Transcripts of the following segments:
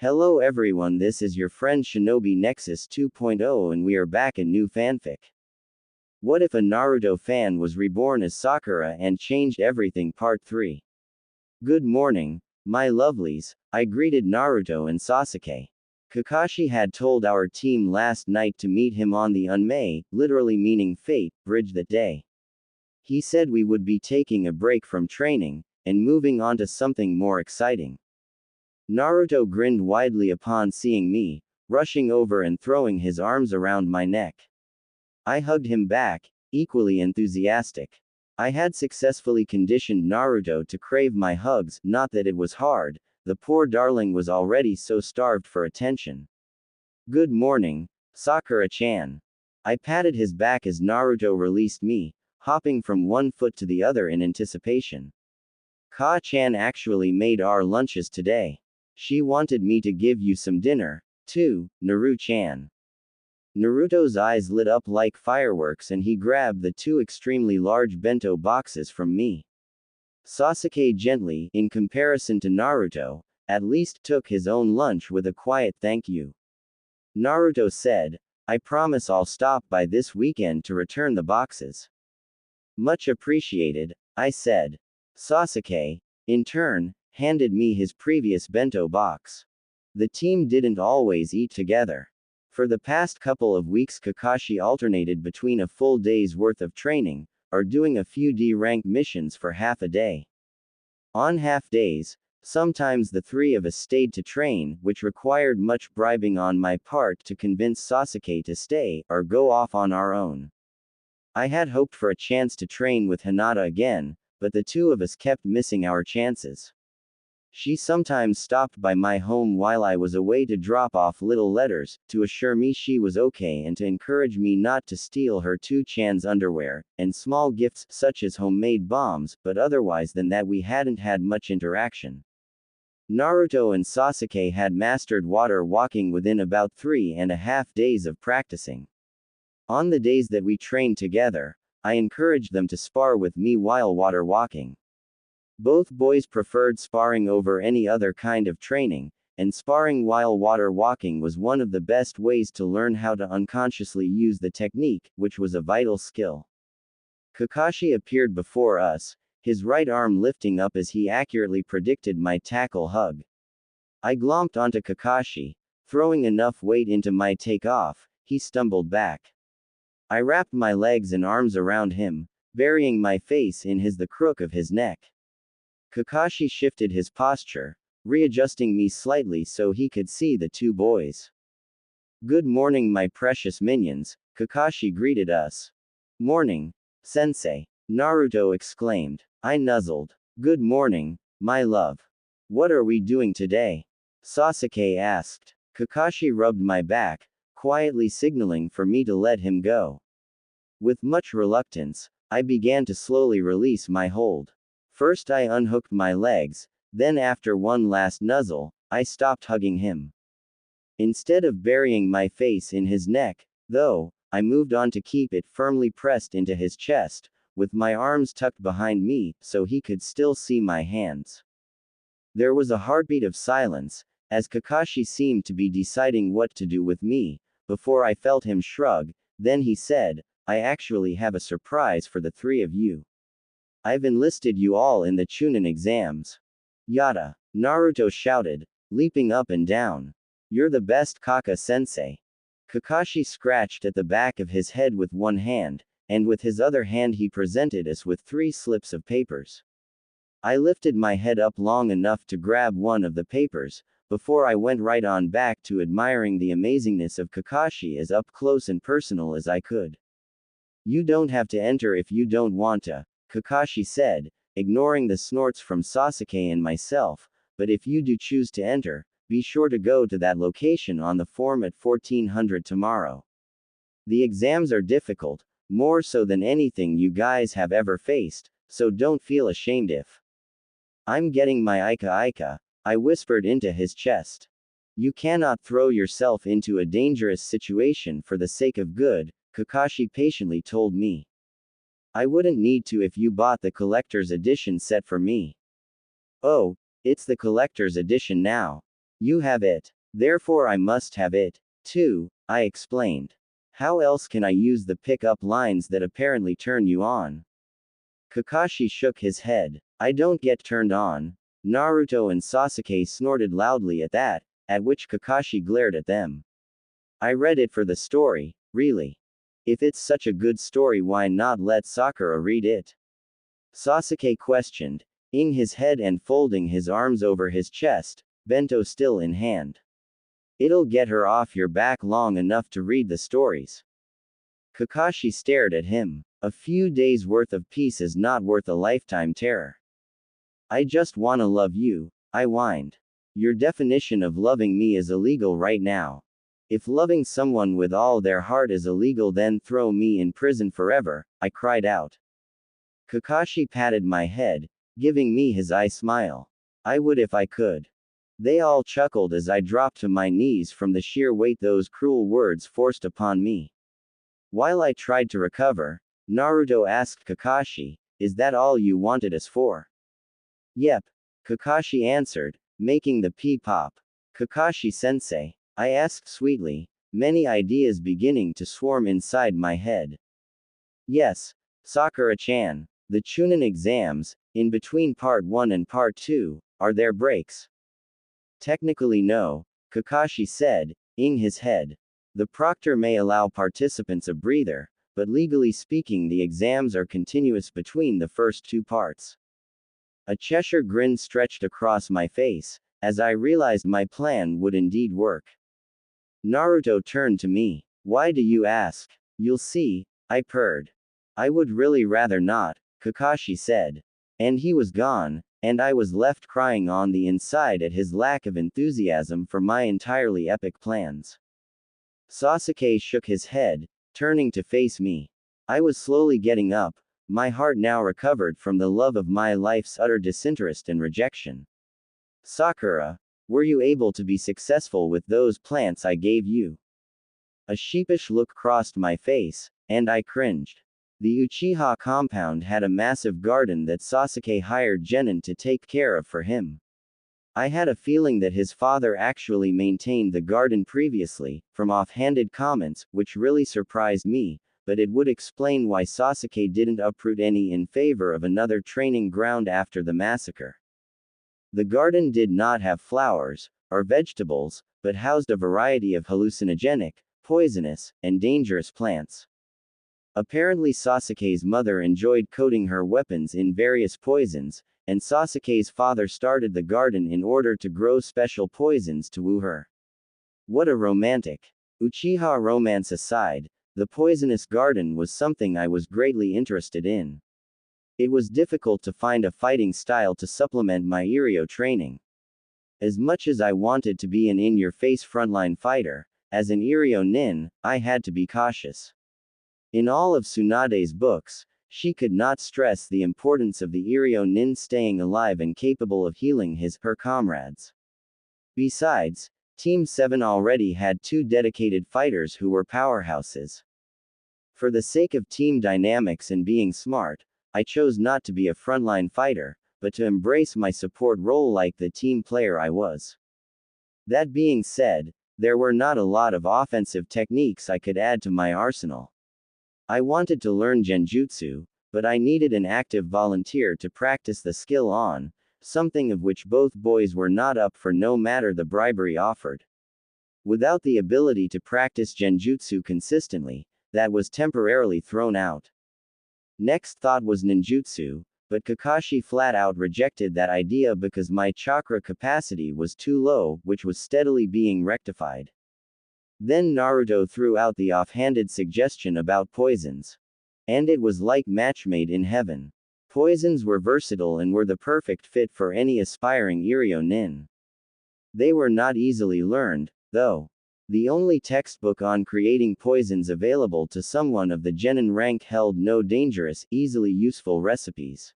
Hello everyone, this is your friend Shinobi Nexus 2.0 and we are back in new fanfic. What if a Naruto fan was reborn as Sakura and changed everything part 3. Good morning, my lovelies, I greeted Naruto and Sasuke. Kakashi had told our team last night to meet him on the Unmei, literally meaning fate, bridge that day. He said we would be taking a break from training, and moving on to something more exciting. Naruto grinned widely upon seeing me, rushing over and throwing his arms around my neck. I hugged him back, equally enthusiastic. I had successfully conditioned Naruto to crave my hugs, not that it was hard, the poor darling was already so starved for attention. Good morning, Sakura-chan. I patted his back as Naruto released me, hopping from one foot to the other in anticipation. Ka-chan actually made our lunches today. She wanted me to give you some dinner, too, Naru-chan. Naruto's eyes lit up like fireworks and he grabbed the two extremely large bento boxes from me. Sasuke gently, in comparison to Naruto, at least took his own lunch with a quiet thank you. Naruto said, I promise I'll stop by this weekend to return the boxes. Much appreciated, I said. Sasuke, in turn, handed me his previous bento box. The team didn't always eat together. For the past couple of weeks Kakashi alternated between a full day's worth of training, or doing a few D-rank missions for half a day. On half days, sometimes the three of us stayed to train, which required much bribing on my part to convince Sasuke to stay, or go off on our own. I had hoped for a chance to train with Hinata again, but the two of us kept missing our chances. She sometimes stopped by my home while I was away to drop off little letters, to assure me she was okay and to encourage me not to steal her 2chan's underwear, and small gifts such as homemade bombs, but otherwise than that we hadn't had much interaction. Naruto and Sasuke had mastered water walking within about 3.5 days of practicing. On the days that we trained together, I encouraged them to spar with me while water walking. Both boys preferred sparring over any other kind of training, and sparring while water walking was one of the best ways to learn how to unconsciously use the technique, which was a vital skill. Kakashi appeared before us, his right arm lifting up as he accurately predicted my tackle hug. I glomped onto Kakashi, throwing enough weight into my takeoff, he stumbled back. I wrapped my legs and arms around him, burying my face in the crook of his neck. Kakashi shifted his posture, readjusting me slightly so he could see the two boys. Good morning, my precious minions, Kakashi greeted us. Morning, sensei, Naruto exclaimed. I nuzzled. Good morning, my love. What are we doing today? Sasuke asked. Kakashi rubbed my back, quietly signaling for me to let him go. With much reluctance, I began to slowly release my hold. First I unhooked my legs, then after one last nuzzle, I stopped hugging him. Instead of burying my face in his neck, though, I moved on to keep it firmly pressed into his chest, with my arms tucked behind me, so he could still see my hands. There was a heartbeat of silence, as Kakashi seemed to be deciding what to do with me, before I felt him shrug, then he said, I actually have a surprise for the three of you. I've enlisted you all in the Chunin exams. Yada. Naruto shouted, leaping up and down. You're the best, Kaka-sensei. Kakashi scratched at the back of his head with one hand, and with his other hand he presented us with 3 slips of papers. I lifted my head up long enough to grab one of the papers, before I went right on back to admiring the amazingness of Kakashi as up close and personal as I could. You don't have to enter if you don't want to, Kakashi said, ignoring the snorts from Sasuke and myself, but if you do choose to enter, be sure to go to that location on the form at 1400 tomorrow. The exams are difficult, more so than anything you guys have ever faced, so don't feel ashamed if. I'm getting my Ika, I whispered into his chest. You cannot throw yourself into a dangerous situation for the sake of good, Kakashi patiently told me. I wouldn't need to if you bought the collector's edition set for me. Oh, it's the collector's edition now. You have it. Therefore I must have it, too, I explained. How else can I use the pick-up lines that apparently turn you on? Kakashi shook his head. I don't get turned on. Naruto and Sasuke snorted loudly at that, at which Kakashi glared at them. I read it for the story, really. If it's such a good story, why not let Sakura read it? Sasuke questioned, ing his head and folding his arms over his chest, bento still in hand. It'll get her off your back long enough to read the stories. Kakashi stared at him. A few days' worth of peace is not worth a lifetime terror. I just wanna love you, I whined. Your definition of loving me is illegal right now. If loving someone with all their heart is illegal, then throw me in prison forever, I cried out. Kakashi patted my head, giving me his eye smile. I would if I could. They all chuckled as I dropped to my knees from the sheer weight those cruel words forced upon me. While I tried to recover, Naruto asked Kakashi, is that all you wanted us for? Yep, Kakashi answered, making the pea pop. Kakashi-sensei, I asked sweetly, many ideas beginning to swarm inside my head. Yes, Sakura-chan, the Chunin exams, in between Part 1 and Part 2, are there breaks? Technically no, Kakashi said, ing his head. The proctor may allow participants a breather, but legally speaking the exams are continuous between the first two parts. A Cheshire grin stretched across my face, as I realized my plan would indeed work. Naruto turned to me. Why do you ask? You'll see, I purred. I would really rather not, Kakashi said. And he was gone, and I was left crying on the inside at his lack of enthusiasm for my entirely epic plans. Sasuke shook his head, turning to face me. I was slowly getting up, my heart now recovered from the love of my life's utter disinterest and rejection. Sakura, were you able to be successful with those plants I gave you? A sheepish look crossed my face, and I cringed. The Uchiha compound had a massive garden that Sasuke hired Genin to take care of for him. I had a feeling that his father actually maintained the garden previously, from offhanded comments, which really surprised me, but it would explain why Sasuke didn't uproot any in favor of another training ground after the massacre. The garden did not have flowers, or vegetables, but housed a variety of hallucinogenic, poisonous, and dangerous plants. Apparently Sasuke's mother enjoyed coating her weapons in various poisons, and Sasuke's father started the garden in order to grow special poisons to woo her. What a romantic. Uchiha romance aside, the poisonous garden was something I was greatly interested in. It was difficult to find a fighting style to supplement my Iryo training. As much as I wanted to be an in-your-face frontline fighter, as an Iryo nin, I had to be cautious. In all of Tsunade's books, she could not stress the importance of the Iryo nin staying alive and capable of healing her comrades. Besides, Team 7 already had 2 dedicated fighters who were powerhouses. For the sake of team dynamics and being smart, I chose not to be a frontline fighter, but to embrace my support role like the team player I was. That being said, there were not a lot of offensive techniques I could add to my arsenal. I wanted to learn genjutsu, but I needed an active volunteer to practice the skill on, something of which both boys were not up for no matter the bribery offered. Without the ability to practice genjutsu consistently, that was temporarily thrown out. Next thought was ninjutsu, but Kakashi flat out rejected that idea because my chakra capacity was too low, which was steadily being rectified. Then Naruto threw out the offhanded suggestion about poisons. And it was like match made in heaven. Poisons were versatile and were the perfect fit for any aspiring Iryo nin. They were not easily learned, though. The only textbook on creating poisons available to someone of the genin rank held no dangerous, easily useful recipes.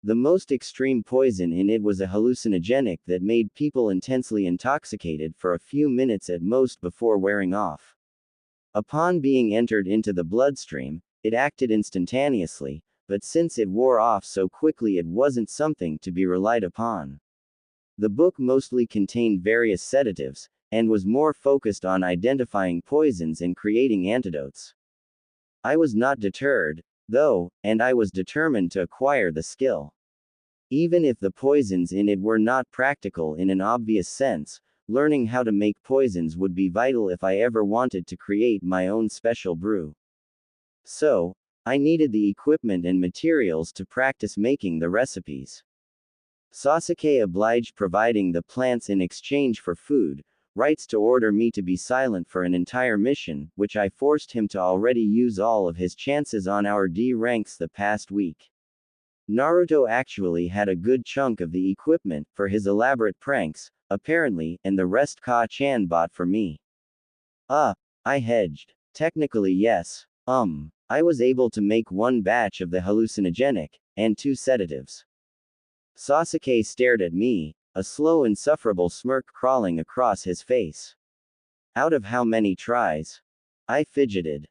The most extreme poison in it was a hallucinogenic that made people intensely intoxicated for a few minutes at most before wearing off. Upon being entered into the bloodstream, it acted instantaneously, but since it wore off so quickly it wasn't something to be relied upon. The book mostly contained various sedatives, and was more focused on identifying poisons and creating antidotes. I was not deterred, though, and I was determined to acquire the skill. Even if the poisons in it were not practical in an obvious sense, learning how to make poisons would be vital if I ever wanted to create my own special brew. So, I needed the equipment and materials to practice making the recipes. Sasuke obliged, providing the plants in exchange for food, rights to order me to be silent for an entire mission, which I forced him to already use all of his chances on our D ranks the past week. Naruto actually had a good chunk of the equipment for his elaborate pranks, apparently, and the rest Ka-chan bought for me. I hedged. Technically yes. I was able to make one batch of the hallucinogenic, and 2 sedatives. Sasuke stared at me, a slow insufferable smirk crawling across his face. Out of how many tries? I fidgeted.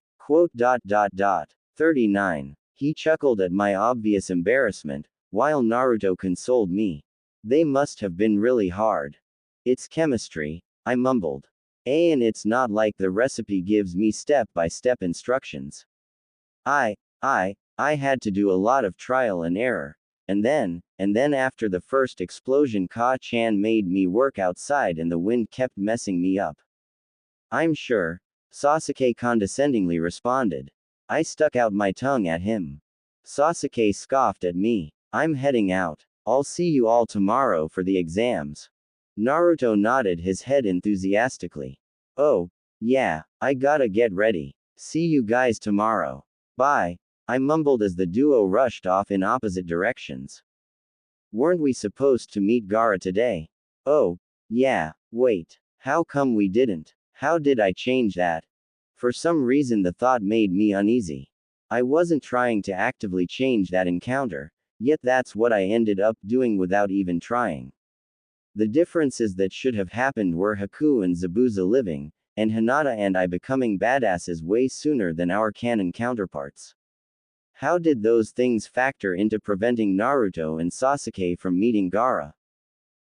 39. He chuckled at my obvious embarrassment, while Naruto consoled me. They must have been really hard. It's chemistry, I mumbled. And it's not like the recipe gives me step-by-step instructions. I had to do a lot of trial and error. And then after the first explosion, Ka-chan made me work outside and the wind kept messing me up. I'm sure, Sasuke condescendingly responded. I stuck out my tongue at him. Sasuke scoffed at me. I'm heading out. I'll see you all tomorrow for the exams. Naruto nodded his head enthusiastically. Oh, yeah, I gotta get ready. See you guys tomorrow. Bye. I mumbled as the duo rushed off in opposite directions. Weren't we supposed to meet Gaara today? Oh, yeah, wait. How come we didn't? How did I change that? For some reason the thought made me uneasy. I wasn't trying to actively change that encounter, yet that's what I ended up doing without even trying. The differences that should have happened were Haku and Zabuza living, and Hinata and I becoming badasses way sooner than our canon counterparts. How did those things factor into preventing Naruto and Sasuke from meeting Gaara?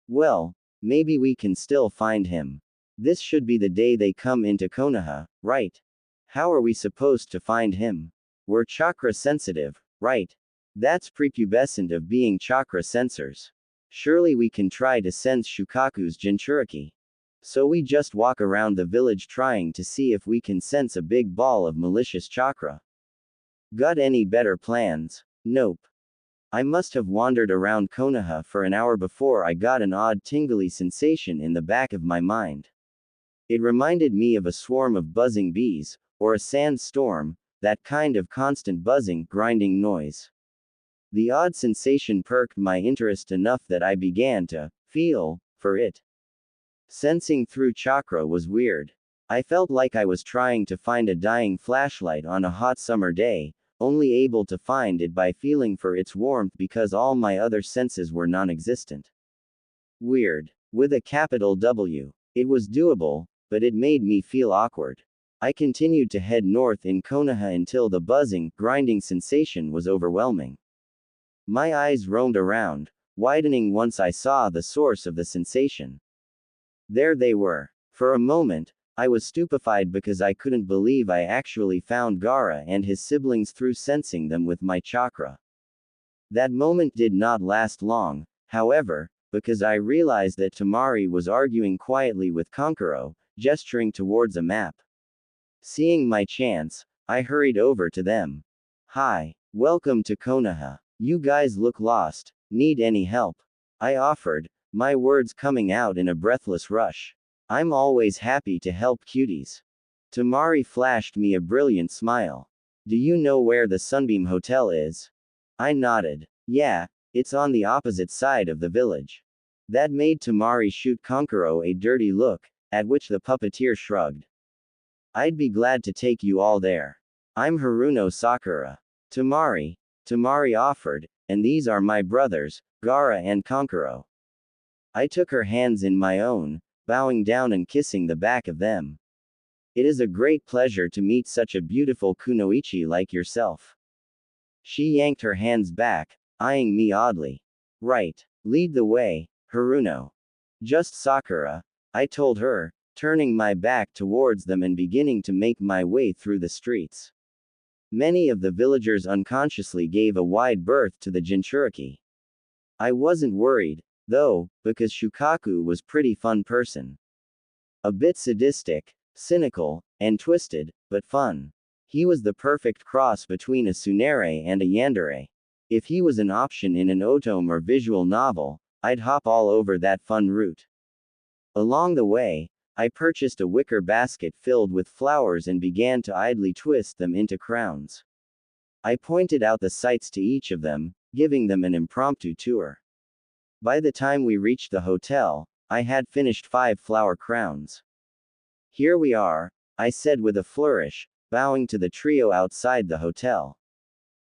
Well, maybe we can still find him. This should be the day they come into Konoha, right? How are we supposed to find him? We're chakra sensitive, right? That's prepubescent of being chakra sensors. Surely we can try to sense Shukaku's Jinchuriki. So we just walk around the village trying to see if we can sense a big ball of malicious chakra. Got any better plans? Nope. I must have wandered around Konoha for an hour before I got an odd tingly sensation in the back of my mind. It reminded me of a swarm of buzzing bees, or a sandstorm, that kind of constant buzzing, grinding noise. The odd sensation perked my interest enough that I began to feel for it. Sensing through chakra was weird. I felt like I was trying to find a dying flashlight on a hot summer day, only able to find it by feeling for its warmth because all my other senses were non-existent. Weird. With a capital W. It was doable, but it made me feel awkward. I continued to head north in Konoha until the buzzing, grinding sensation was overwhelming. My eyes roamed around, widening once I saw the source of the sensation. There they were. For a moment, I was stupefied because I couldn't believe I actually found Gaara and his siblings through sensing them with my chakra. That moment did not last long, however, because I realized that Temari was arguing quietly with Kankuro, gesturing towards a map. Seeing my chance, I hurried over to them. Hi, welcome to Konoha. You guys look lost. Need any help? I offered, my words coming out in a breathless rush. I'm always happy to help cuties. Temari flashed me a brilliant smile. Do you know where the Sunbeam Hotel is? I nodded. Yeah, it's on the opposite side of the village. That made Temari shoot Kankuro a dirty look, at which the puppeteer shrugged. I'd be glad to take you all there. I'm Haruno Sakura. Temari offered, and these are my brothers, Gaara and Kankuro. I took her hands in my own, bowing down and kissing the back of them. It is a great pleasure to meet such a beautiful kunoichi like yourself. She yanked her hands back, eyeing me oddly. Right. Lead the way, Haruno. Just Sakura, I told her, turning my back towards them and beginning to make my way through the streets. Many of the villagers unconsciously gave a wide berth to the Jinchuriki. I wasn't worried, though, because Shukaku was pretty fun person. A bit sadistic, cynical, and twisted, but fun. He was the perfect cross between a tsundere and a yandere. If he was an option in an otome or visual novel, I'd hop all over that fun route. Along the way, I purchased a wicker basket filled with flowers and began to idly twist them into crowns. I pointed out the sights to each of them, giving them an impromptu tour. By the time we reached the hotel, I had finished 5 flower crowns. Here we are, I said with a flourish, bowing to the trio outside the hotel.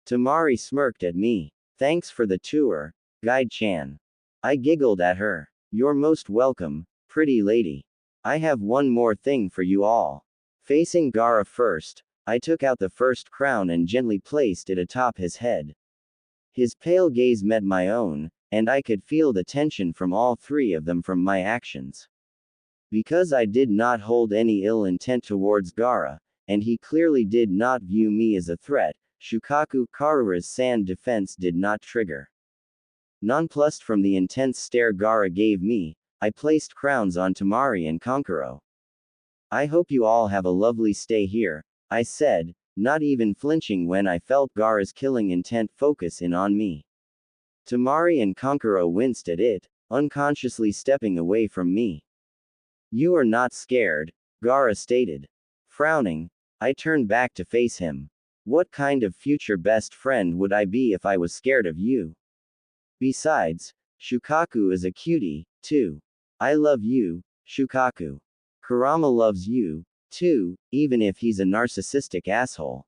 Tamari smirked at me. Thanks for the tour, Guide-chan. I giggled at her. You're most welcome, pretty lady. I have one more thing for you all. Facing Gaara first, I took out the first crown and gently placed it atop his head. His pale gaze met my own, and I could feel the tension from all 3 of them from my actions. Because I did not hold any ill intent towards Gaara, and he clearly did not view me as a threat, Shukaku Karura's sand defense did not trigger. Nonplussed from the intense stare Gaara gave me, I placed crowns on Tamari and Kankuro. I hope you all have a lovely stay here, I said, not even flinching when I felt Gaara's killing intent focus in on me. Tamari and Kankuro winced at it, unconsciously stepping away from me. You are not scared, Gaara stated. Frowning, I turned back to face him. What kind of future best friend would I be if I was scared of you? Besides, Shukaku is a cutie, too. I love you, Shukaku. Kurama loves you, too, even if he's a narcissistic asshole.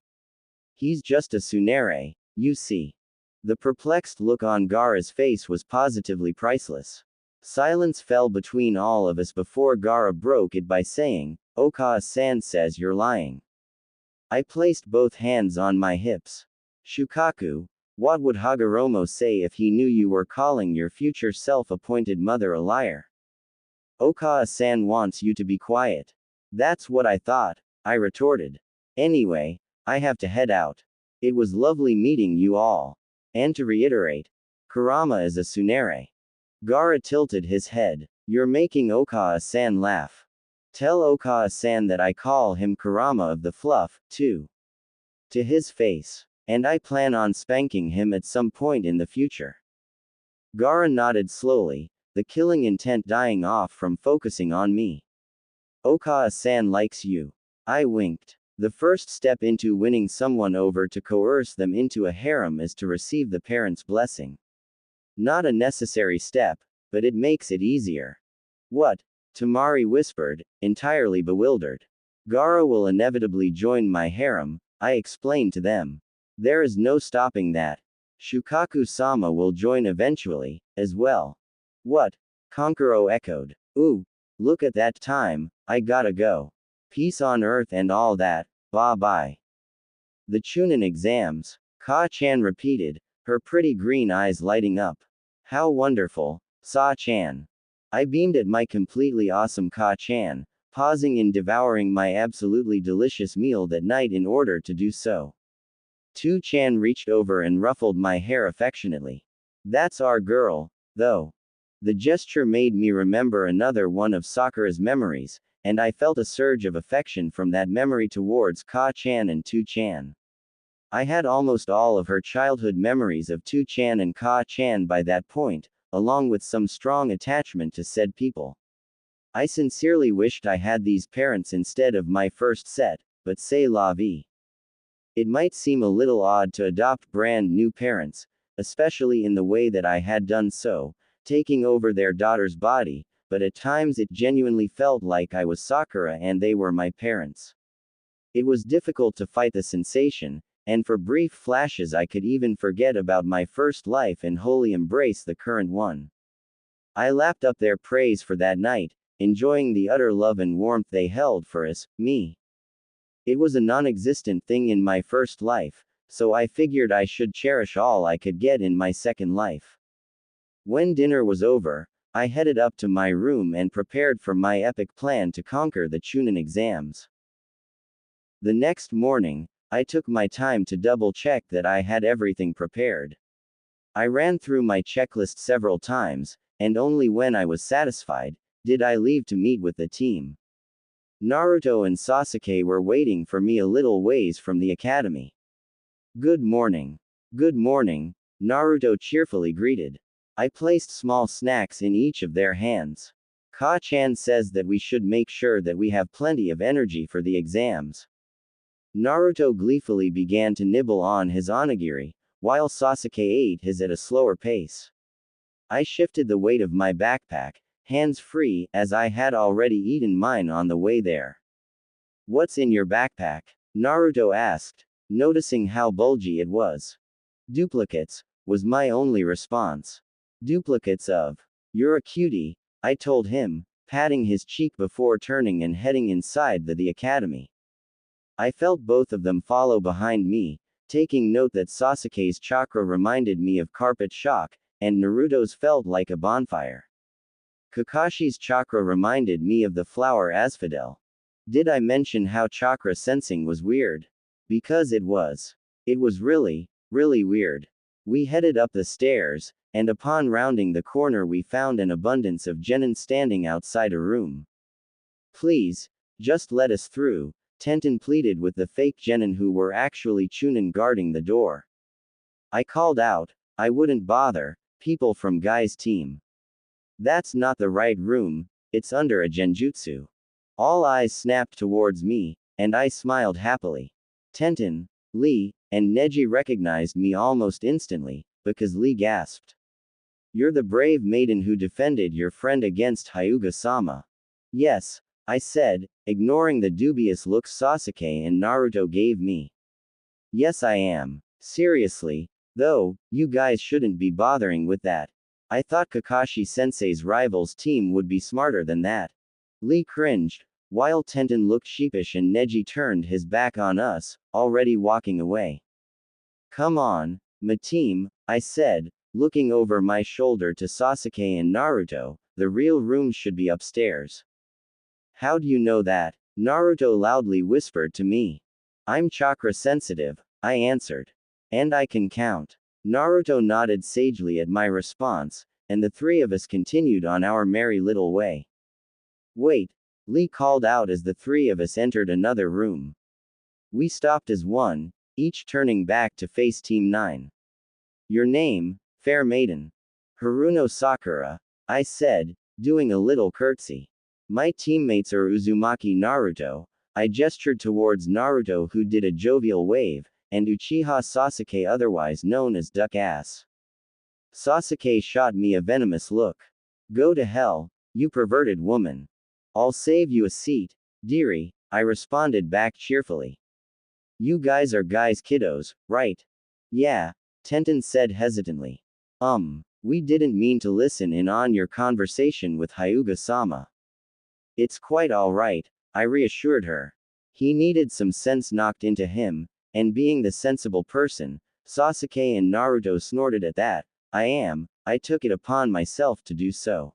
He's just a tsundere, you see. The perplexed look on Gaara's face was positively priceless. Silence fell between all of us before Gaara broke it by saying, Okawa-san says you're lying. I placed both hands on my hips. Shukaku, what would Hagoromo say if he knew you were calling your future self-appointed mother a liar? Okawa-san wants you to be quiet. That's what I thought, I retorted. Anyway, I have to head out. It was lovely meeting you all. And to reiterate, Kurama is a tsundere. Gaara tilted his head. You're making Okawa-san laugh. Tell Okawa-san that I call him Kurama of the Fluff, too. To his face. And I plan on spanking him at some point in the future. Gaara nodded slowly, the killing intent dying off from focusing on me. Okawa-san likes you. I winked. The first step into winning someone over to coerce them into a harem is to receive the parents' blessing. Not a necessary step, but it makes it easier. What? Tamari whispered, entirely bewildered. Gaara will inevitably join my harem, I explained to them. There is no stopping that. Shukaku-sama will join eventually, as well. What? Kankuro echoed. Ooh, look at that time, I gotta go. Peace on earth and all that, bye-bye. The Chunin exams, Ka-chan repeated, her pretty green eyes lighting up. How wonderful, Sa-chan. I beamed at my completely awesome Ka-chan, pausing in devouring my absolutely delicious meal that night in order to do so. Tu-chan reached over and ruffled my hair affectionately. That's our girl, though. The gesture made me remember another one of Sakura's memories, and I felt a surge of affection from that memory towards Ka-chan and Tu-chan. I had almost all of her childhood memories of Tu-chan and Ka-chan by that point, along with some strong attachment to said people. I sincerely wished I had these parents instead of my first set, but c'est la vie. It might seem a little odd to adopt brand new parents, especially in the way that I had done so, taking over their daughter's body, but at times it genuinely felt like I was Sakura and they were my parents. It was difficult to fight the sensation, and for brief flashes I could even forget about my first life and wholly embrace the current one. I lapped up their praise for that night, enjoying the utter love and warmth they held for us, me. It was a non-existent thing in my first life, so I figured I should cherish all I could get in my second life. When dinner was over, I headed up to my room and prepared for my epic plan to conquer the Chunin exams. The next morning, I took my time to double check that I had everything prepared. I ran through my checklist several times, and only when I was satisfied, did I leave to meet with the team. Naruto and Sasuke were waiting for me a little ways from the academy. Good morning. Good morning, Naruto cheerfully greeted. I placed small snacks in each of their hands. Ka-chan says that we should make sure that we have plenty of energy for the exams. Naruto gleefully began to nibble on his onigiri, while Sasuke ate his at a slower pace. I shifted the weight of my backpack, hands free, as I had already eaten mine on the way there. What's in your backpack? Naruto asked, noticing how bulgy it was. Duplicates, was my only response. Duplicates of. You're a cutie, I told him, patting his cheek before turning and heading inside the academy. I felt both of them follow behind me, taking note that Sasuke's chakra reminded me of carpet shock, and Naruto's felt like a bonfire. Kakashi's chakra reminded me of the flower asphodel. Did I mention how chakra sensing was weird? Because it was. It was really, really weird. We headed up the stairs, and upon rounding the corner we found an abundance of genin standing outside a room. Please, just let us through, Tenten pleaded with the fake genin who were actually Chunin guarding the door. I called out, I wouldn't bother, people from Guy's team. That's not the right room, it's under a genjutsu. All eyes snapped towards me, and I smiled happily. Tenten, Lee, and Neji recognized me almost instantly, because Lee gasped. You're the brave maiden who defended your friend against Hyuga-sama. Yes, I said, ignoring the dubious looks Sasuke and Naruto gave me. Yes I am. Seriously, though, you guys shouldn't be bothering with that. I thought Kakashi-sensei's rivals team would be smarter than that. Lee cringed, while Tenten looked sheepish and Neji turned his back on us, already walking away. Come on, my team, I said, looking over my shoulder to Sasuke and Naruto, the real room should be upstairs. How do you know that? Naruto loudly whispered to me. I'm chakra sensitive, I answered. And I can count. Naruto nodded sagely at my response, and the three of us continued on our merry little way. Wait, Lee called out as the three of us entered another room. We stopped as one, each turning back to face Team 9. Your name, fair maiden? Haruno Sakura, I said, doing a little curtsy. My teammates are Uzumaki Naruto, I gestured towards Naruto who did a jovial wave, and Uchiha Sasuke otherwise known as Duck Ass. Sasuke shot me a venomous look. Go to hell, you perverted woman. I'll save you a seat, dearie, I responded back cheerfully. You guys are guys kiddos, right? Yeah, Tenten said hesitantly. We didn't mean to listen in on your conversation with Hyuga-sama. It's quite alright, I reassured her. He needed some sense knocked into him, and being the sensible person, Sasuke and Naruto snorted at that. I took it upon myself to do so.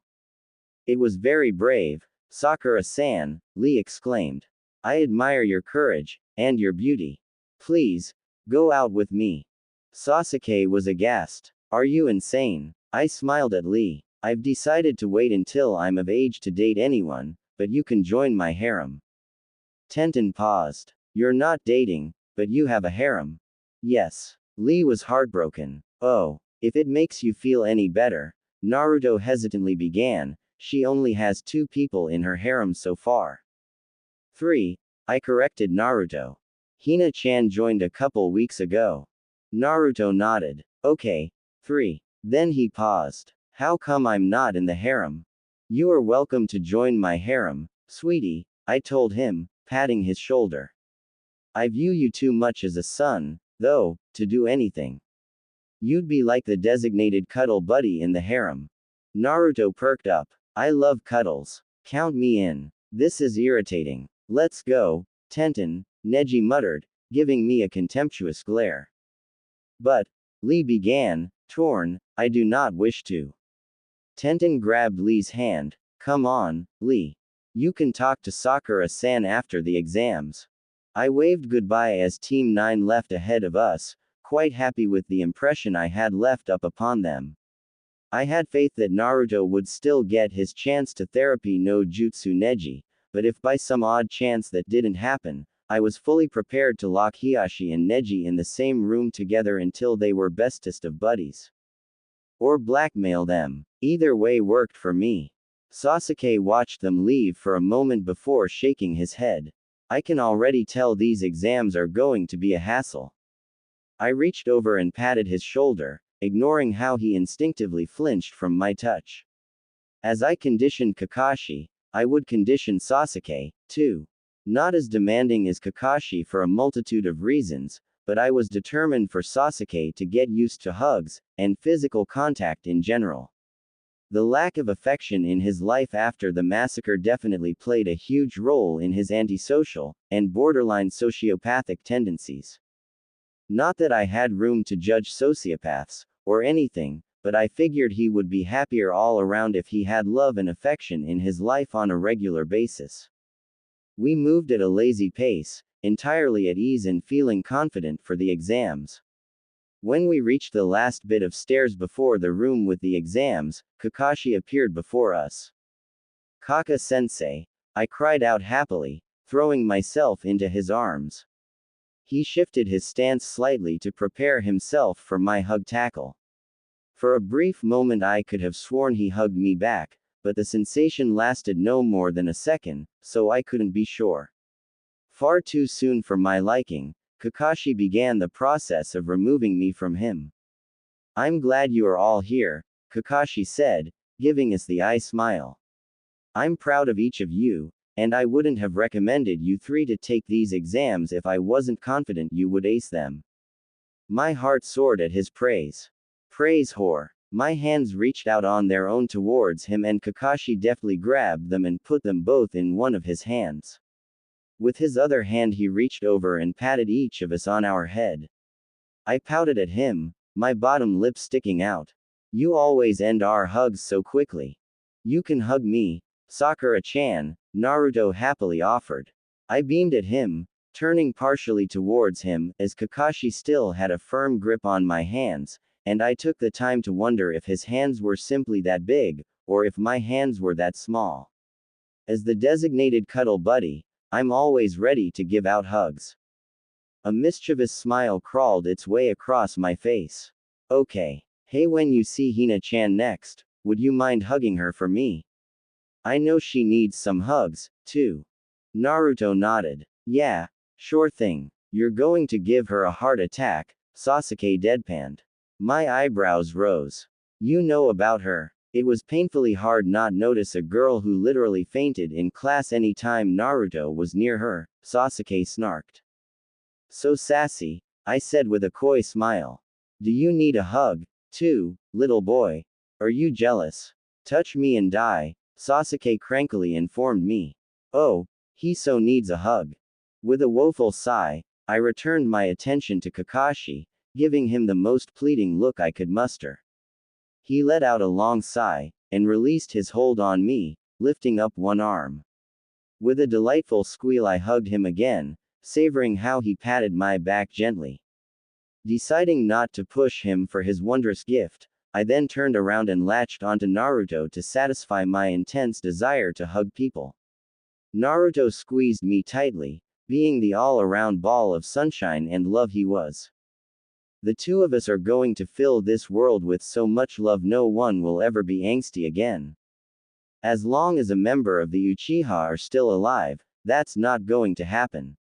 It was very brave, Sakura-san, Lee exclaimed. I admire your courage, and your beauty. Please, go out with me. Sasuke was aghast. Are you insane? I smiled at Lee. I've decided to wait until I'm of age to date anyone, but you can join my harem. Tenten paused. You're not dating, but you have a harem. Yes. Lee was heartbroken. Oh, if it makes you feel any better, Naruto hesitantly began, she only has 2 people in her harem so far. 3. I corrected Naruto. Hina-chan joined a couple weeks ago. Naruto nodded. Okay. 3. Then he paused. How come I'm not in the harem? You are welcome to join my harem, sweetie, I told him, patting his shoulder. I view you too much as a son, though, to do anything. You'd be like the designated cuddle buddy in the harem. Naruto perked up. I love cuddles. Count me in. This is irritating. Let's go, Tenten, Neji muttered, giving me a contemptuous glare. But, Lee began, torn, I do not wish to. Tenten grabbed Lee's hand. Come on, Lee. You can talk to Sakura-san after the exams. I waved goodbye as Team 9 left ahead of us, quite happy with the impression I had left up upon them. I had faith that Naruto would still get his chance to therapy no jutsu neji, but if by some odd chance that didn't happen, I was fully prepared to lock Hiashi and Neji in the same room together until they were bestest of buddies. Or blackmail them. Either way worked for me. Sasuke watched them leave for a moment before shaking his head. I can already tell these exams are going to be a hassle. I reached over and patted his shoulder, ignoring how he instinctively flinched from my touch. As I conditioned Kakashi, I would condition Sasuke, too. Not as demanding as Kakashi for a multitude of reasons, but I was determined for Sasuke to get used to hugs, and physical contact in general. The lack of affection in his life after the massacre definitely played a huge role in his antisocial, and borderline sociopathic tendencies. Not that I had room to judge sociopaths, or anything, but I figured he would be happier all around if he had love and affection in his life on a regular basis. We moved at a lazy pace, entirely at ease and feeling confident for the exams. When we reached the last bit of stairs before the room with the exams, Kakashi appeared before us. Kaka-sensei, I cried out happily, throwing myself into his arms. He shifted his stance slightly to prepare himself for my hug tackle. For a brief moment I could have sworn he hugged me back, but the sensation lasted no more than a second, so I couldn't be sure. Far too soon for my liking, Kakashi began the process of removing me from him. I'm glad you are all here, Kakashi said, giving us the eye smile. I'm proud of each of you, and I wouldn't have recommended you three to take these exams if I wasn't confident you would ace them. My heart soared at his praise. Praise whore. My hands reached out on their own towards him and Kakashi deftly grabbed them and put them both in one of his hands. With his other hand he reached over and patted each of us on our head. I pouted at him, my bottom lip sticking out. You always end our hugs so quickly. You can hug me, Sakura-chan, Naruto happily offered. I beamed at him, turning partially towards him, as Kakashi still had a firm grip on my hands, and I took the time to wonder if his hands were simply that big, or if my hands were that small. As the designated cuddle buddy, I'm always ready to give out hugs. A mischievous smile crawled its way across my face. Okay. Hey, when you see Hina-chan next, would you mind hugging her for me? I know she needs some hugs, too. Naruto nodded. Yeah, sure thing. You're going to give her a heart attack, Sasuke deadpanned. My eyebrows rose. You know about her. It was painfully hard not notice a girl who literally fainted in class any time Naruto was near her, Sasuke snarked. So sassy, I said with a coy smile. Do you need a hug, too, little boy? Are you jealous? Touch me and die, Sasuke crankily informed me. Oh, he so needs a hug. With a woeful sigh, I returned my attention to Kakashi, giving him the most pleading look I could muster. He let out a long sigh, and released his hold on me, lifting up one arm. With a delightful squeal I hugged him again, savoring how he patted my back gently. Deciding not to push him for his wondrous gift, I then turned around and latched onto Naruto to satisfy my intense desire to hug people. Naruto squeezed me tightly, being the all-around ball of sunshine and love he was. The two of us are going to fill this world with so much love no one will ever be angsty again. As long as a member of the Uchiha are still alive, that's not going to happen.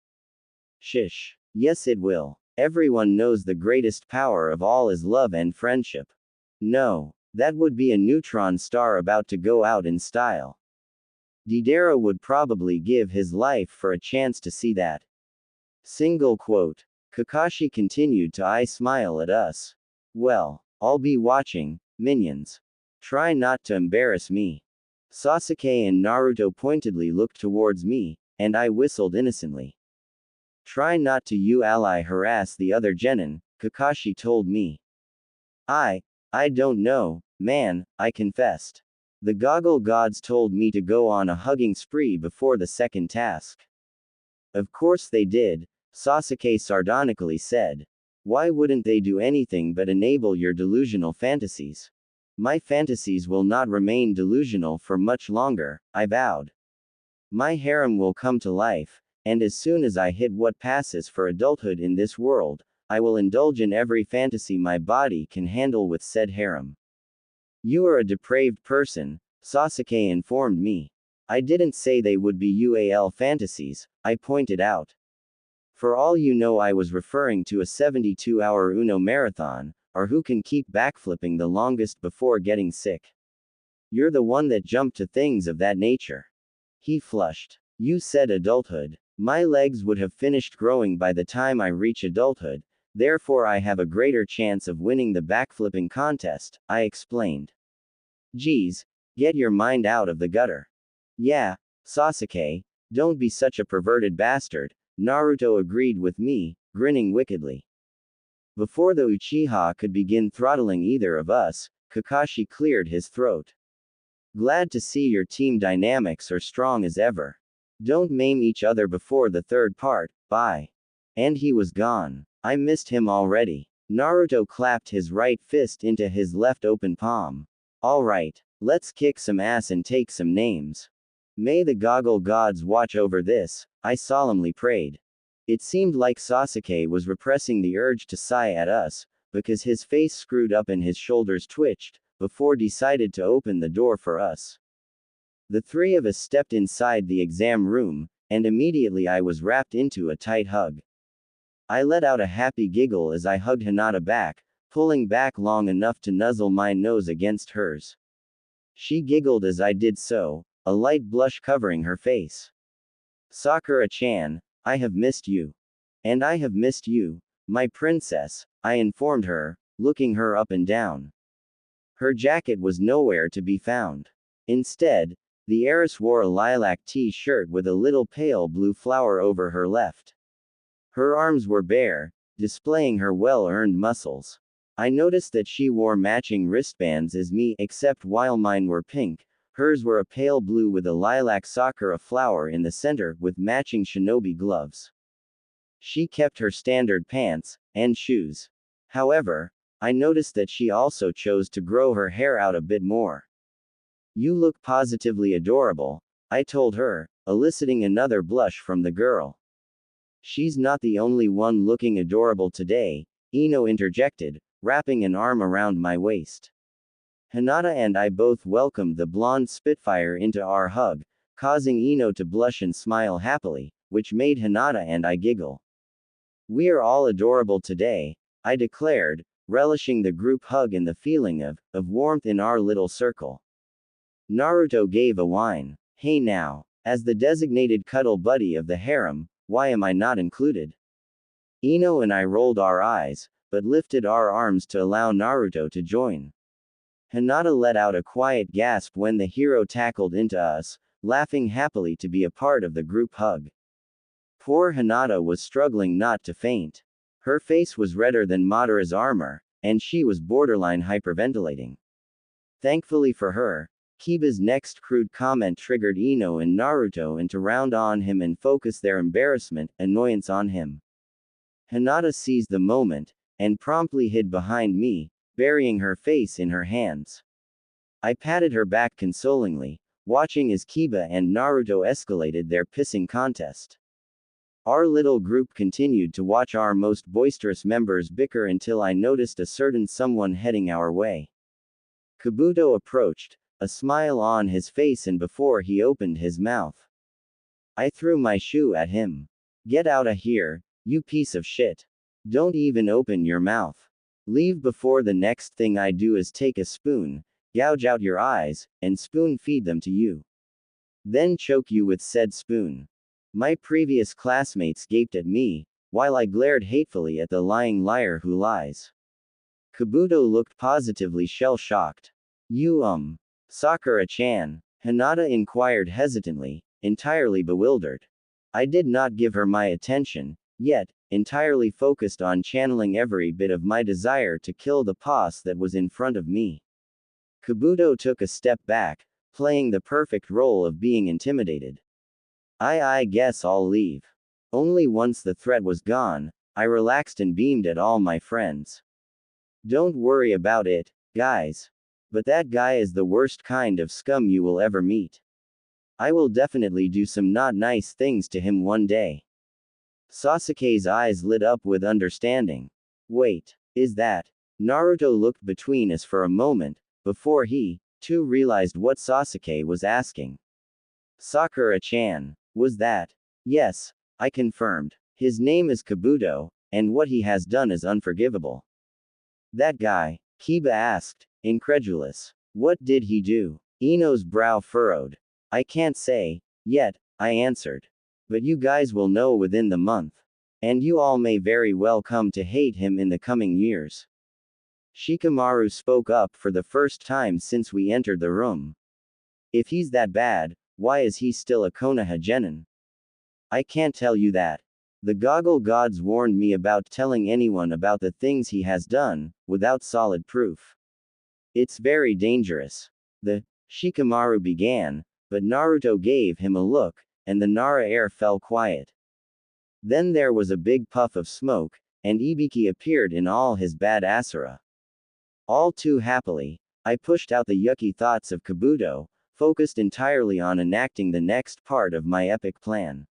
Shish. Yes it will. Everyone knows the greatest power of all is love and friendship. No, that would be a neutron star about to go out in style. Deidara would probably give his life for a chance to see that. Single quote. Kakashi continued to eye smile at us. Well, I'll be watching, minions. Try not to embarrass me. Sasuke and Naruto pointedly looked towards me, and I whistled innocently. Try not to you ally harass the other genin, Kakashi told me. I don't know, man, I confessed. The goggle gods told me to go on a hugging spree before the second task. Of course they did, Sasuke sardonically said. Why wouldn't they do anything but enable your delusional fantasies? My fantasies will not remain delusional for much longer, I vowed. My harem will come to life, and as soon as I hit what passes for adulthood in this world, I will indulge in every fantasy my body can handle with said harem. You are a depraved person, Sasuke informed me. I didn't say they would be UAL fantasies, I pointed out. For all you know, I was referring to a 72-hour Uno marathon, or who can keep backflipping the longest before getting sick. You're the one that jumped to things of that nature. He flushed. You said adulthood. My legs would have finished growing by the time I reach adulthood, therefore I have a greater chance of winning the backflipping contest, I explained. Geez, get your mind out of the gutter. Yeah, Sasuke, don't be such a perverted bastard, Naruto agreed with me, grinning wickedly. Before the Uchiha could begin throttling either of us, Kakashi cleared his throat. Glad to see your team dynamics are strong as ever. Don't maim each other before the third part, bye. And he was gone. I missed him already. Naruto clapped his right fist into his left open palm. Alright, let's kick some ass and take some names. May the goggle gods watch over this, I solemnly prayed. It seemed like Sasuke was repressing the urge to sigh at us, because his face screwed up and his shoulders twitched, before decided to open the door for us. The three of us stepped inside the exam room, and immediately I was wrapped into a tight hug. I let out a happy giggle as I hugged Hinata back, pulling back long enough to nuzzle my nose against hers. She giggled as I did so, a light blush covering her face. Sakura-chan, I have missed you. And I have missed you, my princess, I informed her, looking her up and down. Her jacket was nowhere to be found. Instead, the heiress wore a lilac t-shirt with a little pale blue flower over her left. Her arms were bare, displaying her well-earned muscles. I noticed that she wore matching wristbands as me, except while mine were pink, hers were a pale blue with a lilac Sakura flower in the center, with matching shinobi gloves. She kept her standard pants and shoes. However, I noticed that she also chose to grow her hair out a bit more. You look positively adorable, I told her, eliciting another blush from the girl. She's not the only one looking adorable today, Ino interjected, wrapping an arm around my waist. Hinata and I both welcomed the blonde Spitfire into our hug, causing Ino to blush and smile happily, which made Hinata and I giggle. We are all adorable today, I declared, relishing the group hug and the feeling of warmth in our little circle. Naruto gave a whine. Hey now, as the designated cuddle buddy of the harem, why am I not included? Ino and I rolled our eyes, but lifted our arms to allow Naruto to join. Hinata let out a quiet gasp when the hero tackled into us, laughing happily to be a part of the group hug. Poor Hinata was struggling not to faint. Her face was redder than Madara's armor, and she was borderline hyperventilating. Thankfully for her, Kiba's next crude comment triggered Ino and Naruto into round on him and focus their annoyance on him. Hinata seized the moment, and promptly hid behind me, burying her face in her hands. I patted her back consolingly, watching as Kiba and Naruto escalated their pissing contest. Our little group continued to watch our most boisterous members bicker until I noticed a certain someone heading our way. Kabuto approached, a smile on his face, and before he opened his mouth, I threw my shoe at him. Get out of here, you piece of shit. Don't even open your mouth. Leave before the next thing I do is take a spoon, gouge out your eyes, and spoon feed them to you. Then choke you with said spoon. My previous classmates gaped at me, while I glared hatefully at the lying liar who lies. Kabuto looked positively shell-shocked. You Sakura-chan? Hinata inquired hesitantly, entirely bewildered. I did not give her my attention, yet, entirely focused on channeling every bit of my desire to kill the pos that was in front of me. Kabuto took a step back, playing the perfect role of being intimidated. I guess I'll leave. Only once the threat was gone, I relaxed and beamed at all my friends. Don't worry about it, guys. But that guy is the worst kind of scum you will ever meet. I will definitely do some not nice things to him one day. Sasuke's eyes lit up with understanding. Wait, is that? Naruto looked between us for a moment, before he, too, realized what Sasuke was asking. Sakura-chan. Was that? Yes, I confirmed. His name is Kabuto, and what he has done is unforgivable. That guy? Kiba asked, incredulous. What did he do? Ino's brow furrowed. I can't say, yet, I answered. But you guys will know within the month. And you all may very well come to hate him in the coming years. Shikamaru spoke up for the first time since we entered the room. If he's that bad, why is he still a Konoha genin? I can't tell you that. The goggle gods warned me about telling anyone about the things he has done, without solid proof. It's very dangerous. The Shikamaru began, but Naruto gave him a look, and the Nara air fell quiet. Then there was a big puff of smoke, and Ibiki appeared in all his bad Asura. All too happily, I pushed out the yucky thoughts of Kabuto, focused entirely on enacting the next part of my epic plan.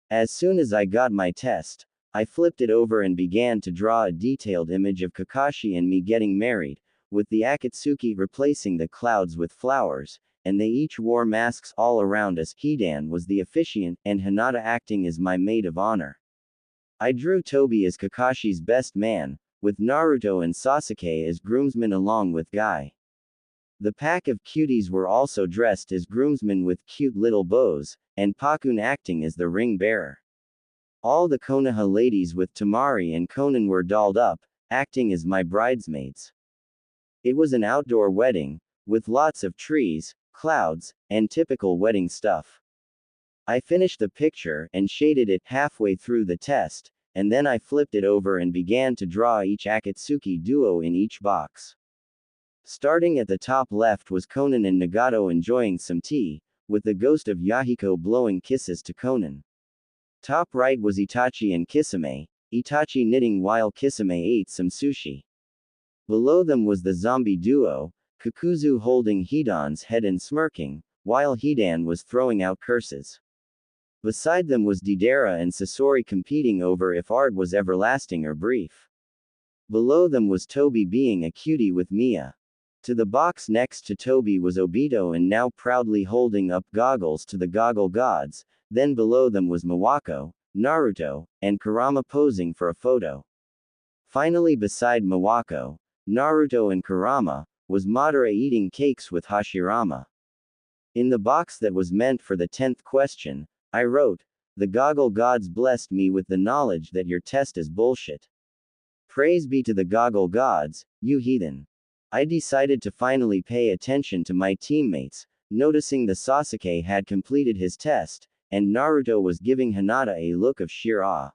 As soon as I got my test, I flipped it over and began to draw a detailed image of Kakashi and me getting married, with the Akatsuki replacing the clouds with flowers, and they each wore masks all around us. Hidan was the officiant, and Hinata acting as my maid of honor. I drew Tobi as Kakashi's best man, with Naruto and Sasuke as groomsmen along with Guy. The pack of cuties were also dressed as groomsmen with cute little bows, and Pakun acting as the ring bearer. All the Konoha ladies with Tamari and Konan were dolled up, acting as my bridesmaids. It was an outdoor wedding, with lots of trees, clouds, and typical wedding stuff. I finished the picture and shaded it halfway through the test, and then I flipped it over and began to draw each Akatsuki duo in each box. Starting at the top left was Konan and Nagato enjoying some tea, with the ghost of Yahiko blowing kisses to Konan. Top right was Itachi and Kisame, Itachi knitting while Kisame ate some sushi. Below them was the zombie duo, Kakuzu holding Hidan's head and smirking, while Hidan was throwing out curses. Beside them was Deidara and Sasori competing over if art was everlasting or brief. Below them was Tobi being a cutie with Mia. To the box next to Tobi was Obito and now proudly holding up goggles to the goggle gods, then below them was Mawako, Naruto, and Kurama posing for a photo. Finally beside Mawako, Naruto and Kurama, was Madara eating cakes with Hashirama. In the box that was meant for the 10th question, I wrote, "The goggle gods blessed me with the knowledge that your test is bullshit. Praise be to the goggle gods, you heathen." I decided to finally pay attention to my teammates, noticing the Sasuke had completed his test, and Naruto was giving Hinata a look of sheer awe.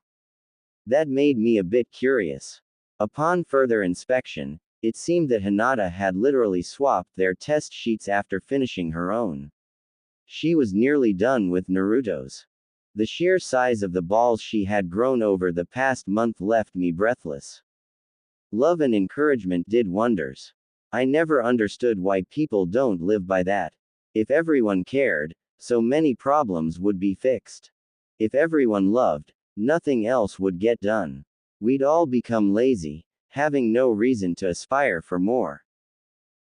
That made me a bit curious. Upon further inspection, it seemed that Hinata had literally swapped their test sheets after finishing her own. She was nearly done with Naruto's. The sheer size of the balls she had grown over the past month left me breathless. Love and encouragement did wonders. I never understood why people don't live by that. If everyone cared, so many problems would be fixed. If everyone loved, nothing else would get done. We'd all become lazy, having no reason to aspire for more.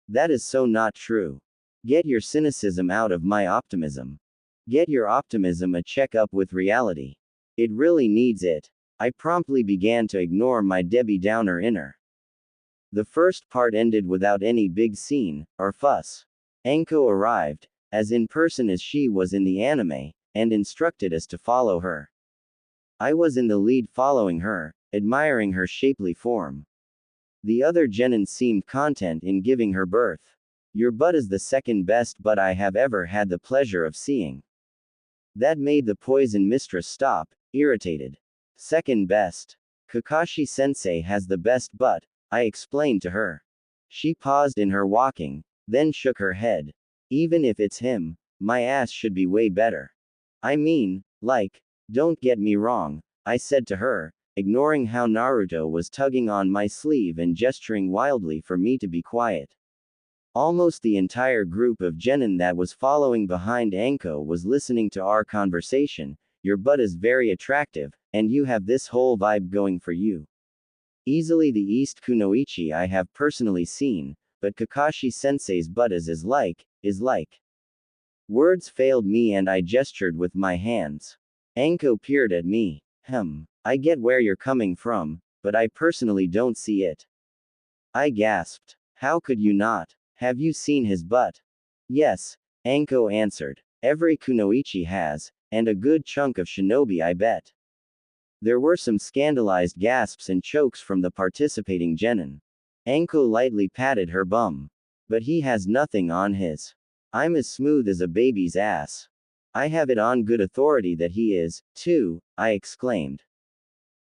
That is so not true. Get your cynicism out of my optimism. Get your optimism a checkup with reality. It really needs it. I promptly began to ignore my Debbie Downer inner. The first part ended without any big scene, or fuss. Anko arrived, as in person as she was in the anime, and instructed us to follow her. I was in the lead following her, admiring her shapely form. The other genin seemed content in giving her birth. Your butt is the second best butt I have ever had the pleasure of seeing. That made the poison mistress stop, irritated. Second best. Kakashi-sensei has the best butt, I explained to her. She paused in her walking, then shook her head. Even if it's him, my ass should be way better. I mean, like, don't get me wrong, I said to her, ignoring how Naruto was tugging on my sleeve and gesturing wildly for me to be quiet. Almost the entire group of genin that was following behind Anko was listening to our conversation. Your butt is very attractive, and you have this whole vibe going for you. Easily the East Kunoichi I have personally seen, but Kakashi-sensei's butt is like. Words failed me and I gestured with my hands. Anko peered at me. I get where you're coming from, but I personally don't see it. I gasped. How could you not? Have you seen his butt? Yes, Anko answered. Every kunoichi has, and a good chunk of shinobi I bet. There were some scandalized gasps and chokes from the participating genin. Anko lightly patted her bum. But he has nothing on his. I'm as smooth as a baby's ass. I have it on good authority that he is, too, I exclaimed.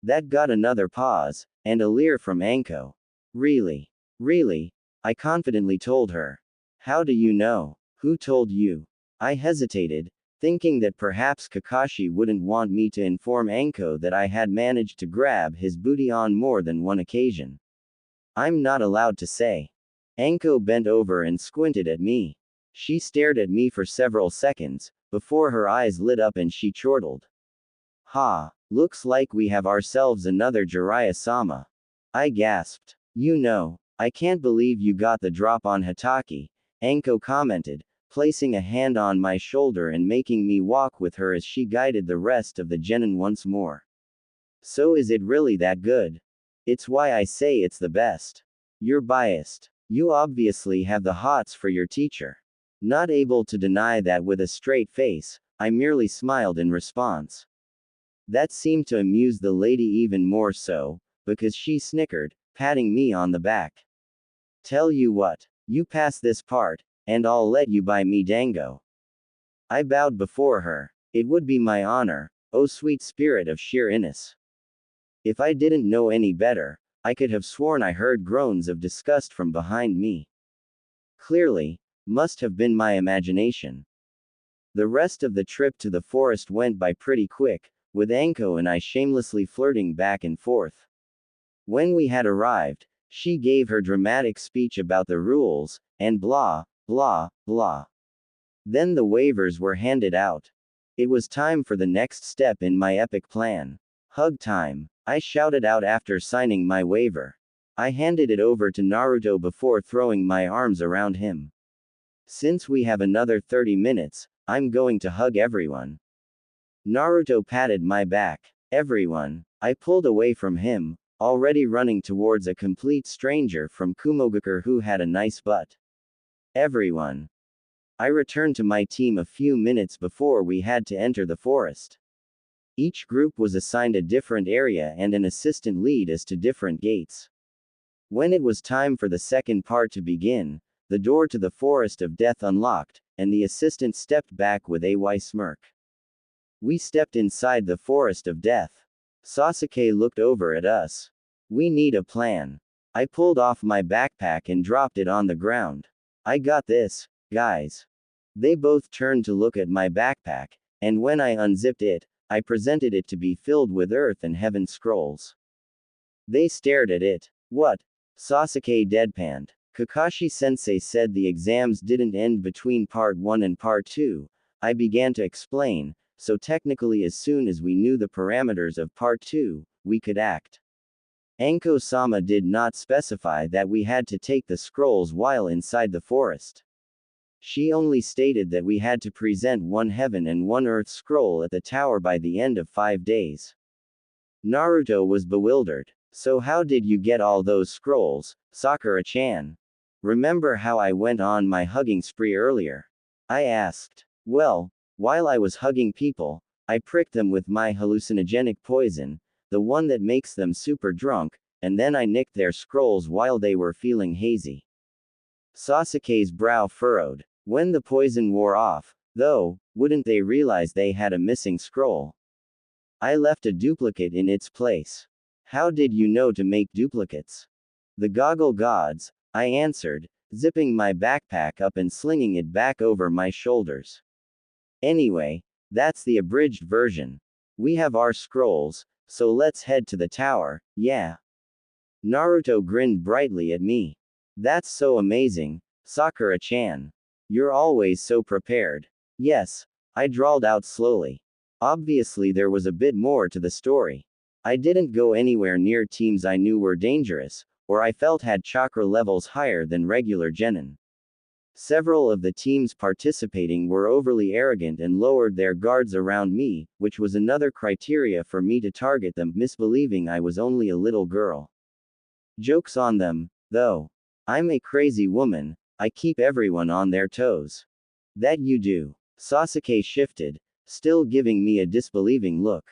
That got another pause, and a leer from Anko. Really? Really? I confidently told her. How do you know? Who told you? I hesitated, thinking that perhaps Kakashi wouldn't want me to inform Anko that I had managed to grab his booty on more than one occasion. I'm not allowed to say. Anko bent over and squinted at me. She stared at me for several seconds, before her eyes lit up and she chortled. Ha, looks like we have ourselves another Jiraiya-sama. I gasped. You know, I can't believe you got the drop on Hataki, Anko commented, placing a hand on my shoulder and making me walk with her as she guided the rest of the genin once more. So is it really that good? It's why I say it's the best. You're biased. You obviously have the hots for your teacher. Not able to deny that with a straight face, I merely smiled in response. That seemed to amuse the lady even more so, because she snickered, patting me on the back. Tell you what, you pass this part, and I'll let you buy me dango. I bowed before her. It would be my honor, oh sweet spirit of sheer innocence. If I didn't know any better, I could have sworn I heard groans of disgust from behind me. Clearly, must have been my imagination. The rest of the trip to the forest went by pretty quick, with Anko and I shamelessly flirting back and forth. When we had arrived, she gave her dramatic speech about the rules, and blah, blah, blah. Then the waivers were handed out. It was time for the next step in my epic plan. Hug time, I shouted out after signing my waiver. I handed it over to Naruto before throwing my arms around him. Since we have another 30 minutes, I'm going to hug everyone. Naruto patted my back. Everyone. I pulled away from him, already running towards a complete stranger from Kumogakure who had a nice butt. Everyone. I returned to my team a few minutes before we had to enter the forest. Each group was assigned a different area and an assistant lead as to different gates. When it was time for the second part to begin, the door to the Forest of Death unlocked, and the assistant stepped back with a smirk. We stepped inside the Forest of Death. Sasuke looked over at us. We need a plan. I pulled off my backpack and dropped it on the ground. I got this, guys. They both turned to look at my backpack, and when I unzipped it, I presented it to be filled with earth and heaven scrolls. They stared at it. What? Sasuke deadpanned. Kakashi-sensei said the exams didn't end between part 1 and part 2, I began to explain, so technically as soon as we knew the parameters of part 2, we could act. Anko-sama did not specify that we had to take the scrolls while inside the forest. She only stated that we had to present one heaven and one earth scroll at the tower by the end of 5 days. Naruto was bewildered. So how did you get all those scrolls, Sakura-chan? Remember how I went on my hugging spree earlier? I asked. Well, while I was hugging people, I pricked them with my hallucinogenic poison, the one that makes them super drunk, and then I nicked their scrolls while they were feeling hazy. Sasuke's brow furrowed. When the poison wore off, though, wouldn't they realize they had a missing scroll? I left a duplicate in its place. How did you know to make duplicates? The goggle gods, I answered, zipping my backpack up and slinging it back over my shoulders. Anyway, that's the abridged version. We have our scrolls, so let's head to the tower, yeah. Naruto grinned brightly at me. That's so amazing, Sakura-chan. You're always so prepared. Yes, I drawled out slowly. Obviously there was a bit more to the story. I didn't go anywhere near teams I knew were dangerous, or I felt had chakra levels higher than regular genin. Several of the teams participating were overly arrogant and lowered their guards around me, which was another criteria for me to target them, misbelieving I was only a little girl. Joke's on them, though. I'm a crazy woman, I keep everyone on their toes. That you do. Sasuke shifted, still giving me a disbelieving look.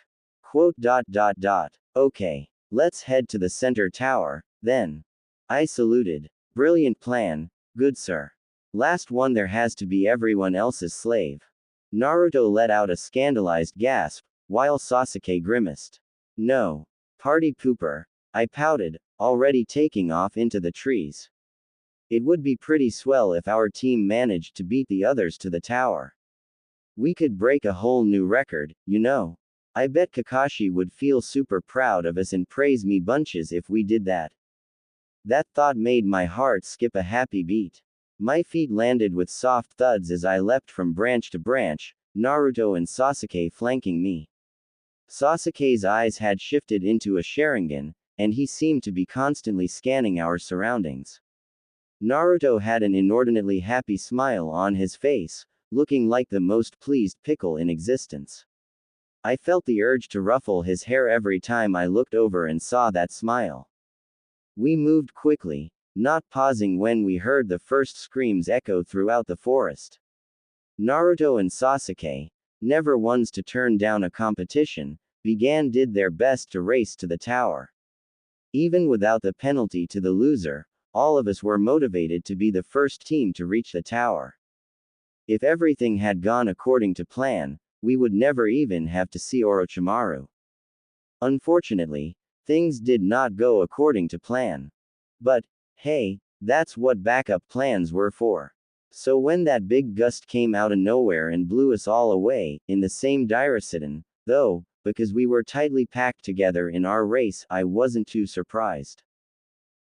Okay, let's head to the center tower, then. I saluted. Brilliant plan, good sir. Last one, there has to be everyone else's slave. Naruto let out a scandalized gasp, while Sasuke grimaced. No. Party pooper. I pouted, already taking off into the trees. It would be pretty swell if our team managed to beat the others to the tower. We could break a whole new record, you know. I bet Kakashi would feel super proud of us and praise me bunches if we did that. That thought made my heart skip a happy beat. My feet landed with soft thuds as I leapt from branch to branch, Naruto and Sasuke flanking me. Sasuke's eyes had shifted into a Sharingan, and he seemed to be constantly scanning our surroundings. Naruto had an inordinately happy smile on his face, looking like the most pleased pickle in existence. I felt the urge to ruffle his hair every time I looked over and saw that smile. We moved quickly, not pausing when we heard the first screams echo throughout the forest. Naruto and Sasuke, never ones to turn down a competition, did their best to race to the tower. Even without the penalty to the loser, all of us were motivated to be the first team to reach the tower. If everything had gone according to plan, we would never even have to see Orochimaru. Unfortunately, things did not go according to plan. But, hey, that's what backup plans were for. So when that big gust came out of nowhere and blew us all away, in the same direction, though, because we were tightly packed together in our race, I wasn't too surprised.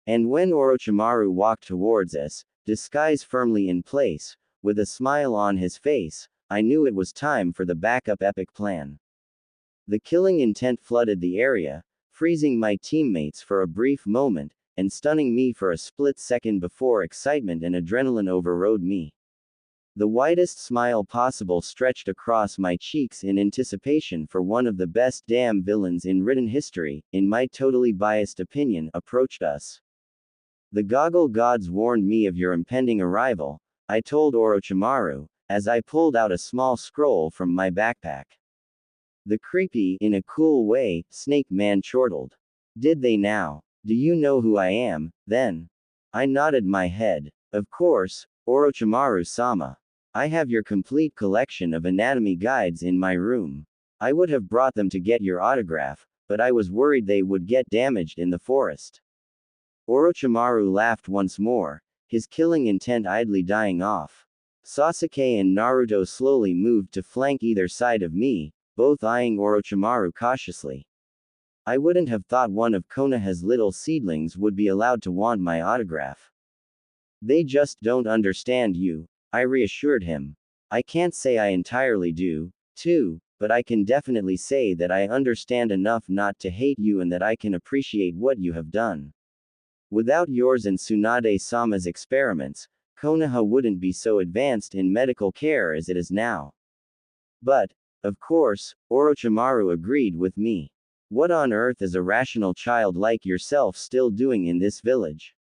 And when Orochimaru walked towards us, disguise firmly in place, with a smile on his face, I knew it was time for the backup epic plan. The killing intent flooded the area, freezing my teammates for a brief moment, and stunning me for a split second before excitement and adrenaline overrode me. The widest smile possible stretched across my cheeks in anticipation for one of the best damn villains in written history, in my totally biased opinion, approached us. The goggle gods warned me of your impending arrival, I told Orochimaru, as I pulled out a small scroll from my backpack. The creepy, in a cool way, snake man chortled. Did they now? Do you know who I am, then? I nodded my head. Of course, Orochimaru-sama. I have your complete collection of anatomy guides in my room. I would have brought them to get your autograph, but I was worried they would get damaged in the forest. Orochimaru laughed once more, his killing intent idly dying off. Sasuke and Naruto slowly moved to flank either side of me, both eyeing Orochimaru cautiously. I wouldn't have thought one of Konoha's little seedlings would be allowed to want my autograph. They just don't understand you, I reassured him. I can't say I entirely do, too, but I can definitely say that I understand enough not to hate you and that I can appreciate what you have done. Without yours and Tsunade-sama's experiments, Konoha wouldn't be so advanced in medical care as it is now. But, of course, Orochimaru agreed with me. What on earth is a rational child like yourself still doing in this village?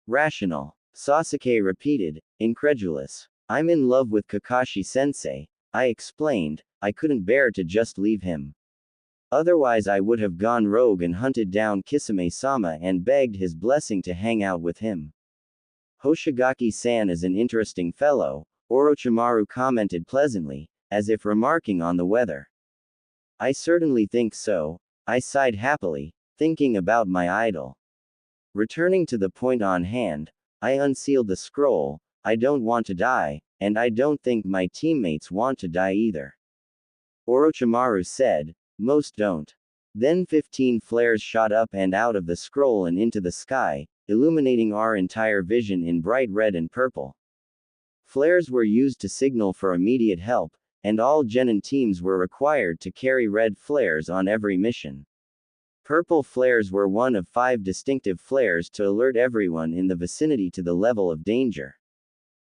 Rational. Sasuke repeated, incredulous. I'm in love with Kakashi-sensei, I explained. I couldn't bear to just leave him. Otherwise I would have gone rogue and hunted down Kisame-sama and begged his blessing to hang out with him. Hoshigaki-san is an interesting fellow, Orochimaru commented pleasantly, as if remarking on the weather. I certainly think so, I sighed happily, thinking about my idol. Returning to the point on hand, I unsealed the scroll. I don't want to die, and I don't think my teammates want to die either. Orochimaru said, most don't. Then 15 flares shot up and out of the scroll and into the sky, illuminating our entire vision in bright red and purple. Flares were used to signal for immediate help, and all genin teams were required to carry red flares on every mission. Purple flares were one of 5 distinctive flares to alert everyone in the vicinity to the level of danger.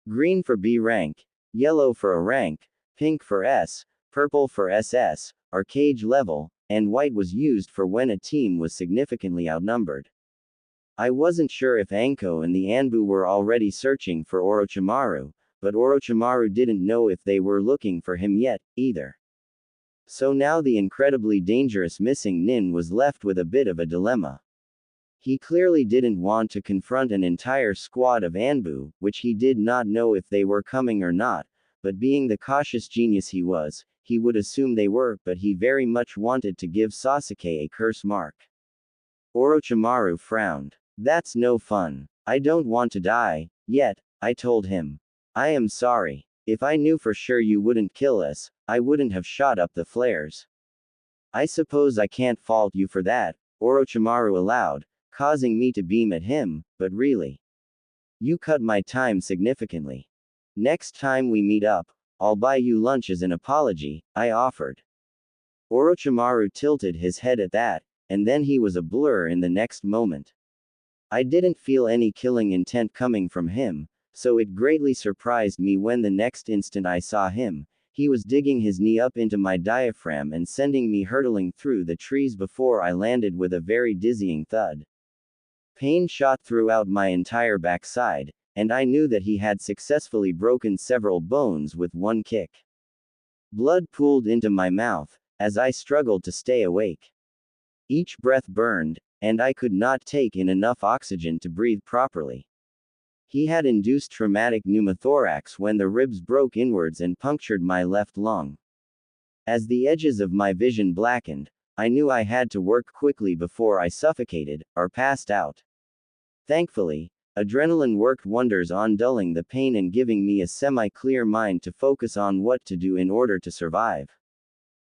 Green for B rank, yellow for A rank, pink for S, purple for SS, or cage level, and white was used for when a team was significantly outnumbered. I wasn't sure if Anko and the Anbu were already searching for Orochimaru, but Orochimaru didn't know if they were looking for him yet, either. So now the incredibly dangerous missing Nin was left with a bit of a dilemma. He clearly didn't want to confront an entire squad of Anbu, which he did not know if they were coming or not, but being the cautious genius he was, he would assume they were, but he very much wanted to give Sasuke a curse mark. Orochimaru frowned. That's no fun. I don't want to die, yet, I told him. I am sorry. If I knew for sure you wouldn't kill us, I wouldn't have shot up the flares. I suppose I can't fault you for that, Orochimaru allowed, causing me to beam at him, but really. You cut my time significantly. Next time we meet up, I'll buy you lunch as an apology, I offered. Orochimaru tilted his head at that, and then he was a blur in the next moment. I didn't feel any killing intent coming from him, so it greatly surprised me when the next instant I saw him, he was digging his knee up into my diaphragm and sending me hurtling through the trees before I landed with a very dizzying thud. Pain shot throughout my entire backside, and I knew that he had successfully broken several bones with one kick. Blood pooled into my mouth, as I struggled to stay awake. Each breath burned, and I could not take in enough oxygen to breathe properly. He had induced traumatic pneumothorax when the ribs broke inwards and punctured my left lung. As the edges of my vision blackened, I knew I had to work quickly before I suffocated, or passed out. Thankfully, adrenaline worked wonders on dulling the pain and giving me a semi-clear mind to focus on what to do in order to survive.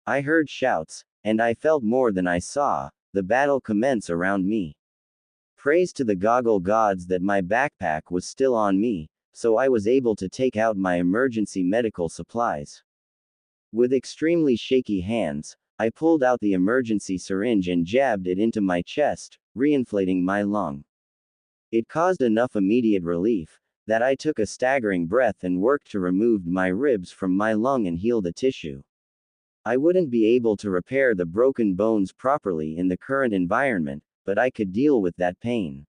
I heard shouts, and I felt more than I saw, the battle commence around me. Praise to the goggle gods that my backpack was still on me, so I was able to take out my emergency medical supplies. With extremely shaky hands, I pulled out the emergency syringe and jabbed it into my chest, reinflating my lung. It caused enough immediate relief that I took a staggering breath and worked to remove my ribs from my lung and heal the tissue. I wouldn't be able to repair the broken bones properly in the current environment, but I could deal with that pain.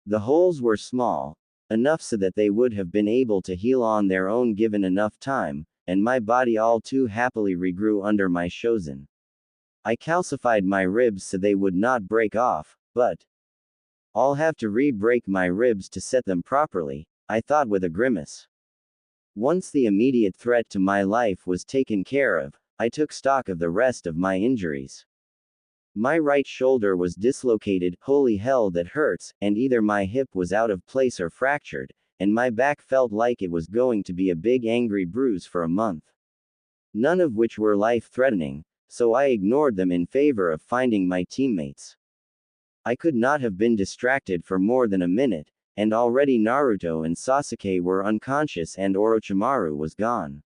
The holes were small, enough so that they would have been able to heal on their own given enough time, and my body all too happily regrew under my shozen. I calcified my ribs so they would not break off, but I'll have to re-break my ribs to set them properly, I thought with a grimace. Once the immediate threat to my life was taken care of, I took stock of the rest of my injuries. My right shoulder was dislocated, holy hell that hurts, and either my hip was out of place or fractured, and my back felt like it was going to be a big angry bruise for a month. None of which were life-threatening, so I ignored them in favor of finding my teammates. I could not have been distracted for more than a minute, and already Naruto and Sasuke were unconscious and Orochimaru was gone.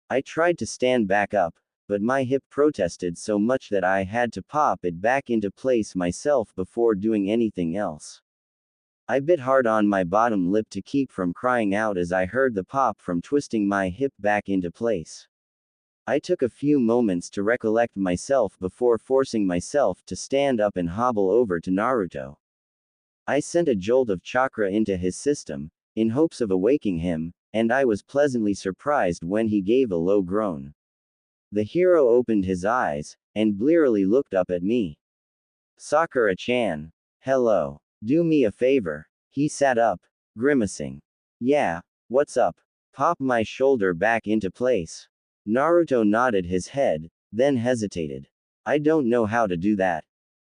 I tried to stand back up, but my hip protested so much that I had to pop it back into place myself before doing anything else. I bit hard on my bottom lip to keep from crying out as I heard the pop from twisting my hip back into place. I took a few moments to recollect myself before forcing myself to stand up and hobble over to Naruto. I sent a jolt of chakra into his system, in hopes of awaking him, and I was pleasantly surprised when he gave a low groan. The hero opened his eyes, and blearily looked up at me. Sakura-chan. Hello. Do me a favor. He sat up, grimacing. Yeah, what's up? Pop my shoulder back into place. Naruto nodded his head, then hesitated. I don't know how to do that.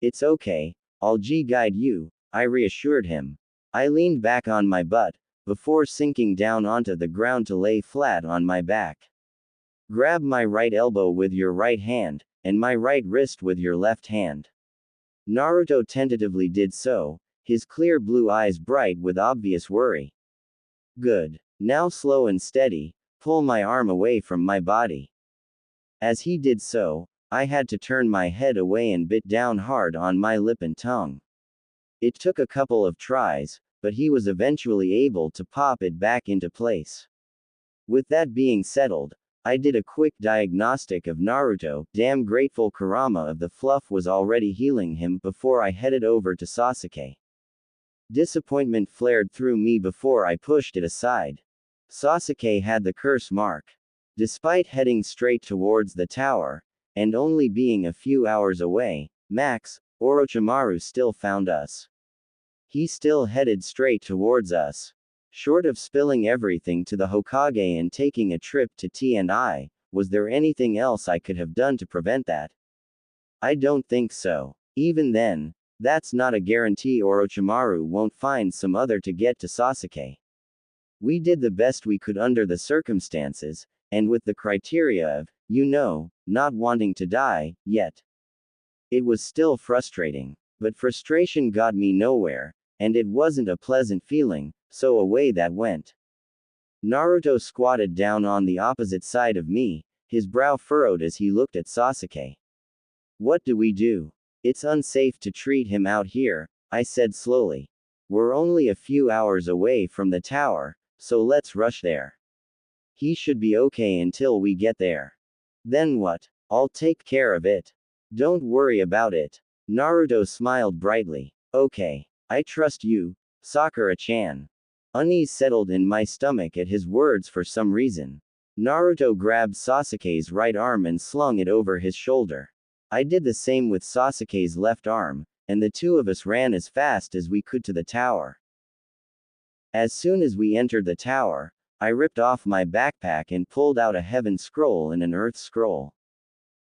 It's okay, I'll guide you, I reassured him. I leaned back on my butt, before sinking down onto the ground to lay flat on my back. Grab my right elbow with your right hand, and my right wrist with your left hand. Naruto tentatively did so, his clear blue eyes bright with obvious worry. Good. Now slow and steady, pull my arm away from my body. As he did so, I had to turn my head away and bit down hard on my lip and tongue. It took a couple of tries, but he was eventually able to pop it back into place. With that being settled, I did a quick diagnostic of Naruto, damn grateful Kurama of the fluff was already healing him before I headed over to Sasuke. Disappointment flared through me before I pushed it aside. Sasuke had the curse mark. Despite heading straight towards the tower, and only being a few hours away, max, Orochimaru still found us. He still headed straight towards us. Short of spilling everything to the Hokage and taking a trip to T&I, was there anything else I could have done to prevent that? I don't think so. Even then, that's not a guarantee Orochimaru won't find some other to get to Sasuke. We did the best we could under the circumstances, and with the criteria of, not wanting to die, yet. It was still frustrating. But frustration got me nowhere, and it wasn't a pleasant feeling, so away that went. Naruto squatted down on the opposite side of me, his brow furrowed as he looked at Sasuke. What do we do? It's unsafe to treat him out here, I said slowly. We're only a few hours away from the tower, so let's rush there. He should be okay until we get there. Then what? I'll take care of it. Don't worry about it. Naruto smiled brightly. Okay. I trust you, Sakura-chan. Unease settled in my stomach at his words for some reason. Naruto grabbed Sasuke's right arm and slung it over his shoulder. I did the same with Sasuke's left arm, and the two of us ran as fast as we could to the tower. As soon as we entered the tower, I ripped off my backpack and pulled out a heaven scroll and an earth scroll.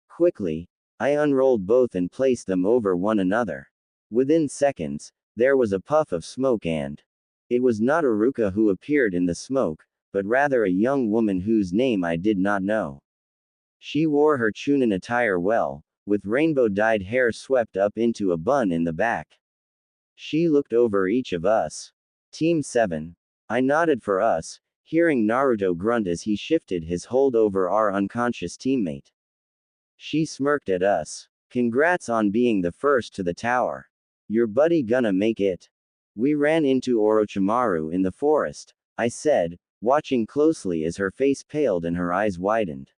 Quickly, I unrolled both and placed them over one another. Within seconds, there was a puff of smoke and it was not Iruka who appeared in the smoke, but rather a young woman whose name I did not know. She wore her Chunin attire well, with rainbow-dyed hair swept up into a bun in the back. She looked over each of us. Team 7. I nodded for us, hearing Naruto grunt as he shifted his hold over our unconscious teammate. She smirked at us. Congrats on being the first to the tower. Your buddy gonna make it. We ran into Orochimaru in the forest, I said, watching closely as her face paled and her eyes widened.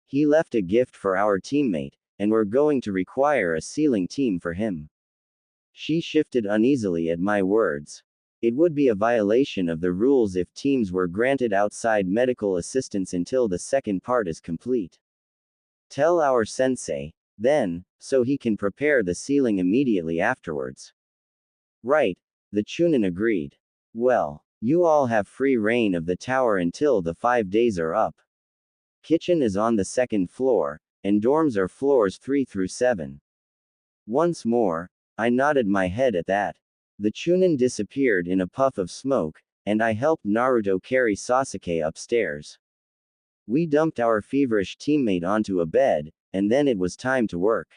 He left a gift for our teammate, and we're going to require a sealing team for him. She shifted uneasily at my words. It would be a violation of the rules if teams were granted outside medical assistance until the second part is complete. Tell our sensei, then, so he can prepare the sealing immediately afterwards. Right, the Chunin agreed. Well, you all have free reign of the tower until the 5 days are up. Kitchen is on the second floor, and dorms are floors 3 through 7. Once more, I nodded my head at that. The Chunin disappeared in a puff of smoke, and I helped Naruto carry Sasuke upstairs. We dumped our feverish teammate onto a bed, and then it was time to work.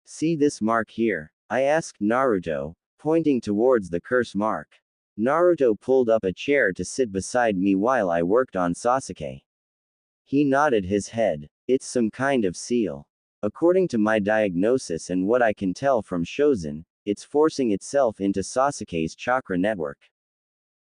See this mark here? I asked Naruto, pointing towards the curse mark. Naruto pulled up a chair to sit beside me while I worked on Sasuke. He nodded his head. It's some kind of seal. According to my diagnosis and what I can tell from Shozen, it's forcing itself into Sasuke's chakra network.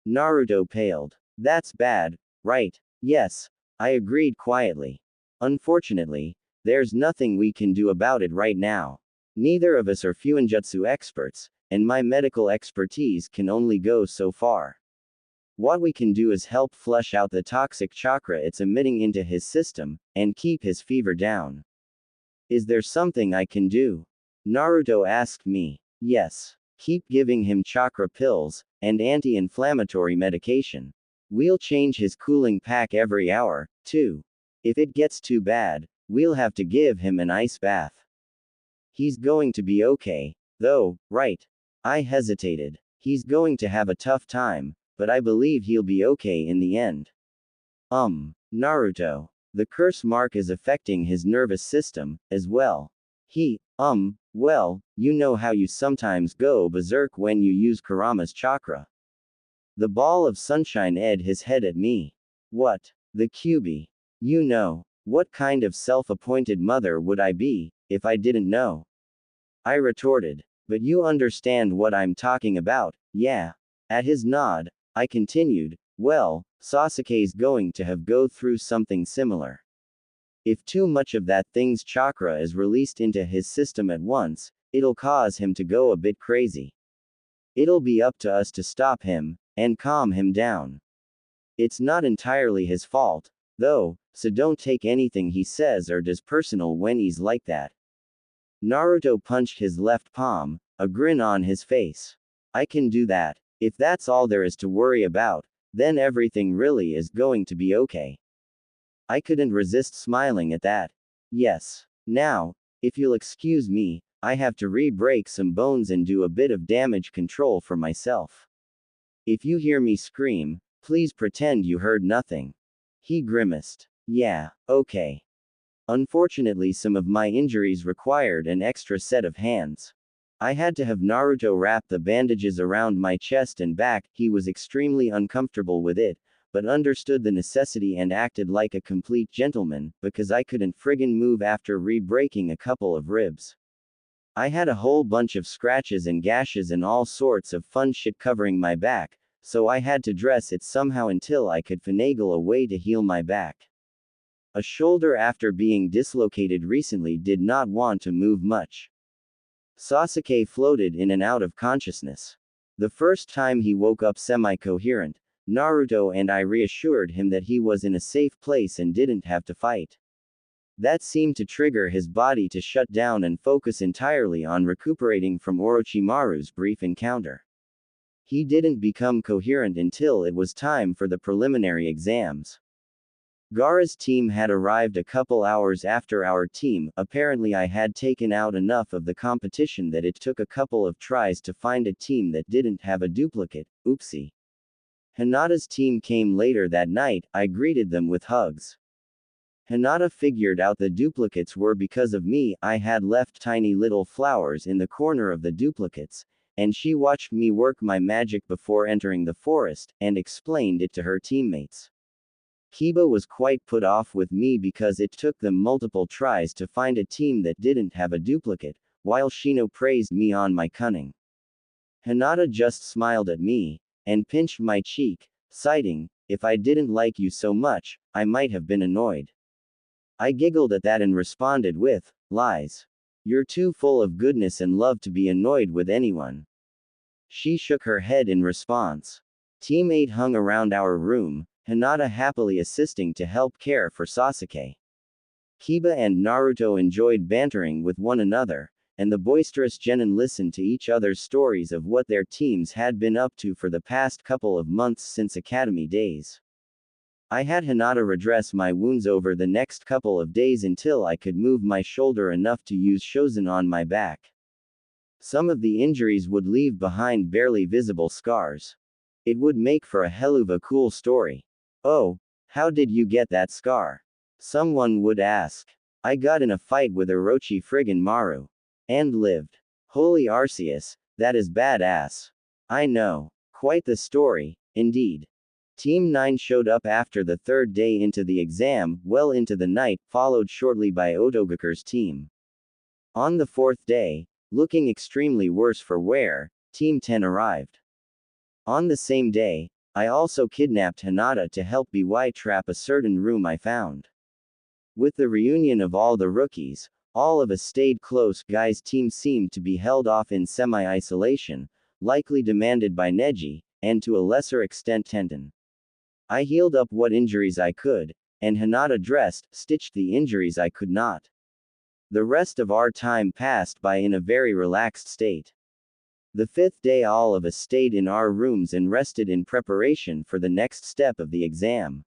Naruto paled. That's bad, right? Yes, I agreed quietly. Unfortunately, there's nothing we can do about it right now. Neither of us are Fuinjutsu experts, and my medical expertise can only go so far. What we can do is help flush out the toxic chakra it's emitting into his system, and keep his fever down. Is there something I can do? Naruto asked me. Yes. Keep giving him chakra pills, and anti-inflammatory medication. We'll change his cooling pack every hour, too. If it gets too bad, we'll have to give him an ice bath. He's going to be okay, though, right? I hesitated. He's going to have a tough time, but I believe he'll be okay in the end. Naruto. The curse mark is affecting his nervous system, as well. Well, you know how you sometimes go berserk when you use Kurama's chakra. The ball of sunshine ed his head at me. What? The QB. You know. What kind of self-appointed mother would I be, if I didn't know? I retorted. But you understand what I'm talking about, yeah. At his nod, I continued, well, Sasuke's going to have go through something similar. If too much of that thing's chakra is released into his system at once, it'll cause him to go a bit crazy. It'll be up to us to stop him, and calm him down. It's not entirely his fault, though, so don't take anything he says or does personal when he's like that. Naruto punched his left palm, a grin on his face. I can do that. If that's all there is to worry about, then everything really is going to be okay. I couldn't resist smiling at that. Yes. Now, if you'll excuse me, I have to re-break some bones and do a bit of damage control for myself. If you hear me scream, please pretend you heard nothing. He grimaced. Yeah, okay. Unfortunately, some of my injuries required an extra set of hands. I had to have Naruto wrap the bandages around my chest and back. He was extremely uncomfortable with it, but understood the necessity and acted like a complete gentleman, because I couldn't friggin' move after re-breaking a couple of ribs. I had a whole bunch of scratches and gashes and all sorts of fun shit covering my back, so I had to dress it somehow until I could finagle a way to heal my back. A shoulder after being dislocated recently did not want to move much. Sasuke floated in and out of consciousness. The first time he woke up semi-coherent, Naruto and I reassured him that he was in a safe place and didn't have to fight. That seemed to trigger his body to shut down and focus entirely on recuperating from Orochimaru's brief encounter. He didn't become coherent until it was time for the preliminary exams. Gaara's team had arrived a couple hours after our team. Apparently I had taken out enough of the competition that it took a couple of tries to find a team that didn't have a duplicate. Oopsie. Hinata's team came later that night. I greeted them with hugs. Hinata figured out the duplicates were because of me. I had left tiny little flowers in the corner of the duplicates, and she watched me work my magic before entering the forest, and explained it to her teammates. Kiba was quite put off with me because it took them multiple tries to find a team that didn't have a duplicate, while Shino praised me on my cunning. Hinata just smiled at me, and pinched my cheek, citing, if I didn't like you so much, I might have been annoyed. I giggled at that and responded with, lies. You're too full of goodness and love to be annoyed with anyone. She shook her head in response. Team 8 hung around our room, Hinata happily assisting to help care for Sasuke. Kiba and Naruto enjoyed bantering with one another, and the boisterous genin listened to each other's stories of what their teams had been up to for the past couple of months since academy days. I had Hinata redress my wounds over the next couple of days until I could move my shoulder enough to use Shozen on my back. Some of the injuries would leave behind barely visible scars. It would make for a hell of a cool story. Oh, how did you get that scar? Someone would ask. I got in a fight with Orochi friggin' Maru. And lived. Holy Arceus, that is badass. I know. Quite the story, indeed. Team 9 showed up after the third day into the exam, well into the night, followed shortly by Otogaku's team. On the fourth day, looking extremely worse for wear, Team 10 arrived. On the same day, I also kidnapped Hinata to help BY trap a certain room I found. With the reunion of all the rookies, all of us stayed close. Guy's team seemed to be held off in semi-isolation, likely demanded by Neji, and to a lesser extent Tenten. I healed up what injuries I could, and Hinata stitched the injuries I could not. The rest of our time passed by in a very relaxed state. The fifth day all of us stayed in our rooms and rested in preparation for the next step of the exam.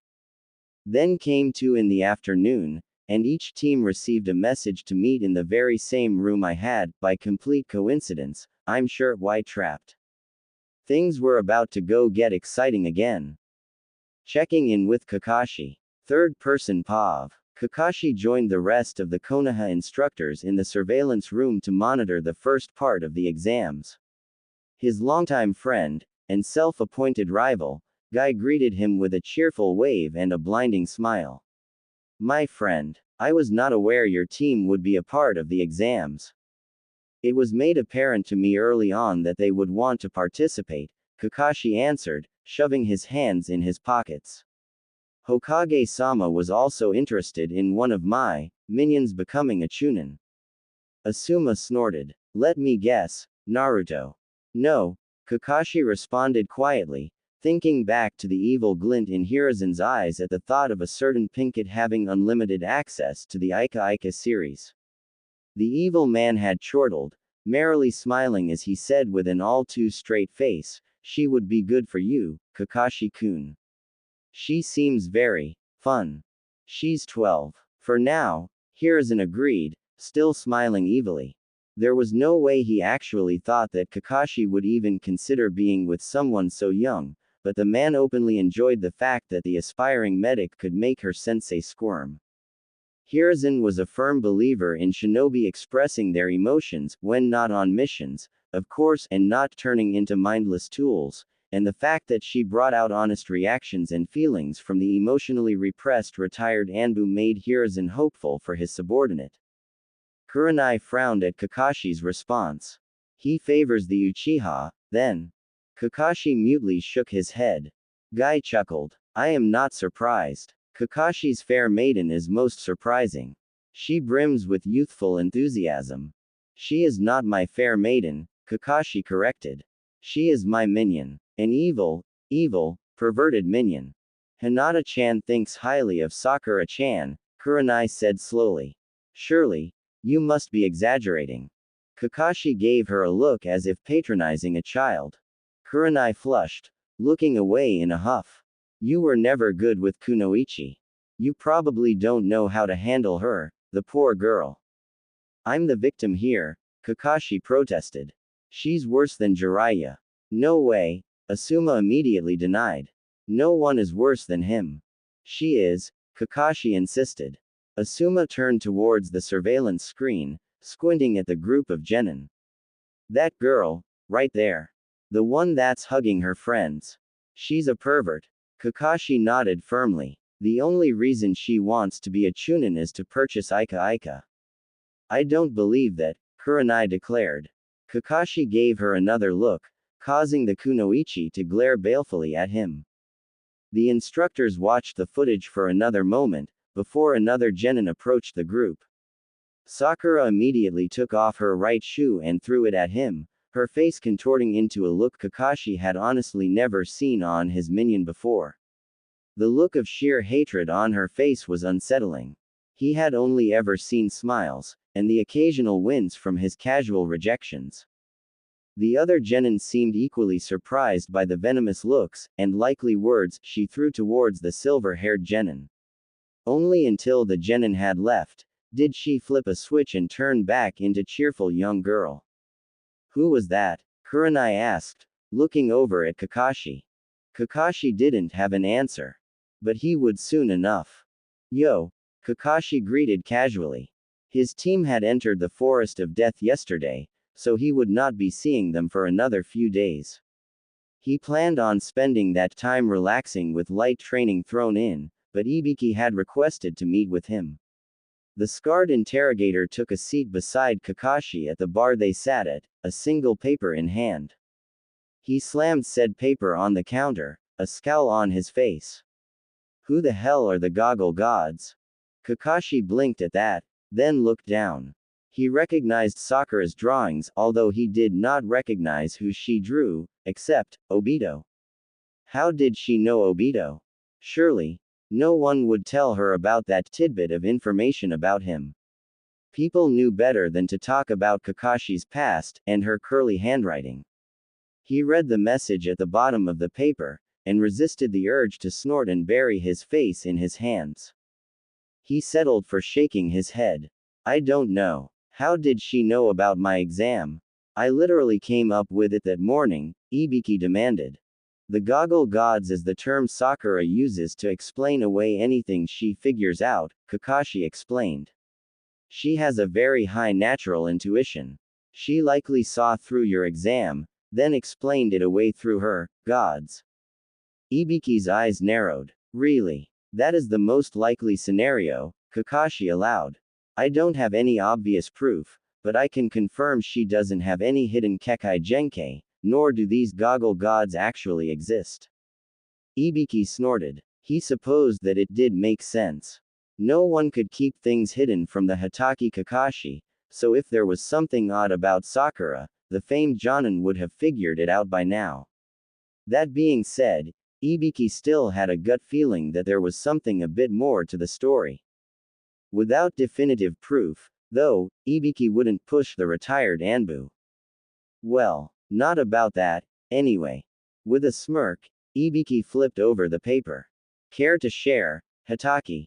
Then came 2 in the afternoon, and each team received a message to meet in the very same room I had, by complete coincidence, I'm sure, why trapped. Things were about to get exciting again. Checking in with Kakashi. Third person POV. Kakashi joined the rest of the Konoha instructors in the surveillance room to monitor the first part of the exams. His longtime friend, and self-appointed rival, Guy greeted him with a cheerful wave and a blinding smile. My friend, I was not aware your team would be a part of the exams. It was made apparent to me early on that they would want to participate, Kakashi answered, shoving his hands in his pockets. Hokage-sama was also interested in one of my minions becoming a chunin. Asuma snorted. Let me guess, Naruto. No, Kakashi responded quietly, thinking back to the evil glint in Hiruzen's eyes at the thought of a certain Pinkett having unlimited access to the Ika Ika series. The evil man had chortled, merrily smiling as he said with an all-too-straight face, she would be good for you, Kakashi-kun. She seems very fun. She's 12. For now, Hiruzen agreed, still smiling evilly. There was no way he actually thought that Kakashi would even consider being with someone so young, but the man openly enjoyed the fact that the aspiring medic could make her sensei squirm. Hiruzen was a firm believer in shinobi expressing their emotions, when not on missions, of course, and not turning into mindless tools, and the fact that she brought out honest reactions and feelings from the emotionally repressed retired Anbu made Hiruzen hopeful for his subordinate. Kurenai frowned at Kakashi's response. He favors the Uchiha, then. Kakashi mutely shook his head. Guy chuckled. I am not surprised. Kakashi's fair maiden is most surprising. She brims with youthful enthusiasm. She is not my fair maiden, Kakashi corrected. She is my minion. An evil, perverted minion. Hinata-chan thinks highly of Sakura-chan, Kurenai said slowly. Surely, you must be exaggerating. Kakashi gave her a look as if patronizing a child. Kurenai flushed, looking away in a huff. You were never good with Kunoichi. You probably don't know how to handle her, the poor girl. I'm the victim here, Kakashi protested. She's worse than Jiraiya. No way, Asuma immediately denied. No one is worse than him. She is, Kakashi insisted. Asuma turned towards the surveillance screen, squinting at the group of genin. That girl, right there. The one that's hugging her friends. She's a pervert. Kakashi nodded firmly. The only reason she wants to be a chunin is to purchase Ika Ika. I don't believe that, Kurenai declared. Kakashi gave her another look, causing the kunoichi to glare balefully at him. The instructors watched the footage for another moment, before another genin approached the group. Sakura immediately took off her right shoe and threw it at him, her face contorting into a look Kakashi had honestly never seen on his minion before. The look of sheer hatred on her face was unsettling. He had only ever seen smiles, and the occasional wince from his casual rejections. The other genin seemed equally surprised by the venomous looks, and likely words, she threw towards the silver-haired genin. Only until the genin had left, did she flip a switch and turn back into cheerful young girl. Who was that? Kurenai asked, looking over at Kakashi. Kakashi didn't have an answer. But he would soon enough. Yo, Kakashi greeted casually. His team had entered the forest of death yesterday, so he would not be seeing them for another few days. He planned on spending that time relaxing with light training thrown in, but Ibiki had requested to meet with him. The scarred interrogator took a seat beside Kakashi at the bar they sat at, a single paper in hand. He slammed said paper on the counter, a scowl on his face. Who the hell are the goggle gods? Kakashi blinked at that, then looked down. He recognized Sakura's drawings, although he did not recognize who she drew, except Obito. How did she know Obito? Surely, no one would tell her about that tidbit of information about him. People knew better than to talk about Kakashi's past, and her curly handwriting. He read the message at the bottom of the paper, and resisted the urge to snort and bury his face in his hands. He settled for shaking his head. I don't know. How did she know about my exam? I literally came up with it that morning, Ibiki demanded. The goggle gods is the term Sakura uses to explain away anything she figures out, Kakashi explained. She has a very high natural intuition. She likely saw through your exam, then explained it away through her gods. Ibiki's eyes narrowed. Really? That is the most likely scenario, Kakashi allowed. I don't have any obvious proof, but I can confirm she doesn't have any hidden Kekai Genkai, nor do these goggle gods actually exist. Ibiki snorted. He supposed that it did make sense. No one could keep things hidden from the Hatake Kakashi, so if there was something odd about Sakura, the famed Jonin would have figured it out by now. That being said, Ibiki still had a gut feeling that there was something a bit more to the story. Without definitive proof, though, Ibiki wouldn't push the retired Anbu. Well, not about that, anyway. With a smirk, Ibiki flipped over the paper. Care to share, Hatake?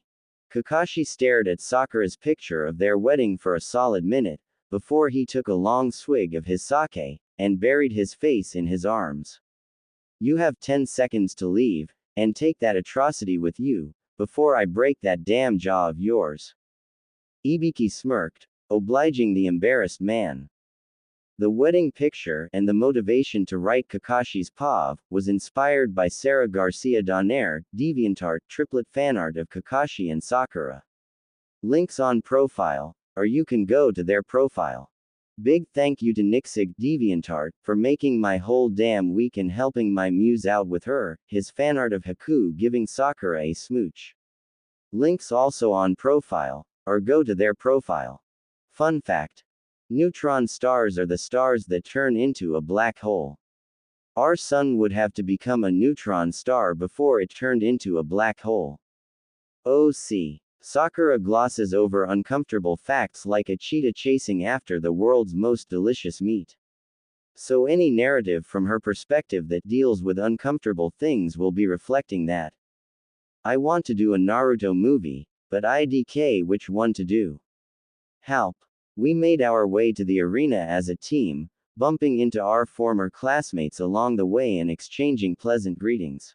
Kakashi stared at Sakura's picture of their wedding for a solid minute, before he took a long swig of his sake, and buried his face in his arms. You have 10 seconds to leave, and take that atrocity with you, before I break that damn jaw of yours. Ibiki smirked, obliging the embarrassed man. The wedding picture, and the motivation to write Kakashi's POV, was inspired by Sarah Garcia Donner, DeviantArt triplet fanart of Kakashi and Sakura. Links on profile, or you can go to their profile. Big thank you to Nixig DeviantArt for making my whole damn week and helping my muse out with her, his fanart of Haku giving Sakura a smooch. Links also on profile, or go to their profile. Fun fact. Neutron stars are the stars that turn into a black hole. Our sun would have to become a neutron star before it turned into a black hole. OC. Sakura glosses over uncomfortable facts like a cheetah chasing after the world's most delicious meat. So any narrative from her perspective that deals with uncomfortable things will be reflecting that. I want to do a Naruto movie, but IDK which one to do. Help. We made our way to the arena as a team, bumping into our former classmates along the way and exchanging pleasant greetings.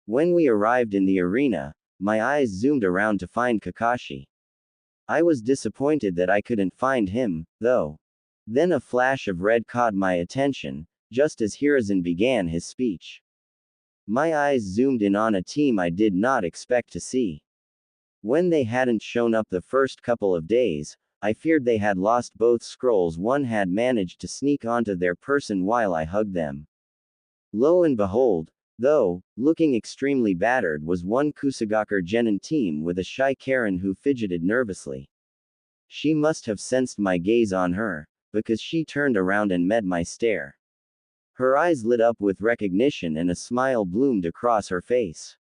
When we arrived in the arena, my eyes zoomed around to find Kakashi. I was disappointed that I couldn't find him, though. Then a flash of red caught my attention, just as Hiruzen began his speech. My eyes zoomed in on a team I did not expect to see. When they hadn't shown up the first couple of days, I feared they had lost both scrolls one had managed to sneak onto their person while I hugged them. Lo and behold, though, looking extremely battered was one Kusagaker Genin team with a shy Karen who fidgeted nervously. She must have sensed my gaze on her, because she turned around and met my stare. Her eyes lit up with recognition and a smile bloomed across her face.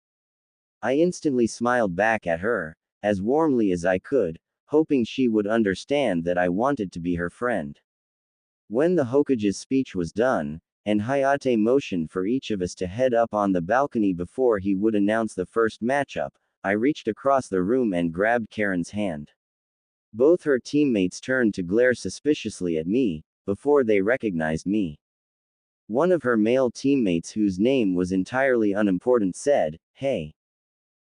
I instantly smiled back at her, as warmly as I could, hoping she would understand that I wanted to be her friend. When the Hokage's speech was done, and Hayate motioned for each of us to head up on the balcony before he would announce the first matchup, I reached across the room and grabbed Karen's hand. Both her teammates turned to glare suspiciously at me, before they recognized me. One of her male teammates, whose name was entirely unimportant, said, "Hey.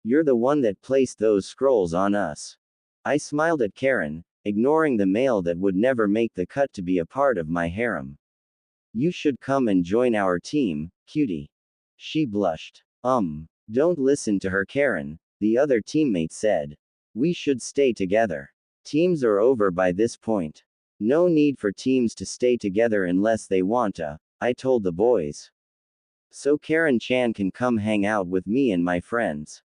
You're the one that placed those scrolls on us." I smiled at Karen, ignoring the male that would never make the cut to be a part of my harem. "You should come and join our team, cutie." She blushed. Don't listen to her, Karen, the other teammate said. "We should stay together. Teams are over by this point. No need for teams to stay together unless they want to," I told the boys. "So Karen-chan can come hang out with me and my friends.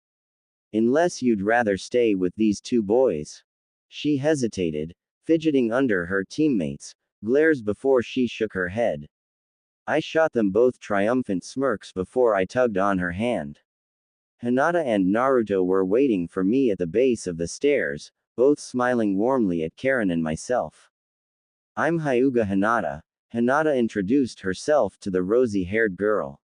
Unless you'd rather stay with these two boys." She hesitated, fidgeting under her teammates' glares before she shook her head. I shot them both triumphant smirks before I tugged on her hand. Hinata and Naruto were waiting for me at the base of the stairs, both smiling warmly at Karen and myself. "I'm Hyuga Hinata," Hinata introduced herself to the rosy-haired girl.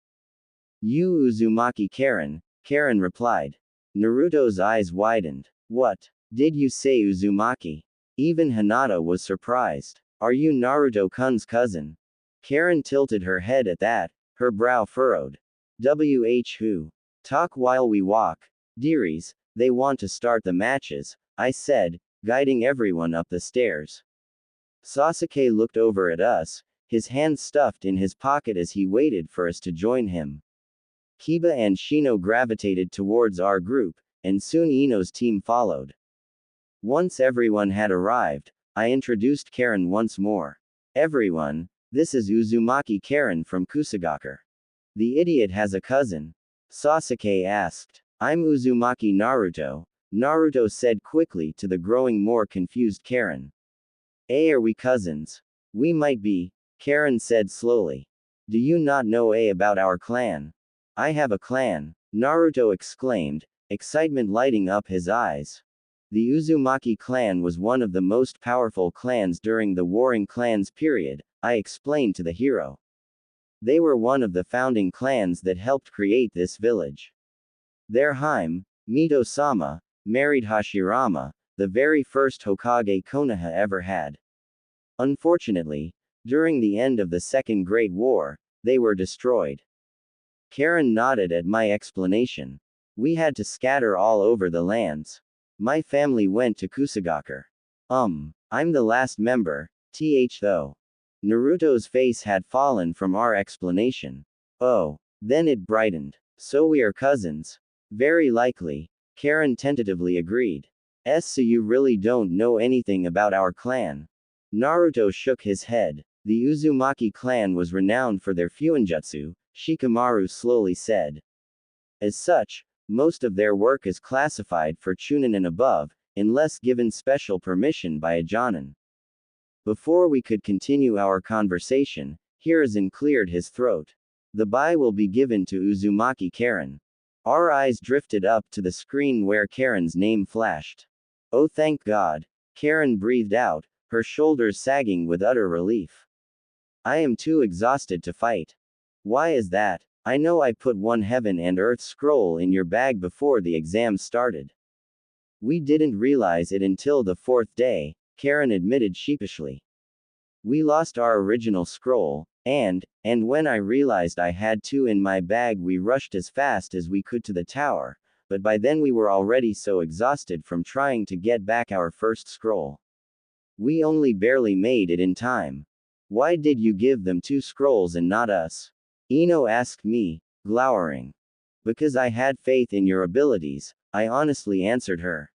"You Uzumaki Karen," Karen replied. Naruto's eyes widened. "What? Did you say Uzumaki?" Even Hinata was surprised. "Are you Naruto-kun's cousin?" Karen tilted her head at that, Her brow furrowed. Who? Talk while we walk. Dearies, they want to start the matches, I said, guiding everyone up the stairs. Sasuke looked over at us, his hands stuffed in his pocket as he waited for us to join him. Kiba and Shino gravitated towards our group, and soon Ino's team followed. Once everyone had arrived, I introduced Karen once more. Everyone, this is Uzumaki Karen from Kusagaku. The idiot has a cousin. Sasuke asked. I'm Uzumaki Naruto, Naruto said quickly to the growing more confused Karen. Are we cousins? We might be, Karen said slowly. Do you not know about our clan? I have a clan, Naruto exclaimed, excitement lighting up his eyes. The Uzumaki clan was one of the most powerful clans during the Warring Clans period, I explained to the hero. They were one of the founding clans that helped create this village. Their Haim, Mito-sama, married Hashirama, the very first Hokage Konoha ever had. Unfortunately, during the end of the Second Great War, they were destroyed. Karen nodded at my explanation. We had to scatter all over the lands. My family went to Kusagaku. I'm the last member, though. Naruto's face had fallen from our explanation. Oh, then it brightened. So we are cousins. Very likely, Karen tentatively agreed. So you really don't know anything about our clan? Naruto shook his head. The Uzumaki clan was renowned for their fuinjutsu, Shikamaru slowly said. As such, most of their work is classified for Chunin and above, unless given special permission by a Jonin. Before we could continue our conversation, Hiruzen cleared his throat. The bye will be given to Uzumaki Karen. Our eyes drifted up to the screen where Karen's name flashed. Oh, thank God. Karen breathed out, her shoulders sagging with utter relief. I am too exhausted to fight. Why is that? I know I put one heaven and earth scroll in your bag before the exam started. We didn't realize it until the fourth day, Karen admitted sheepishly. We lost our original scroll, and when I realized I had two in my bag, we rushed as fast as we could to the tower, but by then we were already so exhausted from trying to get back our first scroll. We only barely made it in time. Why did you give them two scrolls and not us? Ino asked me, glowering. Because I had faith in your abilities, I honestly answered her.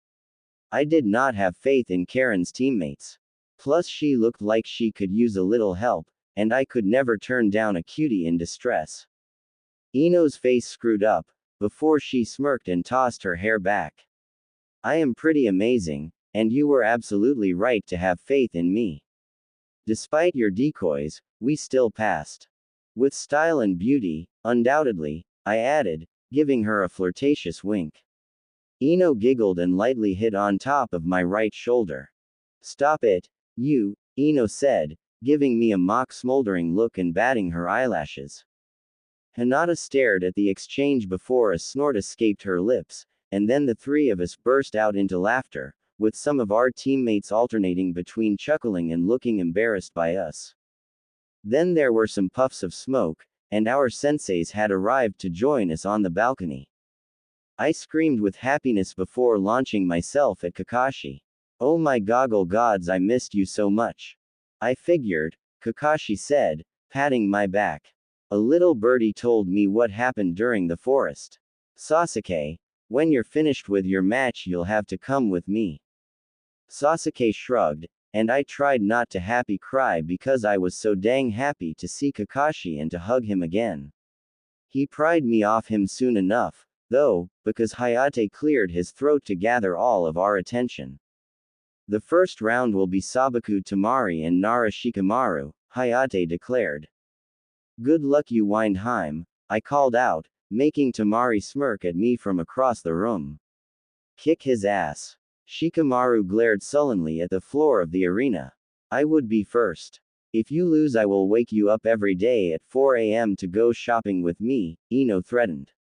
I did not have faith in Karen's teammates. Plus she looked like she could use a little help, and I could never turn down a cutie in distress. Ino's face screwed up, before she smirked and tossed her hair back. I am pretty amazing, and you were absolutely right to have faith in me. Despite your decoys, we still passed. With style and beauty, undoubtedly, I added, giving her a flirtatious wink. Ino giggled and lightly hit on top of my right shoulder. Stop it, you, Ino said, giving me a mock smoldering look and batting her eyelashes. Hinata stared at the exchange before a snort escaped her lips, and then the three of us burst out into laughter, with some of our teammates alternating between chuckling and looking embarrassed by us. Then there were some puffs of smoke, and our senseis had arrived to join us on the balcony. I screamed with happiness before launching myself at Kakashi. Oh my goggle gods, I missed you so much. I figured, Kakashi said, patting my back. A little birdie told me what happened during the forest. Sasuke, when you're finished with your match, you'll have to come with me. Sasuke shrugged, and I tried not to happy cry because I was so dang happy to see Kakashi and to hug him again. He pried me off him soon enough, though, because Hayate cleared his throat to gather all of our attention. The first round will be Sabaku Tamari and Nara Shikamaru, Hayate declared. Good luck, you Windheim, I called out, making Tamari smirk at me from across the room. Kick his ass. Shikamaru glared sullenly at the floor of the arena. I would be first. If you lose, I will wake you up every day at 4 a.m. to go shopping with me, Ino threatened.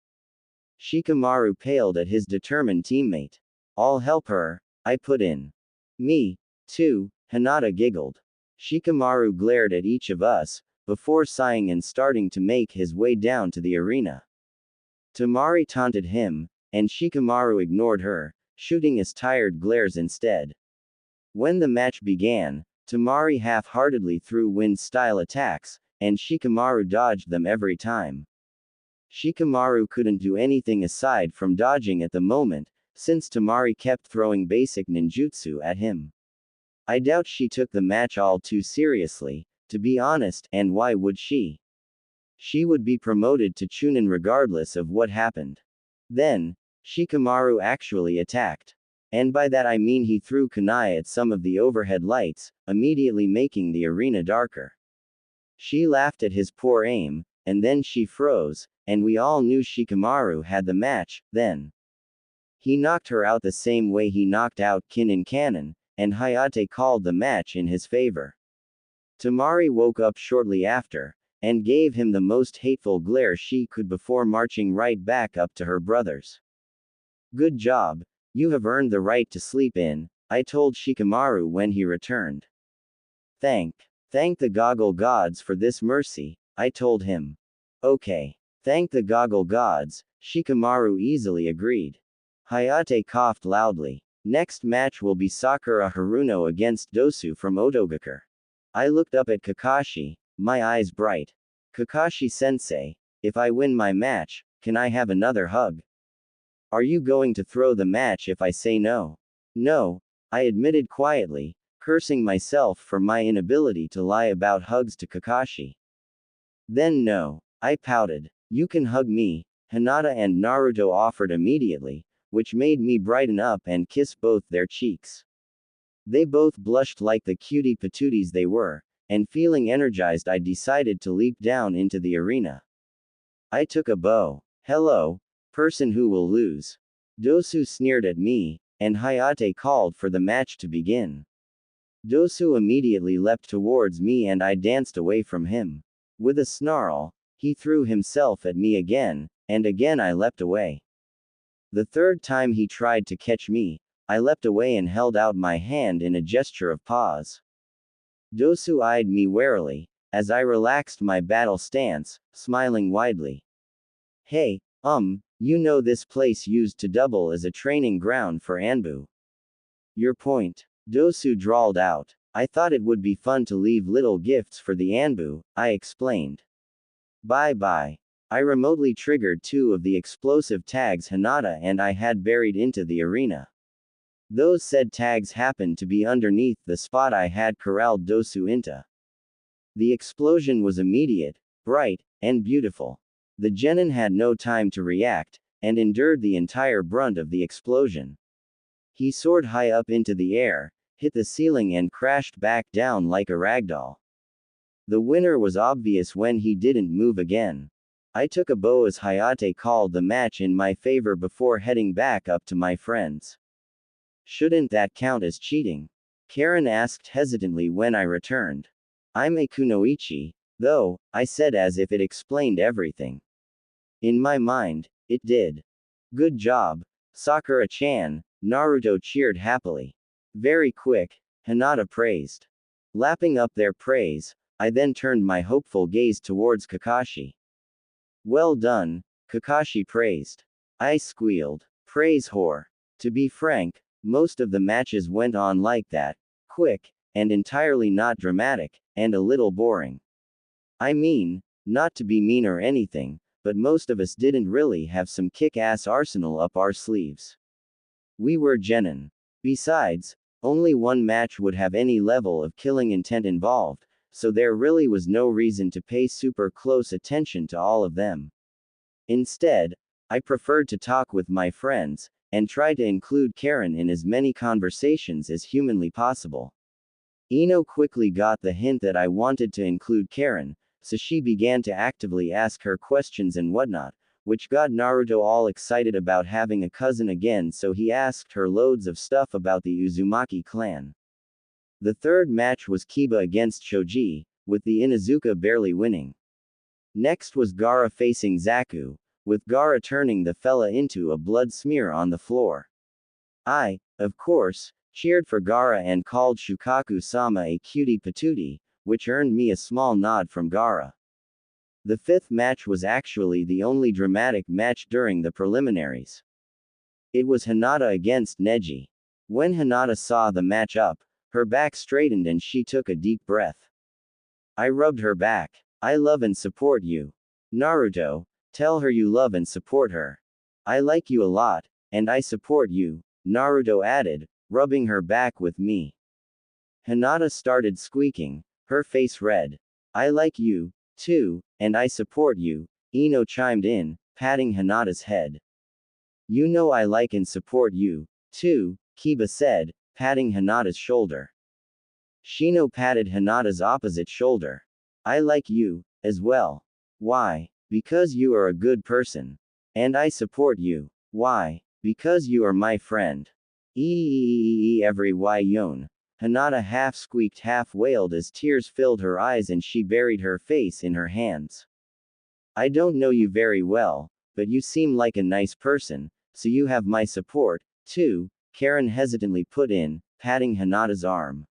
Shikamaru paled at his determined teammate. I'll help her, I put in. Me, too, Hinata giggled. Shikamaru glared at each of us, before sighing and starting to make his way down to the arena. Tamari taunted him, and Shikamaru ignored her, shooting his tired glares instead. When the match began, Tamari half-heartedly threw wind-style attacks, and Shikamaru dodged them every time. Shikamaru couldn't do anything aside from dodging at the moment, since Tamari kept throwing basic ninjutsu at him. I doubt she took the match all too seriously, to be honest, and why would she? She would be promoted to Chunin regardless of what happened. Then, Shikamaru actually attacked. And by that I mean he threw kunai at some of the overhead lights, immediately making the arena darker. She laughed at his poor aim, and then she froze, and we all knew Shikamaru had the match, then. He knocked her out the same way he knocked out Kin in Canon, and Hayate called the match in his favor. Tamari woke up shortly after, and gave him the most hateful glare she could before marching right back up to her brothers. Good job. You have earned the right to sleep in, I told Shikamaru when he returned. Thank the goggle gods for this mercy, I told him. Okay. Thank the goggle gods, Shikamaru easily agreed. Hayate coughed loudly. Next match will be Sakura Haruno against Dosu from Otogakure. I looked up at Kakashi, my eyes bright. Kakashi-sensei, if I win my match, can I have another hug? Are you going to throw the match if I say no? No, I admitted quietly, cursing myself for my inability to lie about hugs to Kakashi. Then no, I pouted. You can hug me, Hinata and Naruto offered immediately, which made me brighten up and kiss both their cheeks. They both blushed like the cutie patooties they were, and feeling energized I decided to leap down into the arena. I took a bow. Hello, person who will lose. Dosu sneered at me, and Hayate called for the match to begin. Dosu immediately leapt towards me and I danced away from him. With a snarl, he threw himself at me again, and again I leapt away. The third time he tried to catch me, I leapt away and held out my hand in a gesture of pause. Dosu eyed me warily, as I relaxed my battle stance, smiling widely. Hey, you know this place used to double as a training ground for Anbu. Your point. Dosu drawled out. I thought it would be fun to leave little gifts for the Anbu, I explained. Bye. I remotely triggered 2 of the explosive tags Hinata and I had buried into the arena. Those said tags happened to be underneath the spot I had corralled Dosu into. The explosion was immediate, bright, and beautiful. The genin had no time to react, and endured the entire brunt of the explosion. He soared high up into the air, hit the ceiling and crashed back down like a ragdoll. The winner was obvious when he didn't move again. I took a bow as Hayate called the match in my favor before heading back up to my friends. Shouldn't that count as cheating? Karen asked hesitantly when I returned. I'm a kunoichi, though, I said as if it explained everything. In my mind, it did. Good job, Sakura-chan, Naruto cheered happily. Very quick, Hinata praised. Lapping up their praise, I then turned my hopeful gaze towards Kakashi. Well done, Kakashi praised. I squealed. Praise whore. To be frank, most of the matches went on like that, quick, and entirely not dramatic, and a little boring. I mean, not to be mean or anything, but most of us didn't really have some kick-ass arsenal up our sleeves. We were genin. Besides, only one match would have any level of killing intent involved, so there really was no reason to pay super close attention to all of them. Instead, I preferred to talk with my friends, and try to include Karen in as many conversations as humanly possible. Ino quickly got the hint that I wanted to include Karen, so she began to actively ask her questions and whatnot, which got Naruto all excited about having a cousin again, so he asked her loads of stuff about the Uzumaki clan. The third match was Kiba against Shoji, with the Inuzuka barely winning. Next was Gaara facing Zaku, with Gaara turning the fella into a blood smear on the floor. I, of course, cheered for Gaara and called Shukaku-sama a cutie patootie, which earned me a small nod from Gaara. The fifth match was actually the only dramatic match during the preliminaries. It was Hinata against Neji. When Hinata saw the match up, her back straightened and she took a deep breath. I rubbed her back. I love and support you. Naruto, tell her you love and support her. I like you a lot, and I support you, Naruto added, rubbing her back with me. Hinata started squeaking, her face red. I like you, too, and I support you, Ino chimed in, patting Hinata's head. You know I like and support you, too, Kiba said, patting Hinata's shoulder. Shino patted Hinata's opposite shoulder. I like you, as well. Why? Because you are a good person. And I support you. Why? Because you are my friend. Every yon. Hinata half squeaked half wailed as tears filled her eyes and she buried her face in her hands. I don't know you very well, but you seem like a nice person, so you have my support, too, Karen hesitantly put in, patting Hinata's arm.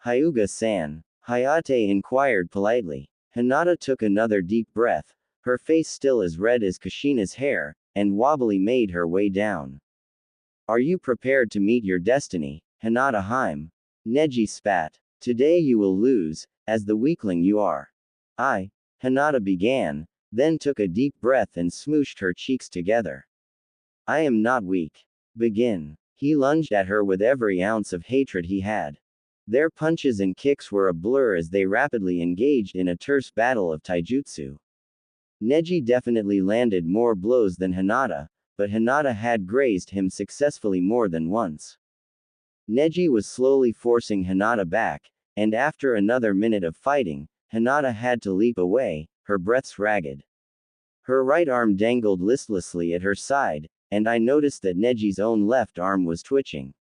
Hyuga-san, Hayate inquired politely. Hinata took another deep breath, her face still as red as Kushina's hair, and wobbly made her way down. Are you prepared to meet your destiny, Hinata Haim? Neji spat. Today you will lose, as the weakling you are. Hinata began, then took a deep breath and smooshed her cheeks together. I am not weak. Begin. He lunged at her with every ounce of hatred he had. Their punches and kicks were a blur as they rapidly engaged in a terse battle of taijutsu. Neji definitely landed more blows than Hinata, but Hinata had grazed him successfully more than once. Neji was slowly forcing Hinata back, and after another minute of fighting, Hinata had to leap away, her breaths ragged. Her right arm dangled listlessly at her side, and I noticed that Neji's own left arm was twitching.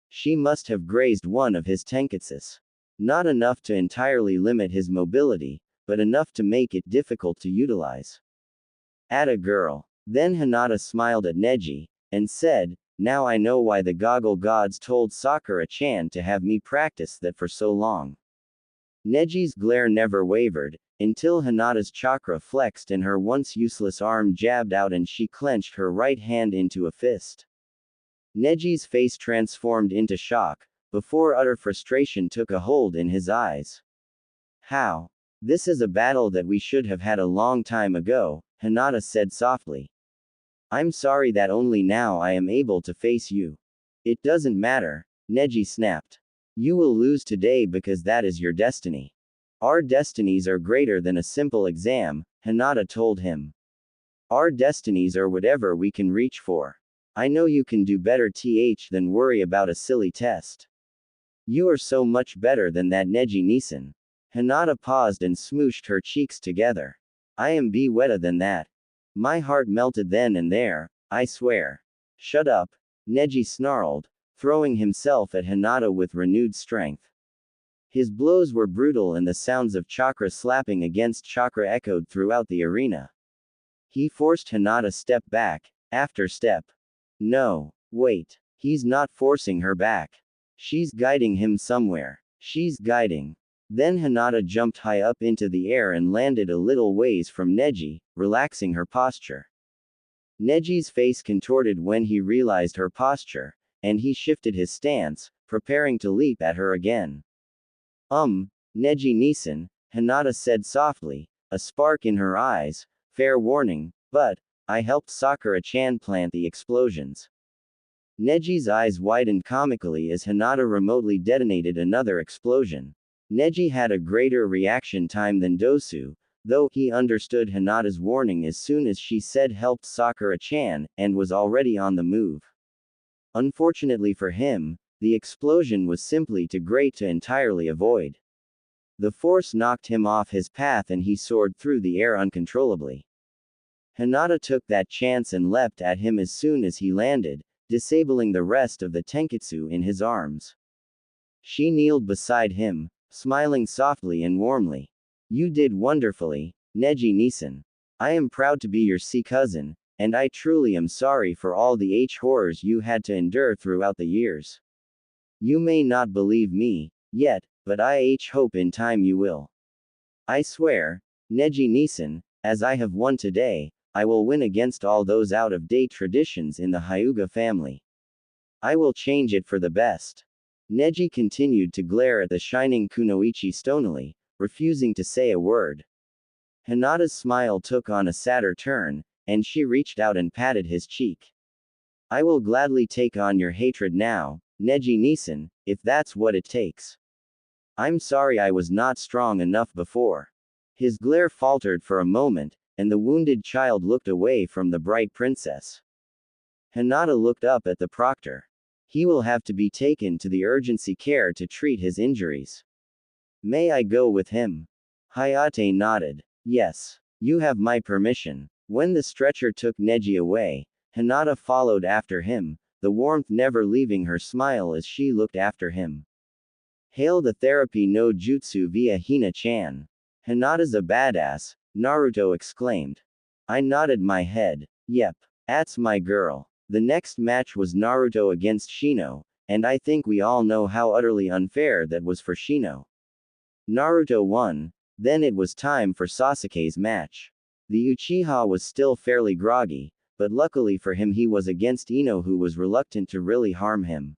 She must have grazed one of his tenketsus. Not enough to entirely limit his mobility, but enough to make it difficult to utilize. Atta girl. Then Hinata smiled at Neji, and said, now I know why the goggle gods told Sakura-chan to have me practice that for so long. Neji's glare never wavered, until Hinata's chakra flexed and her once useless arm jabbed out and she clenched her right hand into a fist. Neji's face transformed into shock, before utter frustration took a hold in his eyes. How? This is a battle that we should have had a long time ago, Hinata said softly. I'm sorry that only now I am able to face you. It doesn't matter, Neji snapped. You will lose today because that is your destiny. Our destinies are greater than a simple exam, Hinata told him. Our destinies are whatever we can reach for. I know you can do better than worry about a silly test. You are so much better than that Neji-Nisan. Hinata paused and smooshed her cheeks together. I am wetter than that. My heart melted then and there, I swear. Shut up, Neji snarled, throwing himself at Hinata with renewed strength. His blows were brutal and the sounds of chakra slapping against chakra echoed throughout the arena. He forced Hinata step back, after step. No, wait, he's not forcing her back. She's guiding him somewhere. She's guiding. Then Hinata jumped high up into the air and landed a little ways from Neji, relaxing her posture. Neji's face contorted when he realized her posture, and he shifted his stance, preparing to leap at her again. Neji-Nisan, Hinata said softly, a spark in her eyes, fair warning, but I helped Sakura-chan plant the explosions. Neji's eyes widened comically as Hinata remotely detonated another explosion. Neji had a greater reaction time than Dosu, though he understood Hinata's warning as soon as she said helped Sakura-chan, and was already on the move. Unfortunately for him, the explosion was simply too great to entirely avoid. The force knocked him off his path and he soared through the air uncontrollably. Hinata took that chance and leapt at him as soon as he landed, disabling the rest of the tenketsu in his arms. She kneeled beside him, smiling softly and warmly. You did wonderfully, Neji-Nisan. I am proud to be your sea cousin, and I truly am sorry for all the horrors you had to endure throughout the years. You may not believe me, yet, but I hope in time you will. I swear, Neji-Nisan, as I have won today, I will win against all those out-of-date traditions in the Hyuga family. I will change it for the best. Neji continued to glare at the shining Kunoichi stonily, refusing to say a word. Hinata's smile took on a sadder turn, and she reached out and patted his cheek. I will gladly take on your hatred now, Neji-Nisan, if that's what it takes. I'm sorry I was not strong enough before. His glare faltered for a moment, and the wounded child looked away from the bright princess. Hinata looked up at the proctor. He will have to be taken to the urgency care to treat his injuries. May I go with him? Hayate nodded. Yes. You have my permission. When the stretcher took Neji away, Hinata followed after him, the warmth never leaving her smile as she looked after him. Hail the therapy no jutsu via Hina-chan. Hinata's a badass, Naruto exclaimed. I nodded my head. Yep. That's my girl. The next match was Naruto against Shino, and I think we all know how utterly unfair that was for Shino. Naruto won, then it was time for Sasuke's match. The Uchiha was still fairly groggy, but luckily for him he was against Ino who was reluctant to really harm him.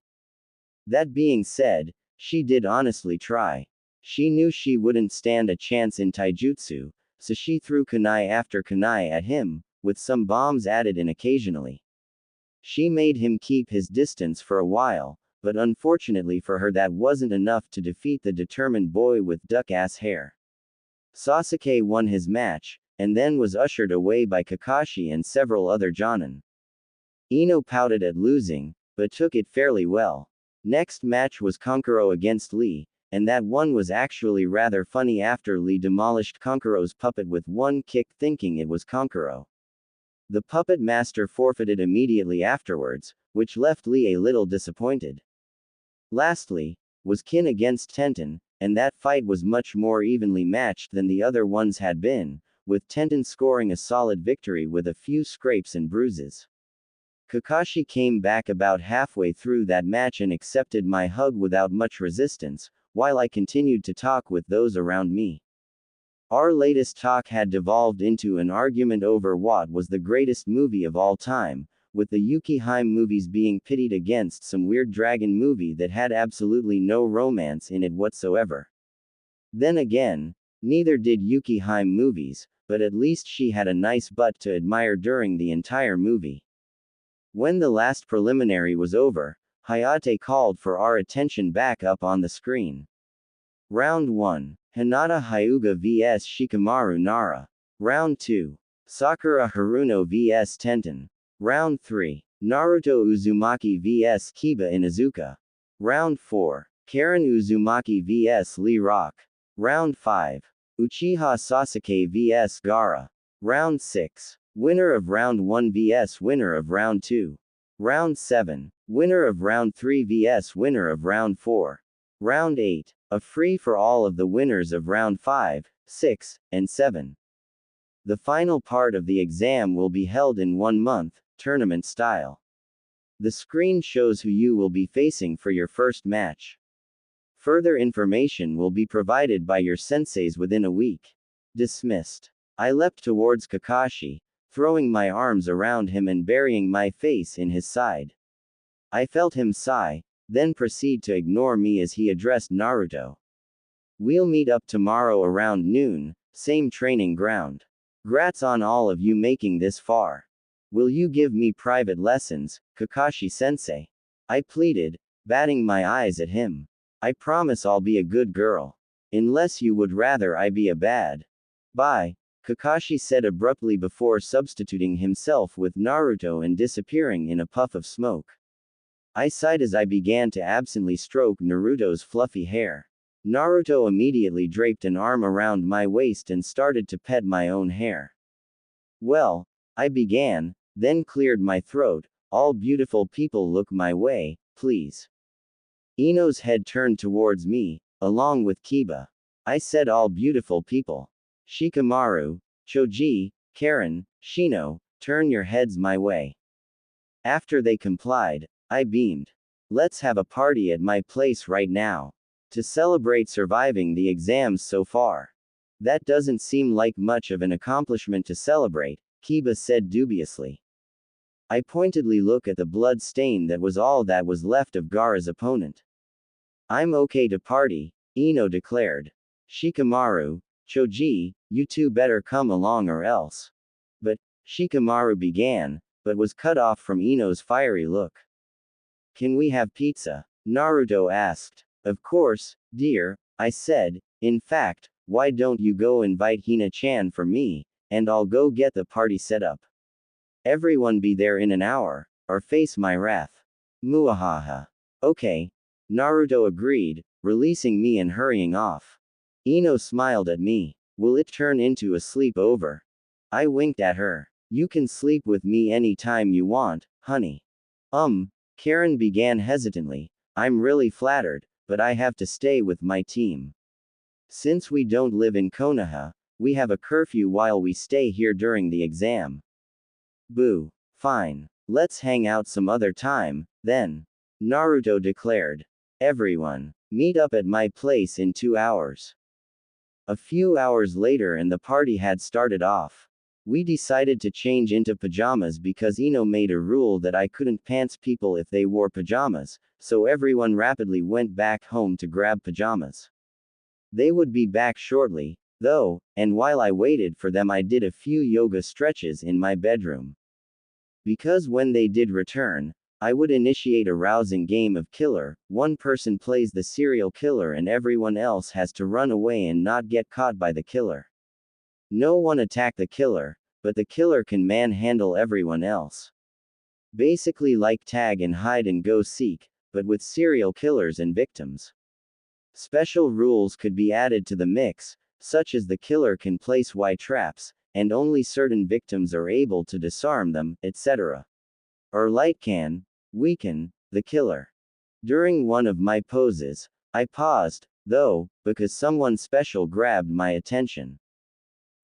That being said, she did honestly try. She knew she wouldn't stand a chance in taijutsu, so she threw kunai after kunai at him, with some bombs added in occasionally. She made him keep his distance for a while, but unfortunately for her that wasn't enough to defeat the determined boy with duck-ass hair. Sasuke won his match, and then was ushered away by Kakashi and several other jonin. Ino pouted at losing, but took it fairly well. Next match was Kankuro against Lee, and that one was actually rather funny after Lee demolished Kankuro's puppet with one kick thinking it was Kankuro. The puppet master forfeited immediately afterwards, which left Lee a little disappointed. Lastly, was Kin against Tenten, and that fight was much more evenly matched than the other ones had been, with Tenten scoring a solid victory with a few scrapes and bruises. Kakashi came back about halfway through that match and accepted my hug without much resistance, while I continued to talk with those around me. Our latest talk had devolved into an argument over what was the greatest movie of all time, with the Yuki Haim movies being pitted against some weird dragon movie that had absolutely no romance in it whatsoever. Then again, neither did Yuki Haim movies, but at least she had a nice butt to admire during the entire movie. When the last preliminary was over, Hayate called for our attention back up on the screen. Round 1. Hinata Hyuga vs Shikamaru Nara. Round 2. Sakura Haruno vs Tenten. Round 3. Naruto Uzumaki vs Kiba Inuzuka. Round 4. Karen Uzumaki vs Lee Rock. Round 5. Uchiha Sasuke vs Gaara. Round 6. Winner of Round 1 vs Winner of Round 2. Round 7. Winner of Round 3 vs Winner of Round 4. Round 8. A free-for-all of the winners of Round 5, 6, and 7. The final part of the exam will be held in 1 month, tournament style. The screen shows who you will be facing for your first match. Further information will be provided by your senseis within a week. Dismissed. I leapt towards Kakashi, throwing my arms around him and burying my face in his side. I felt him sigh, then proceed to ignore me as he addressed Naruto. We'll meet up tomorrow around noon, same training ground. Grats on all of you making this far. Will you give me private lessons, Kakashi-sensei? I pleaded, batting my eyes at him. I promise I'll be a good girl. Unless you would rather I be a bad. Bye, Kakashi said abruptly before substituting himself with Naruto and disappearing in a puff of smoke. I sighed as I began to absently stroke Naruto's fluffy hair. Naruto immediately draped an arm around my waist and started to pet my own hair. Well, I began, then cleared my throat. All beautiful people look my way, please. Ino's head turned towards me, along with Kiba. I said all beautiful people. Shikamaru, Choji, Karen, Shino, turn your heads my way. After they complied, I beamed. Let's have a party at my place right now. To celebrate surviving the exams so far. That doesn't seem like much of an accomplishment to celebrate, Kiba said dubiously. I pointedly look at the blood stain that was all that was left of Gaara's opponent. I'm okay to party, Ino declared. Shikamaru, Choji, you two better come along or else. But, Shikamaru began, but was cut off from Ino's fiery look. Can we have pizza? Naruto asked. Of course, dear, I said. In fact, why don't you go invite Hina-chan for me, and I'll go get the party set up. Everyone be there in an hour, or face my wrath. Muahaha. Okay. Naruto agreed, releasing me and hurrying off. Ino smiled at me. Will it turn into a sleepover? I winked at her. You can sleep with me any time you want, honey. Karen began hesitantly. I'm really flattered, but I have to stay with my team. Since we don't live in Konoha, we have a curfew while we stay here during the exam. Boo. Fine. Let's hang out some other time, then. Naruto declared. Everyone, meet up at my place in 2 hours. A few hours later and the party had started off. We decided to change into pajamas because Ino made a rule that I couldn't pants people if they wore pajamas, so everyone rapidly went back home to grab pajamas. They would be back shortly, though, and while I waited for them I did a few yoga stretches in my bedroom. Because when they did return, I would initiate a rousing game of killer. One person plays the serial killer and everyone else has to run away and not get caught by the killer. No one attack the killer, but the killer can manhandle everyone else. Basically like tag and hide and go seek, but with serial killers and victims. Special rules could be added to the mix, such as the killer can place Y-traps, and only certain victims are able to disarm them, etc. Or light can weaken the killer. During one of my poses, I paused, though, because someone special grabbed my attention.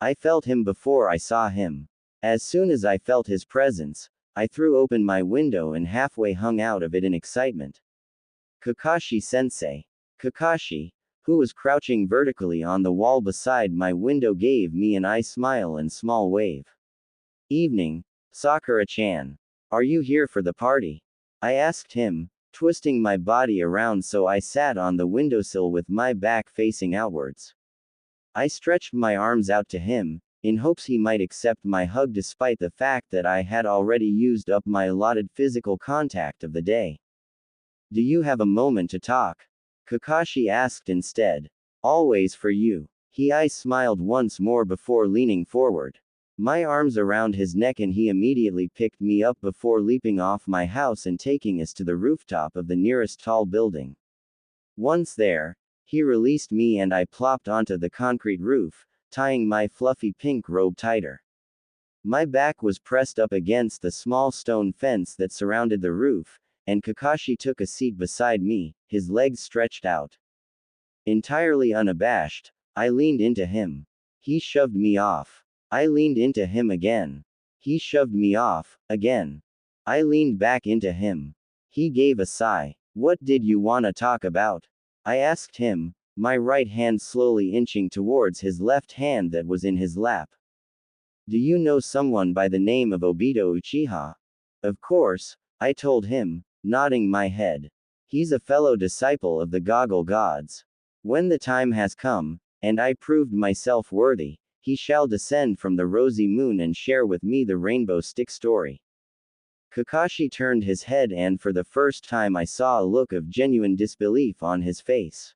I felt him before I saw him. As soon as I felt his presence, I threw open my window and halfway hung out of it in excitement. Kakashi-sensei. Kakashi, who was crouching vertically on the wall beside my window, gave me an eye smile and small wave. Evening, Sakura-chan. Are you here for the party? I asked him, twisting my body around so I sat on the windowsill with my back facing outwards. I stretched my arms out to him, in hopes he might accept my hug despite the fact that I had already used up my allotted physical contact of the day. Do you have a moment to talk? Kakashi asked instead. Always for you. I smiled once more before leaning forward. My arms around his neck and he immediately picked me up before leaping off my house and taking us to the rooftop of the nearest tall building. Once there, he released me and I plopped onto the concrete roof, tying my fluffy pink robe tighter. My back was pressed up against the small stone fence that surrounded the roof, and Kakashi took a seat beside me, his legs stretched out. Entirely unabashed, I leaned into him. He shoved me off. I leaned into him again. He shoved me off, again. I leaned back into him. He gave a sigh. What did you wanna talk about? I asked him, my right hand slowly inching towards his left hand that was in his lap. Do you know someone by the name of Obito Uchiha? Of course, I told him, nodding my head. He's a fellow disciple of the Goggle Gods. When the time has come, and I proved myself worthy, he shall descend from the rosy moon and share with me the rainbow stick story. Kakashi turned his head and for the first time I saw a look of genuine disbelief on his face.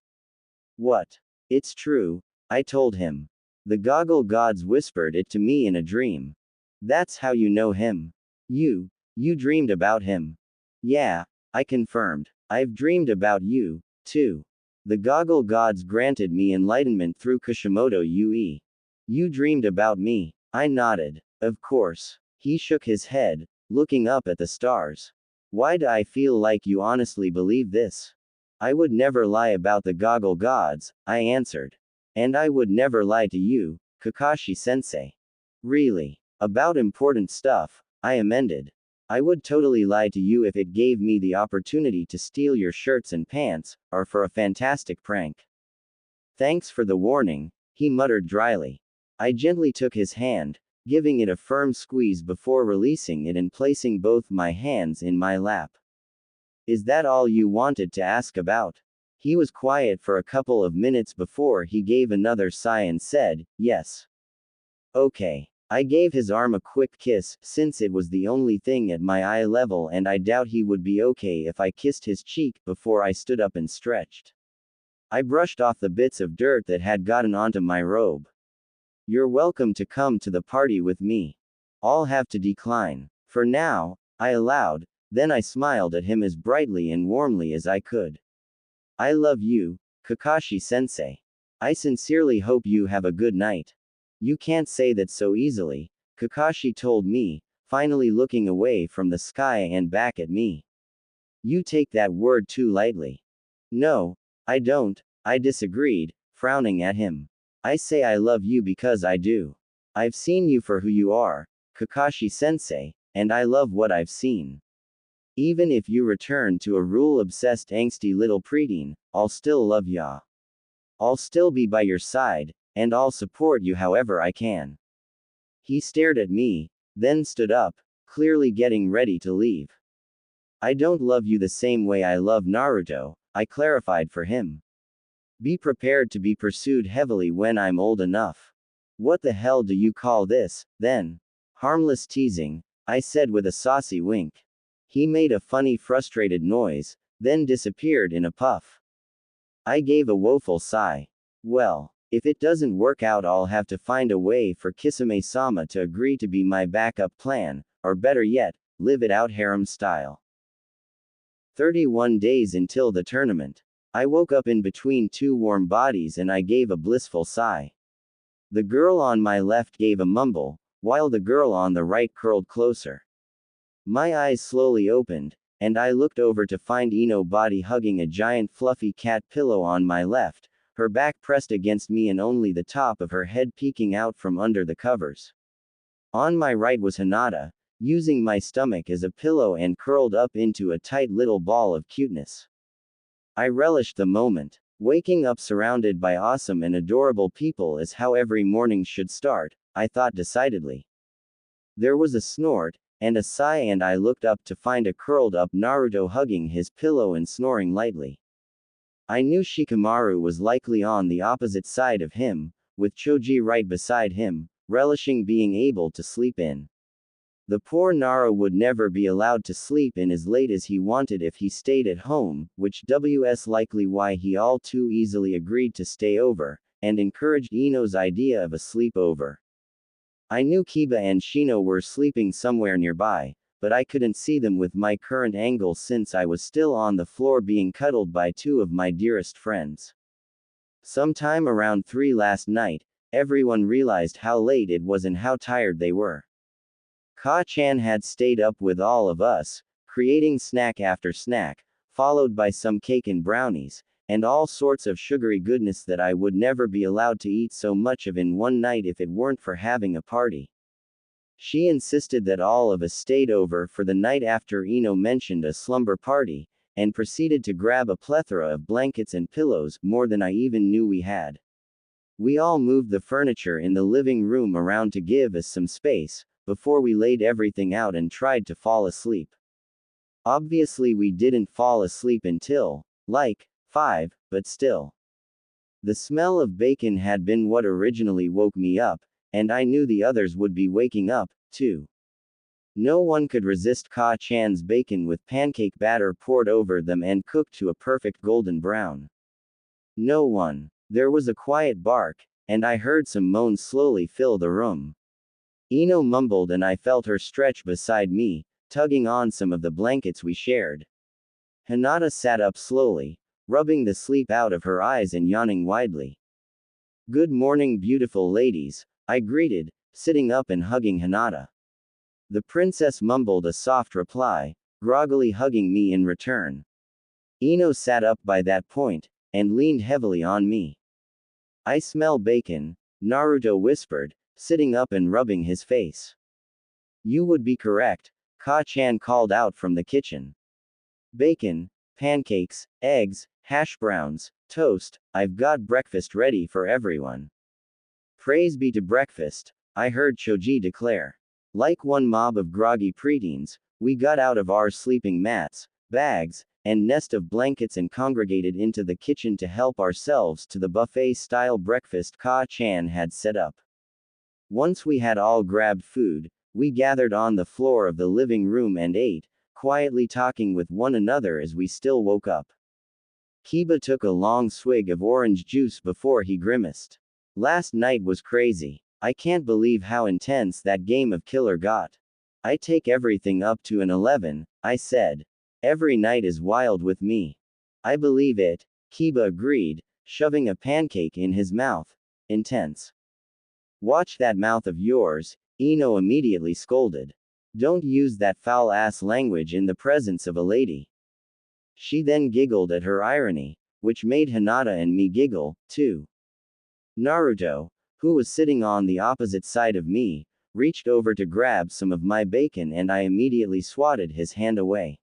What? It's true, I told him. The Goggle Gods whispered it to me in a dream. That's how you know him. You dreamed about him. Yeah, I confirmed. I've dreamed about you, too. The Goggle Gods granted me enlightenment through Kishimoto Ue. You dreamed about me. I nodded. Of course. He shook his head, looking up at the stars. Why do I feel like you honestly believe this? I would never lie about the Goggle Gods, I answered. And I would never lie to you, Kakashi-sensei. Really. About important stuff, I amended. I would totally lie to you if it gave me the opportunity to steal your shirts and pants, or for a fantastic prank. Thanks for the warning, he muttered dryly. I gently took his hand, giving it a firm squeeze before releasing it and placing both my hands in my lap. Is that all you wanted to ask about? He was quiet for a couple of minutes before he gave another sigh and said, yes. Okay. I gave his arm a quick kiss, since it was the only thing at my eye level and I doubt he would be okay if I kissed his cheek before I stood up and stretched. I brushed off the bits of dirt that had gotten onto my robe. You're welcome to come to the party with me. I'll have to decline. For now, I allowed, then I smiled at him as brightly and warmly as I could. I love you, Kakashi-sensei. I sincerely hope you have a good night. You can't say that so easily, Kakashi told me, finally looking away from the sky and back at me. You take that word too lightly. No, I don't, I disagreed, frowning at him. I say I love you because I do. I've seen you for who you are, Kakashi-sensei, and I love what I've seen. Even if you return to a rule-obsessed angsty little preteen, I'll still love ya. I'll still be by your side, and I'll support you however I can. He stared at me, then stood up, clearly getting ready to leave. I don't love you the same way I love Naruto, I clarified for him. Be prepared to be pursued heavily when I'm old enough. What the hell do you call this, then? Harmless teasing, I said with a saucy wink. He made a funny frustrated noise, then disappeared in a puff. I gave a woeful sigh. Well, if it doesn't work out I'll have to find a way for Kisame-sama to agree to be my backup plan, or better yet, live it out harem style. 31 days until the tournament. I woke up in between two warm bodies and I gave a blissful sigh. The girl on my left gave a mumble, while the girl on the right curled closer. My eyes slowly opened, and I looked over to find Ino body hugging a giant fluffy cat pillow on my left, her back pressed against me and only the top of her head peeking out from under the covers. On my right was Hinata, using my stomach as a pillow and curled up into a tight little ball of cuteness. I relished the moment. Waking up surrounded by awesome and adorable people is how every morning should start, I thought decidedly. There was a snort, and a sigh and I looked up to find a curled up Naruto hugging his pillow and snoring lightly. I knew Shikamaru was likely on the opposite side of him, with Choji right beside him, relishing being able to sleep in. The poor Nara would never be allowed to sleep in as late as he wanted if he stayed at home, which was likely why he all too easily agreed to stay over, and encouraged Ino's idea of a sleepover. I knew Kiba and Shino were sleeping somewhere nearby, but I couldn't see them with my current angle since I was still on the floor being cuddled by two of my dearest friends. Sometime around 3 last night, everyone realized how late it was and how tired they were. Ka-chan had stayed up with all of us, creating snack after snack, followed by some cake and brownies, and all sorts of sugary goodness that I would never be allowed to eat so much of in one night if it weren't for having a party. She insisted that all of us stayed over for the night after Ino mentioned a slumber party, and proceeded to grab a plethora of blankets and pillows, more than I even knew we had. We all moved the furniture in the living room around to give us some space, before we laid everything out and tried to fall asleep. Obviously we didn't fall asleep until, 5, but still. The smell of bacon had been what originally woke me up, and I knew the others would be waking up, too. No one could resist Ka-chan's bacon with pancake batter poured over them and cooked to a perfect golden brown. No one. There was a quiet bark, and I heard some moans slowly fill the room. Ino mumbled and I felt her stretch beside me, tugging on some of the blankets we shared. Hinata sat up slowly, rubbing the sleep out of her eyes and yawning widely. Good morning, beautiful ladies, I greeted, sitting up and hugging Hinata. The princess mumbled a soft reply, groggily hugging me in return. Ino sat up by that point, and leaned heavily on me. I smell bacon, Naruto whispered, sitting up and rubbing his face. You would be correct, Ka-chan called out from the kitchen. Bacon, pancakes, eggs, hash browns, toast, I've got breakfast ready for everyone. Praise be to breakfast, I heard Choji declare. Like one mob of groggy preteens, we got out of our sleeping mats, bags, and nest of blankets and congregated into the kitchen to help ourselves to the buffet-style breakfast Ka-chan had set up. Once we had all grabbed food, we gathered on the floor of the living room and ate, quietly talking with one another as we still woke up. Kiba took a long swig of orange juice before he grimaced. Last night was crazy. I can't believe how intense that game of killer got. I take everything up to an 11, I said. Every night is wild with me. I believe it, Kiba agreed, shoving a pancake in his mouth. Intense. Watch that mouth of yours, Ino immediately scolded. Don't use that foul-ass language in the presence of a lady. She then giggled at her irony, which made Hinata and me giggle, too. Naruto, who was sitting on the opposite side of me, reached over to grab some of my bacon and I immediately swatted his hand away.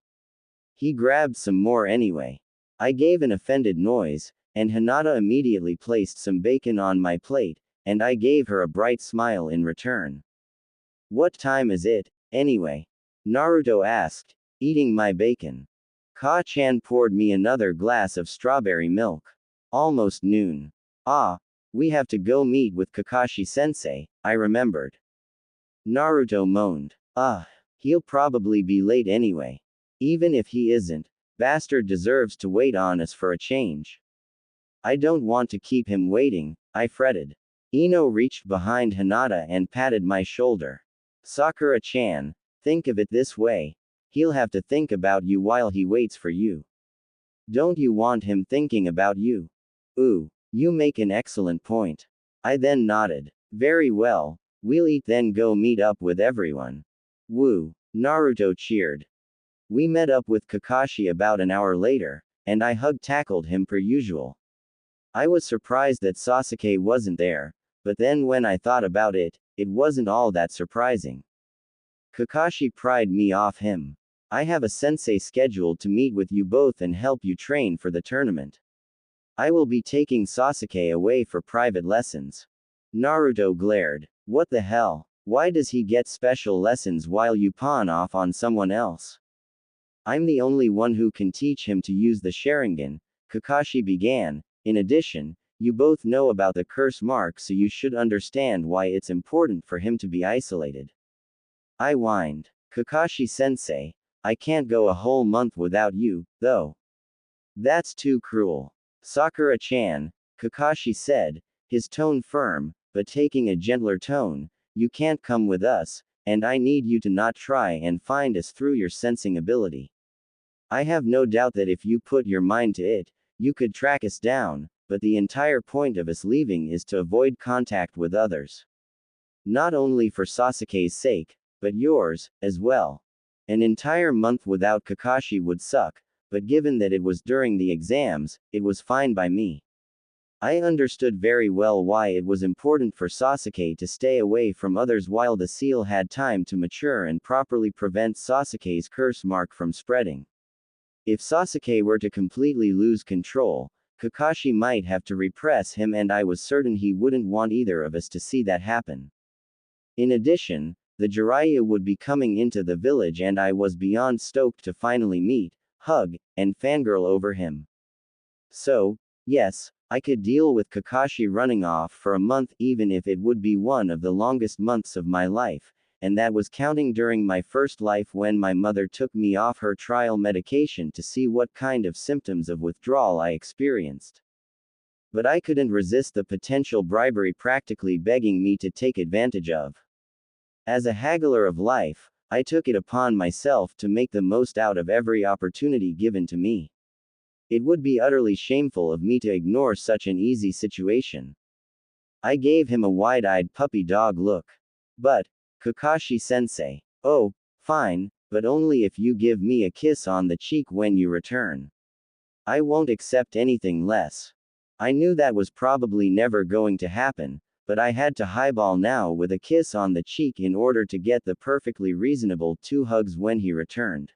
He grabbed some more anyway. I gave an offended noise, and Hinata immediately placed some bacon on my plate, and I gave her a bright smile in return. What time is it, anyway? Naruto asked, eating my bacon. Ka-chan poured me another glass of strawberry milk. Almost noon. Ah, we have to go meet with Kakashi-sensei, I remembered. Naruto moaned. He'll probably be late anyway. Even if he isn't, bastard deserves to wait on us for a change. I don't want to keep him waiting, I fretted. Ino reached behind Hinata and patted my shoulder. Sakura-chan, think of it this way. He'll have to think about you while he waits for you. Don't you want him thinking about you? Ooh, you make an excellent point. I then nodded. Very well, we'll eat then go meet up with everyone. Woo, Naruto cheered. We met up with Kakashi about an hour later, and I hug-tackled him per usual. I was surprised that Sasuke wasn't there, but then when I thought about it, it wasn't all that surprising. Kakashi pried me off him. I have a sensei scheduled to meet with you both and help you train for the tournament. I will be taking Sasuke away for private lessons. Naruto glared. What the hell? Why does he get special lessons while you pawn off on someone else? I'm the only one who can teach him to use the Sharingan, Kakashi began. In addition, you both know about the curse mark, so you should understand why it's important for him to be isolated. I whined. Kakashi-sensei, I can't go a whole month without you, though. That's too cruel. Sakura-chan, Kakashi said, his tone firm, but taking a gentler tone, you can't come with us, and I need you to not try and find us through your sensing ability. I have no doubt that if you put your mind to it, you could track us down, but the entire point of us leaving is to avoid contact with others. Not only for Sasuke's sake, but yours, as well. An entire month without Kakashi would suck, but given that it was during the exams, it was fine by me. I understood very well why it was important for Sasuke to stay away from others while the seal had time to mature and properly prevent Sasuke's curse mark from spreading. If Sasuke were to completely lose control, Kakashi might have to repress him, and I was certain he wouldn't want either of us to see that happen. In addition, the Jiraiya would be coming into the village and I was beyond stoked to finally meet, hug, and fangirl over him. So, yes, I could deal with Kakashi running off for a month even if it would be one of the longest months of my life, and that was counting during my first life when my mother took me off her trial medication to see what kind of symptoms of withdrawal I experienced. But I couldn't resist the potential bribery practically begging me to take advantage of. As a haggler of life, I took it upon myself to make the most out of every opportunity given to me. It would be utterly shameful of me to ignore such an easy situation. I gave him a wide-eyed puppy dog look. But, Kakashi-sensei, oh, fine, but only if you give me a kiss on the cheek when you return. I won't accept anything less. I knew that was probably never going to happen, but I had to highball now with a kiss on the cheek in order to get the perfectly reasonable 2 hugs when he returned.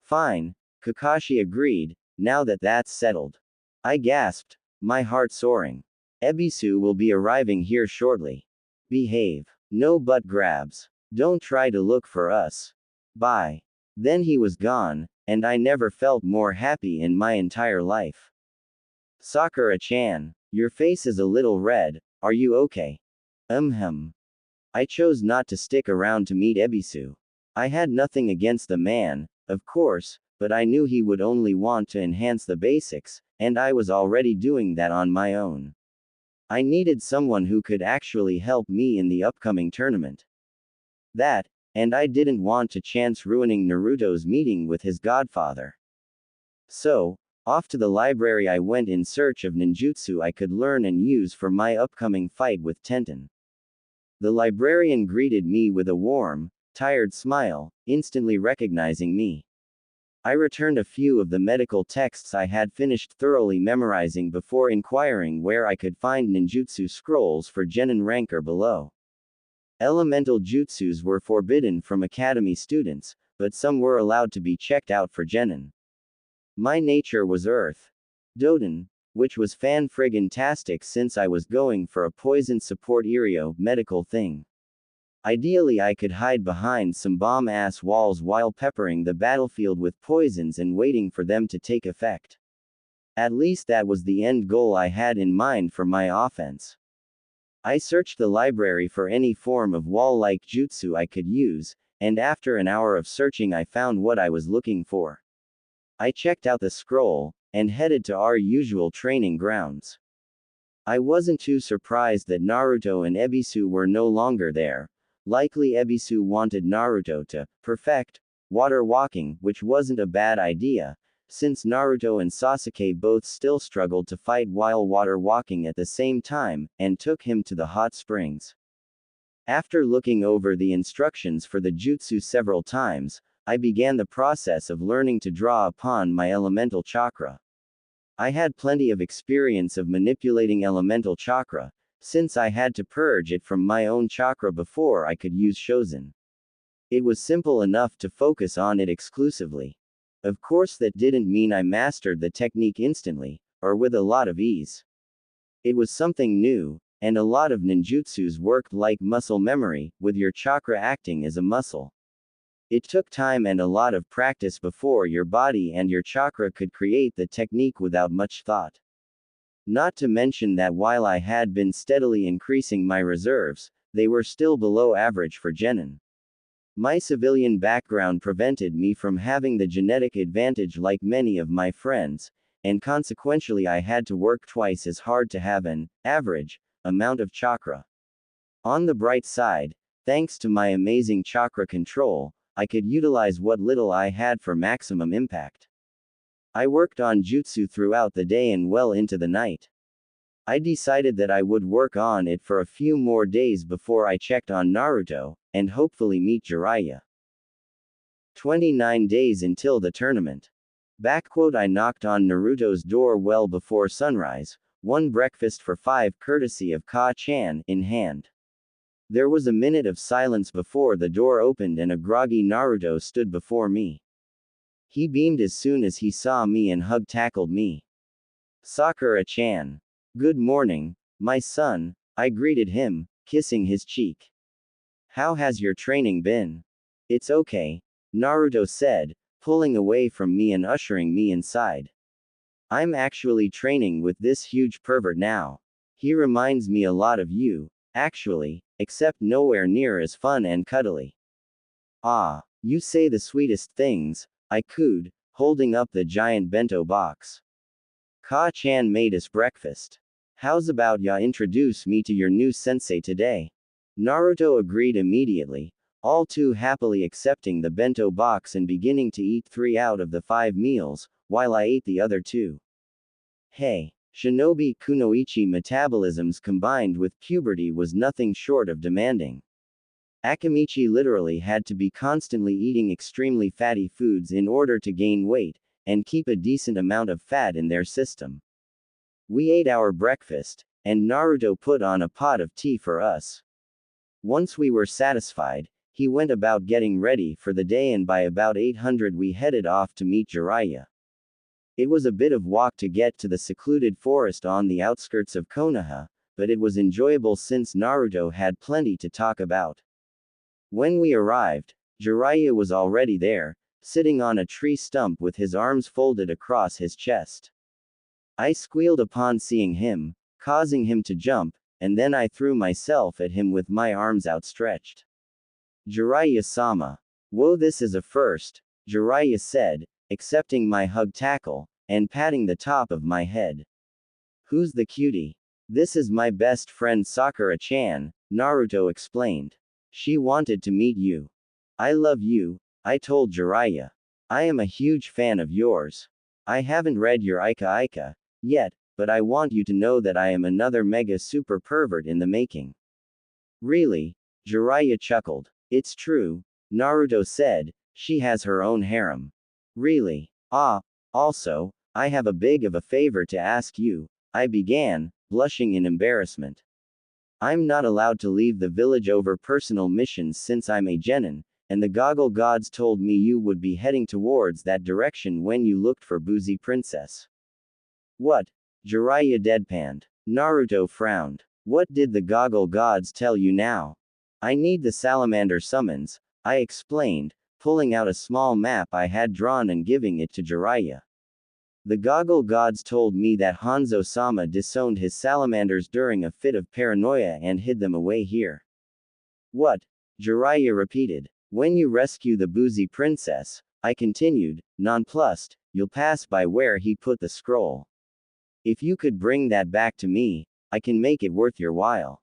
Fine, Kakashi agreed, now that that's settled. I gasped, my heart soaring. Ebisu will be arriving here shortly. Behave. No butt grabs. Don't try to look for us. Bye. Then he was gone, and I never felt more happy in my entire life. Sakura-chan, your face is a little red, are you okay? I chose not to stick around to meet Ebisu. I had nothing against the man, of course, but I knew he would only want to enhance the basics, and I was already doing that on my own. I needed someone who could actually help me in the upcoming tournament. That, and I didn't want to chance ruining Naruto's meeting with his godfather. So, off to the library I went in search of ninjutsu I could learn and use for my upcoming fight with Tenten. The librarian greeted me with a warm, tired smile, instantly recognizing me. I returned a few of the medical texts I had finished thoroughly memorizing before inquiring where I could find ninjutsu scrolls for genin rank or below. Elemental jutsus were forbidden from academy students, but some were allowed to be checked out for genin. My nature was Earth. Doden, which was fan-friggin-tastic since I was going for a poison support area medical thing. Ideally I could hide behind some bomb-ass walls while peppering the battlefield with poisons and waiting for them to take effect. At least that was the end goal I had in mind for my offense. I searched the library for any form of wall-like jutsu I could use, and after an hour of searching I found what I was looking for. I checked out the scroll, and headed to our usual training grounds. I wasn't too surprised that Naruto and Ebisu were no longer there. Likely Ebisu wanted Naruto to perfect water walking, which wasn't a bad idea, since Naruto and Sasuke both still struggled to fight while water walking at the same time, and took him to the hot springs. After looking over the instructions for the jutsu several times, I began the process of learning to draw upon my elemental chakra. I had plenty of experience of manipulating elemental chakra, since I had to purge it from my own chakra before I could use Shozen. It was simple enough to focus on it exclusively. Of course that didn't mean I mastered the technique instantly, or with a lot of ease. It was something new, and a lot of ninjutsus worked like muscle memory, with your chakra acting as a muscle. It took time and a lot of practice before your body and your chakra could create the technique without much thought. Not to mention that while I had been steadily increasing my reserves, they were still below average for genin. My civilian background prevented me from having the genetic advantage like many of my friends, and consequentially I had to work twice as hard to have an average amount of chakra. On the bright side, thanks to my amazing chakra control, I could utilize what little I had for maximum impact. I worked on jutsu throughout the day and well into the night. I decided that I would work on it for a few more days before I checked on Naruto, and hopefully meet Jiraiya. 29 days until the tournament. I knocked on Naruto's door well before sunrise, one breakfast for 5 courtesy of Ka-chan in hand. There was a minute of silence before the door opened and a groggy Naruto stood before me. He beamed as soon as he saw me and hug-tackled me. Sakura-chan. Good morning, my son, I greeted him, kissing his cheek. How has your training been? It's okay, Naruto said, pulling away from me and ushering me inside. I'm actually training with this huge pervert now. He reminds me a lot of you, actually, except nowhere near as fun and cuddly. Ah, you say the sweetest things, I cooed, holding up the giant bento box. Ka-chan made us breakfast. How's about ya introduce me to your new sensei today? Naruto agreed immediately, all too happily accepting the bento box and beginning to eat 3 out of the 5 meals, while I ate the other 2. Hey, Shinobi Kunoichi metabolisms combined with puberty was nothing short of demanding. Akamichi literally had to be constantly eating extremely fatty foods in order to gain weight, and keep a decent amount of fat in their system. We ate our breakfast, and Naruto put on a pot of tea for us. Once we were satisfied, he went about getting ready for the day, and by about 800 we headed off to meet Jiraiya. It was a bit of walk to get to the secluded forest on the outskirts of Konoha, but it was enjoyable since Naruto had plenty to talk about. When we arrived, Jiraiya was already there, sitting on a tree stump with his arms folded across his chest. I squealed upon seeing him, causing him to jump, and then I threw myself at him with my arms outstretched. Jiraiya-sama. Whoa, this is a first, Jiraiya said, accepting my hug tackle, and patting the top of my head. Who's the cutie? This is my best friend Sakura-chan, Naruto explained. She wanted to meet you. I love you, I told Jiraiya. I am a huge fan of yours. I haven't read your Ika Ika yet, but I want you to know that I am another mega super pervert in the making. Really? Jiraiya chuckled. It's true, Naruto said, she has her own harem. Really? Ah, also, I have a big of a favor to ask you, I began, blushing in embarrassment. I'm not allowed to leave the village over personal missions since I'm a genin, and the goggle gods told me you would be heading towards that direction when you looked for Boozy Princess. What? Jiraiya deadpanned. Naruto frowned. What did the goggle gods tell you now? I need the salamander summons, I explained, pulling out a small map I had drawn and giving it to Jiraiya. The goggle gods told me that Hanzo-sama disowned his salamanders during a fit of paranoia and hid them away here. What? Jiraiya repeated. When you rescue the Boozy Princess, I continued, nonplussed, you'll pass by where he put the scroll. If you could bring that back to me, I can make it worth your while.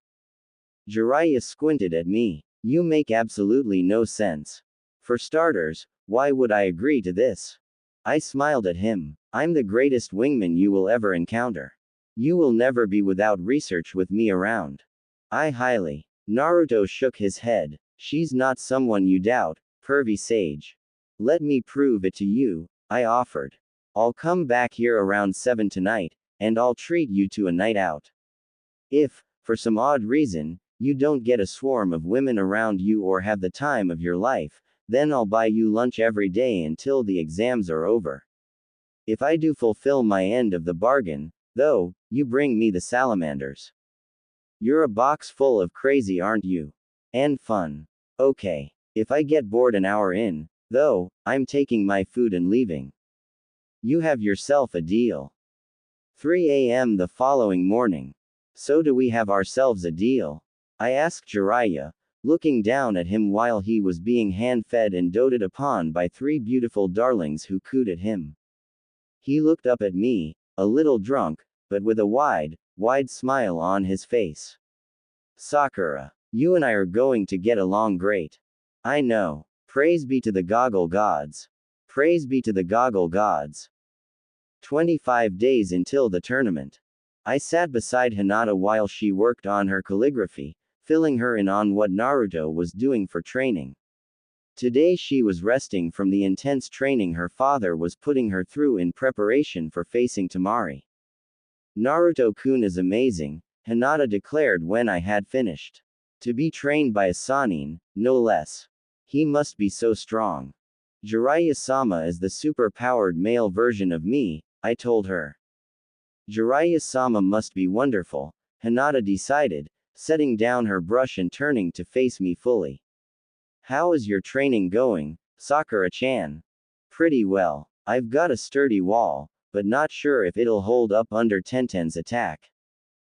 Jiraiya squinted at me. You make absolutely no sense. For starters, why would I agree to this? I smiled at him. I'm the greatest wingman you will ever encounter. You will never be without research with me around. I highly. Naruto shook his head. She's not someone you doubt, pervy sage. Let me prove it to you, I offered. I'll come back here around 7 tonight, and I'll treat you to a night out. If, for some odd reason, you don't get a swarm of women around you or have the time of your life, then I'll buy you lunch every day until the exams are over. If I do fulfill my end of the bargain, though, you bring me the salamanders. You're a box full of crazy, aren't you? And fun. Okay. If I get bored an hour in, though, I'm taking my food and leaving. You have yourself a deal. 3 a.m. the following morning. So do we have ourselves a deal? I asked Jiraiya, looking down at him while he was being hand-fed and doted upon by 3 beautiful darlings who cooed at him. He looked up at me, a little drunk, but with a wide, wide smile on his face. Sakura, you and I are going to get along great. I know. Praise be to the goggle gods. Praise be to the goggle gods. 25 days until the tournament. I sat beside Hinata while she worked on her calligraphy, filling her in on what Naruto was doing for training. Today she was resting from the intense training her father was putting her through in preparation for facing Temari. Naruto-kun is amazing, Hinata declared when I had finished. To be trained by a Sannin, no less. He must be so strong. Jiraiya-sama is the super-powered male version of me, I told her. Jiraiya-sama must be wonderful, Hinata decided, setting down her brush and turning to face me fully. How is your training going, Sakura-chan? Pretty well. I've got a sturdy wall, but not sure if it'll hold up under Tenten's attack.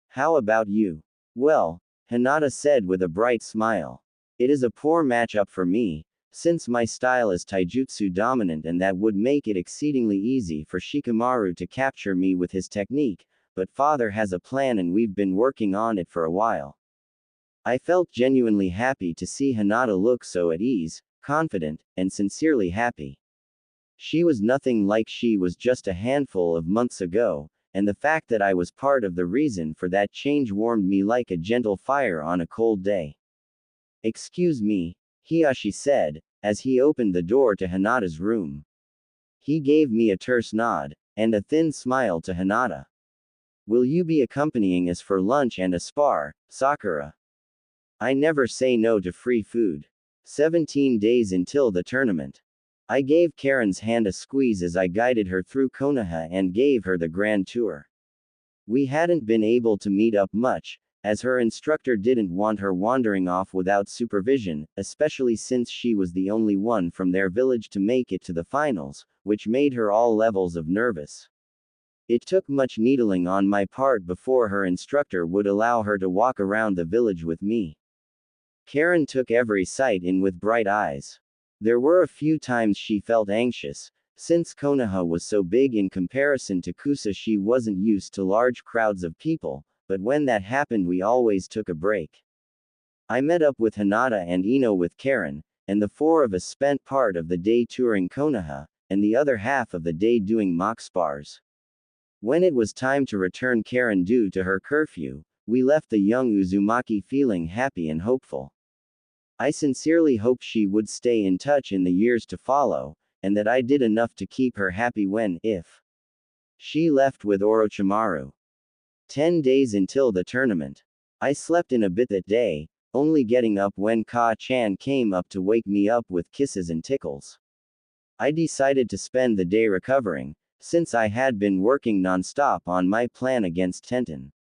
How about you? Well, Hinata said with a bright smile. It is a poor matchup for me, since my style is taijutsu dominant and that would make it exceedingly easy for Shikamaru to capture me with his technique, but father has a plan and we've been working on it for a while. I felt genuinely happy to see Hinata look so at ease, confident, and sincerely happy. She was nothing like she was just a handful of months ago, and the fact that I was part of the reason for that change warmed me like a gentle fire on a cold day. Excuse me, Hiyashi said, as he opened the door to Hinata's room. He gave me a terse nod, and a thin smile to Hinata. Will you be accompanying us for lunch and a spar, Sakura? I never say no to free food. 17 days until the tournament. I gave Karen's hand a squeeze as I guided her through Konoha and gave her the grand tour. We hadn't been able to meet up much, as her instructor didn't want her wandering off without supervision, especially since she was the only one from their village to make it to the finals, which made her all levels of nervous. It took much needling on my part before her instructor would allow her to walk around the village with me. Karen took every sight in with bright eyes. There were a few times she felt anxious, since Konoha was so big in comparison to Kusa. She wasn't used to large crowds of people, but when that happened we always took a break. I met up with Hinata and Ino with Karen, and the four of us spent part of the day touring Konoha, and the other half of the day doing mock spars. When it was time to return Karen due to her curfew, we left the young Uzumaki feeling happy and hopeful. I sincerely hope she would stay in touch in the years to follow, and that I did enough to keep her happy when, if she left with Orochimaru. 10 days until the tournament. I slept in a bit that day, only getting up when Ka-chan came up to wake me up with kisses and tickles. I decided to spend the day recovering, since I had been working non-stop on my plan against Tenten.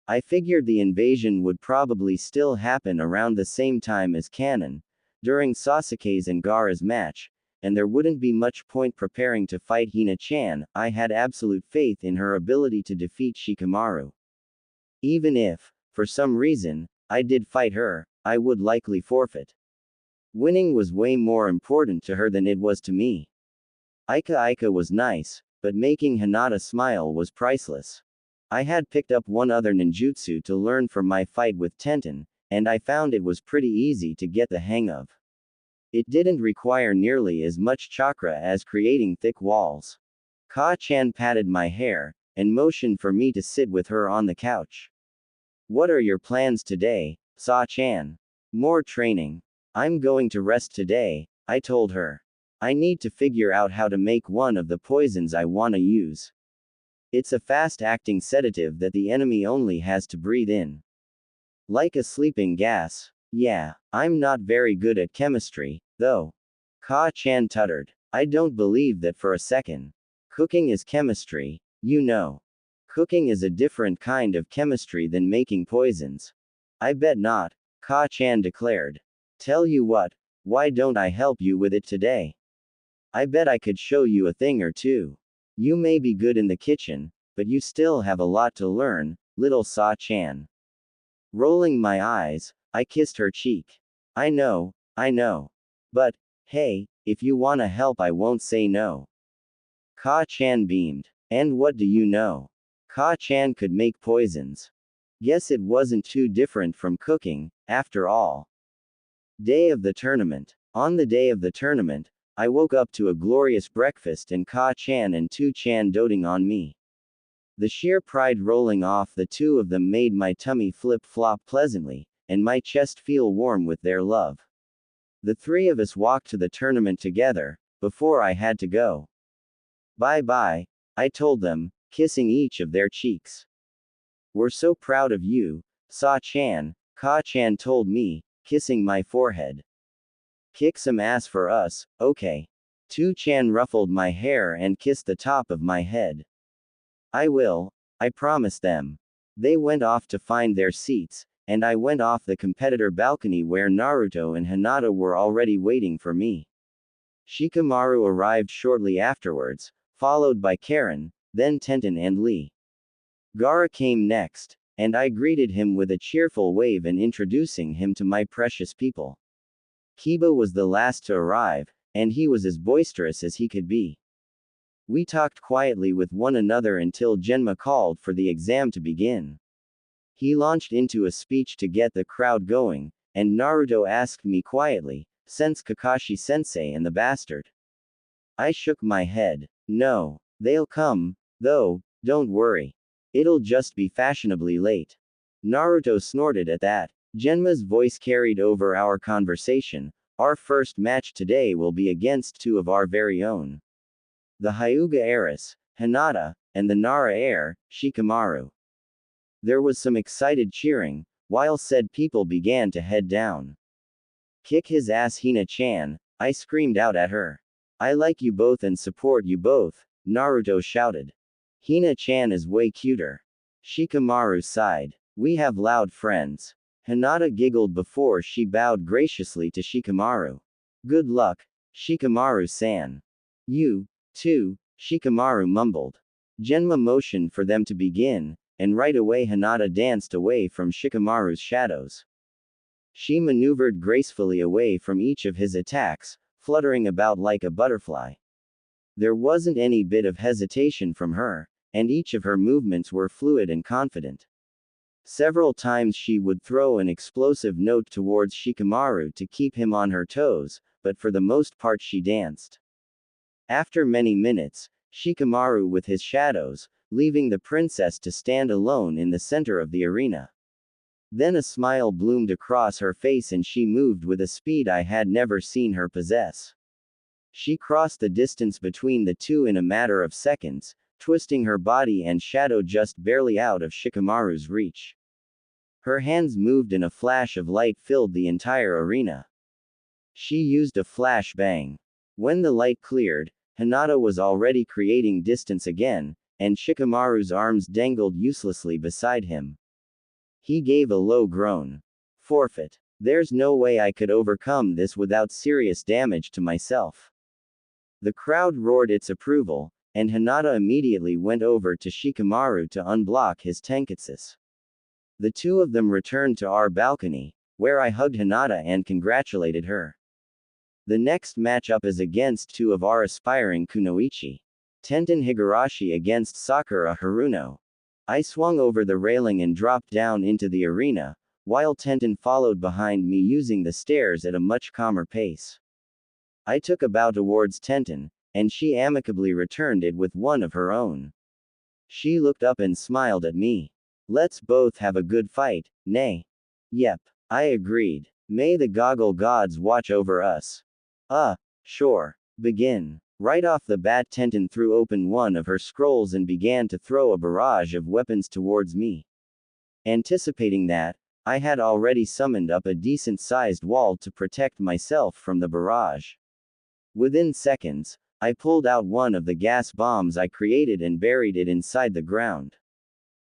I figured the invasion would probably still happen around the same time as Kanon, during Sasuke's and Gaara's match, and there wouldn't be much point preparing to fight Hina-chan. I had absolute faith in her ability to defeat Shikamaru. Even if, for some reason, I did fight her, I would likely forfeit. Winning was way more important to her than it was to me. Ika was nice, but making Hinata smile was priceless. I had picked up one other ninjutsu to learn from my fight with Tenten, and I found it was pretty easy to get the hang of. It didn't require nearly as much chakra as creating thick walls. Ka-chan patted my hair, and motioned for me to sit with her on the couch. What are your plans today, Sa-chan? More training. I'm going to rest today, I told her. I need to figure out how to make one of the poisons I wanna use. It's a fast-acting sedative that the enemy only has to breathe in. Like a sleeping gas. Yeah, I'm not very good at chemistry, though. Ka-chan tuttered. I don't believe that for a second. Cooking is chemistry, you know. Cooking is a different kind of chemistry than making poisons. I bet not, Ka-chan declared. Tell you what, why don't I help you with it today? I bet I could show you a thing or two. You may be good in the kitchen, but you still have a lot to learn, little Sa-chan. Rolling my eyes, I kissed her cheek. I know. But, hey, if you wanna help I won't say no. Ka-chan beamed. And what do you know? Ka-chan could make poisons. Guess it wasn't too different from cooking, after all. Day of the tournament. On the day of the tournament, I woke up to a glorious breakfast and Ka-chan and Tu-chan doting on me. The sheer pride rolling off the two of them made my tummy flip-flop pleasantly, and my chest feel warm with their love. The three of us walked to the tournament together, before I had to go. Bye-bye, I told them, kissing each of their cheeks. We're so proud of you, Sa-chan, Ka-chan told me, kissing my forehead. Kick some ass for us, okay. Tu-chan ruffled my hair and kissed the top of my head. I will, I promised them. They went off to find their seats, and I went off the competitor balcony where Naruto and Hinata were already waiting for me. Shikamaru arrived shortly afterwards, followed by Karen, then Tenten and Lee. Gaara came next, and I greeted him with a cheerful wave and introducing him to my precious people. Kiba was the last to arrive, and he was as boisterous as he could be. We talked quietly with one another until Genma called for the exam to begin. He launched into a speech to get the crowd going, and Naruto asked me quietly, "Sense Kakashi-sensei and the bastard?" I shook my head. No. They'll come, though, don't worry. It'll just be fashionably late. Naruto snorted at that. Genma's voice carried over our conversation. Our first match today will be against two of our very own. The Hyuga heiress, Hinata, and the Nara heir, Shikamaru. There was some excited cheering, while said people began to head down. "Kick his ass, Hina-chan," I screamed out at her. "I like you both and support you both," Naruto shouted. "Hina-chan is way cuter." Shikamaru sighed. "We have loud friends." Hinata giggled before she bowed graciously to Shikamaru. "Good luck, Shikamaru-san." "You, too," Shikamaru mumbled. Genma motioned for them to begin, and right away Hinata danced away from Shikamaru's shadows. She maneuvered gracefully away from each of his attacks, fluttering about like a butterfly. There wasn't any bit of hesitation from her, and each of her movements were fluid and confident. Several times she would throw an explosive note towards Shikamaru to keep him on her toes, but for the most part she danced. After many minutes, Shikamaru with his shadows, leaving the princess to stand alone in the center of the arena. Then a smile bloomed across her face and she moved with a speed I had never seen her possess. She crossed the distance between the two in a matter of seconds, twisting her body and shadow just barely out of Shikamaru's reach. Her hands moved and a flash of light filled the entire arena. She used a flash bang. When the light cleared, Hinata was already creating distance again, and Shikamaru's arms dangled uselessly beside him. He gave a low groan. Forfeit. There's no way I could overcome this without serious damage to myself. The crowd roared its approval, and Hinata immediately went over to Shikamaru to unblock his Thankx. The two of them returned to our balcony, where I hugged Hinata and congratulated her. The next matchup is against two of our aspiring kunoichi. Tenten Higurashi against Sakura Haruno. I swung over the railing and dropped down into the arena, while Tenten followed behind me using the stairs at a much calmer pace. I took a bow towards Tenten, and she amicably returned it with one of her own. She looked up and smiled at me. "Let's both have a good fight, nay?" "Yep," I agreed. "May the goggle gods watch over us." Sure. Begin." Right off the bat Tenten threw open one of her scrolls and began to throw a barrage of weapons towards me. Anticipating that, I had already summoned up a decent-sized wall to protect myself from the barrage. Within seconds, I pulled out one of the gas bombs I created and buried it inside the ground.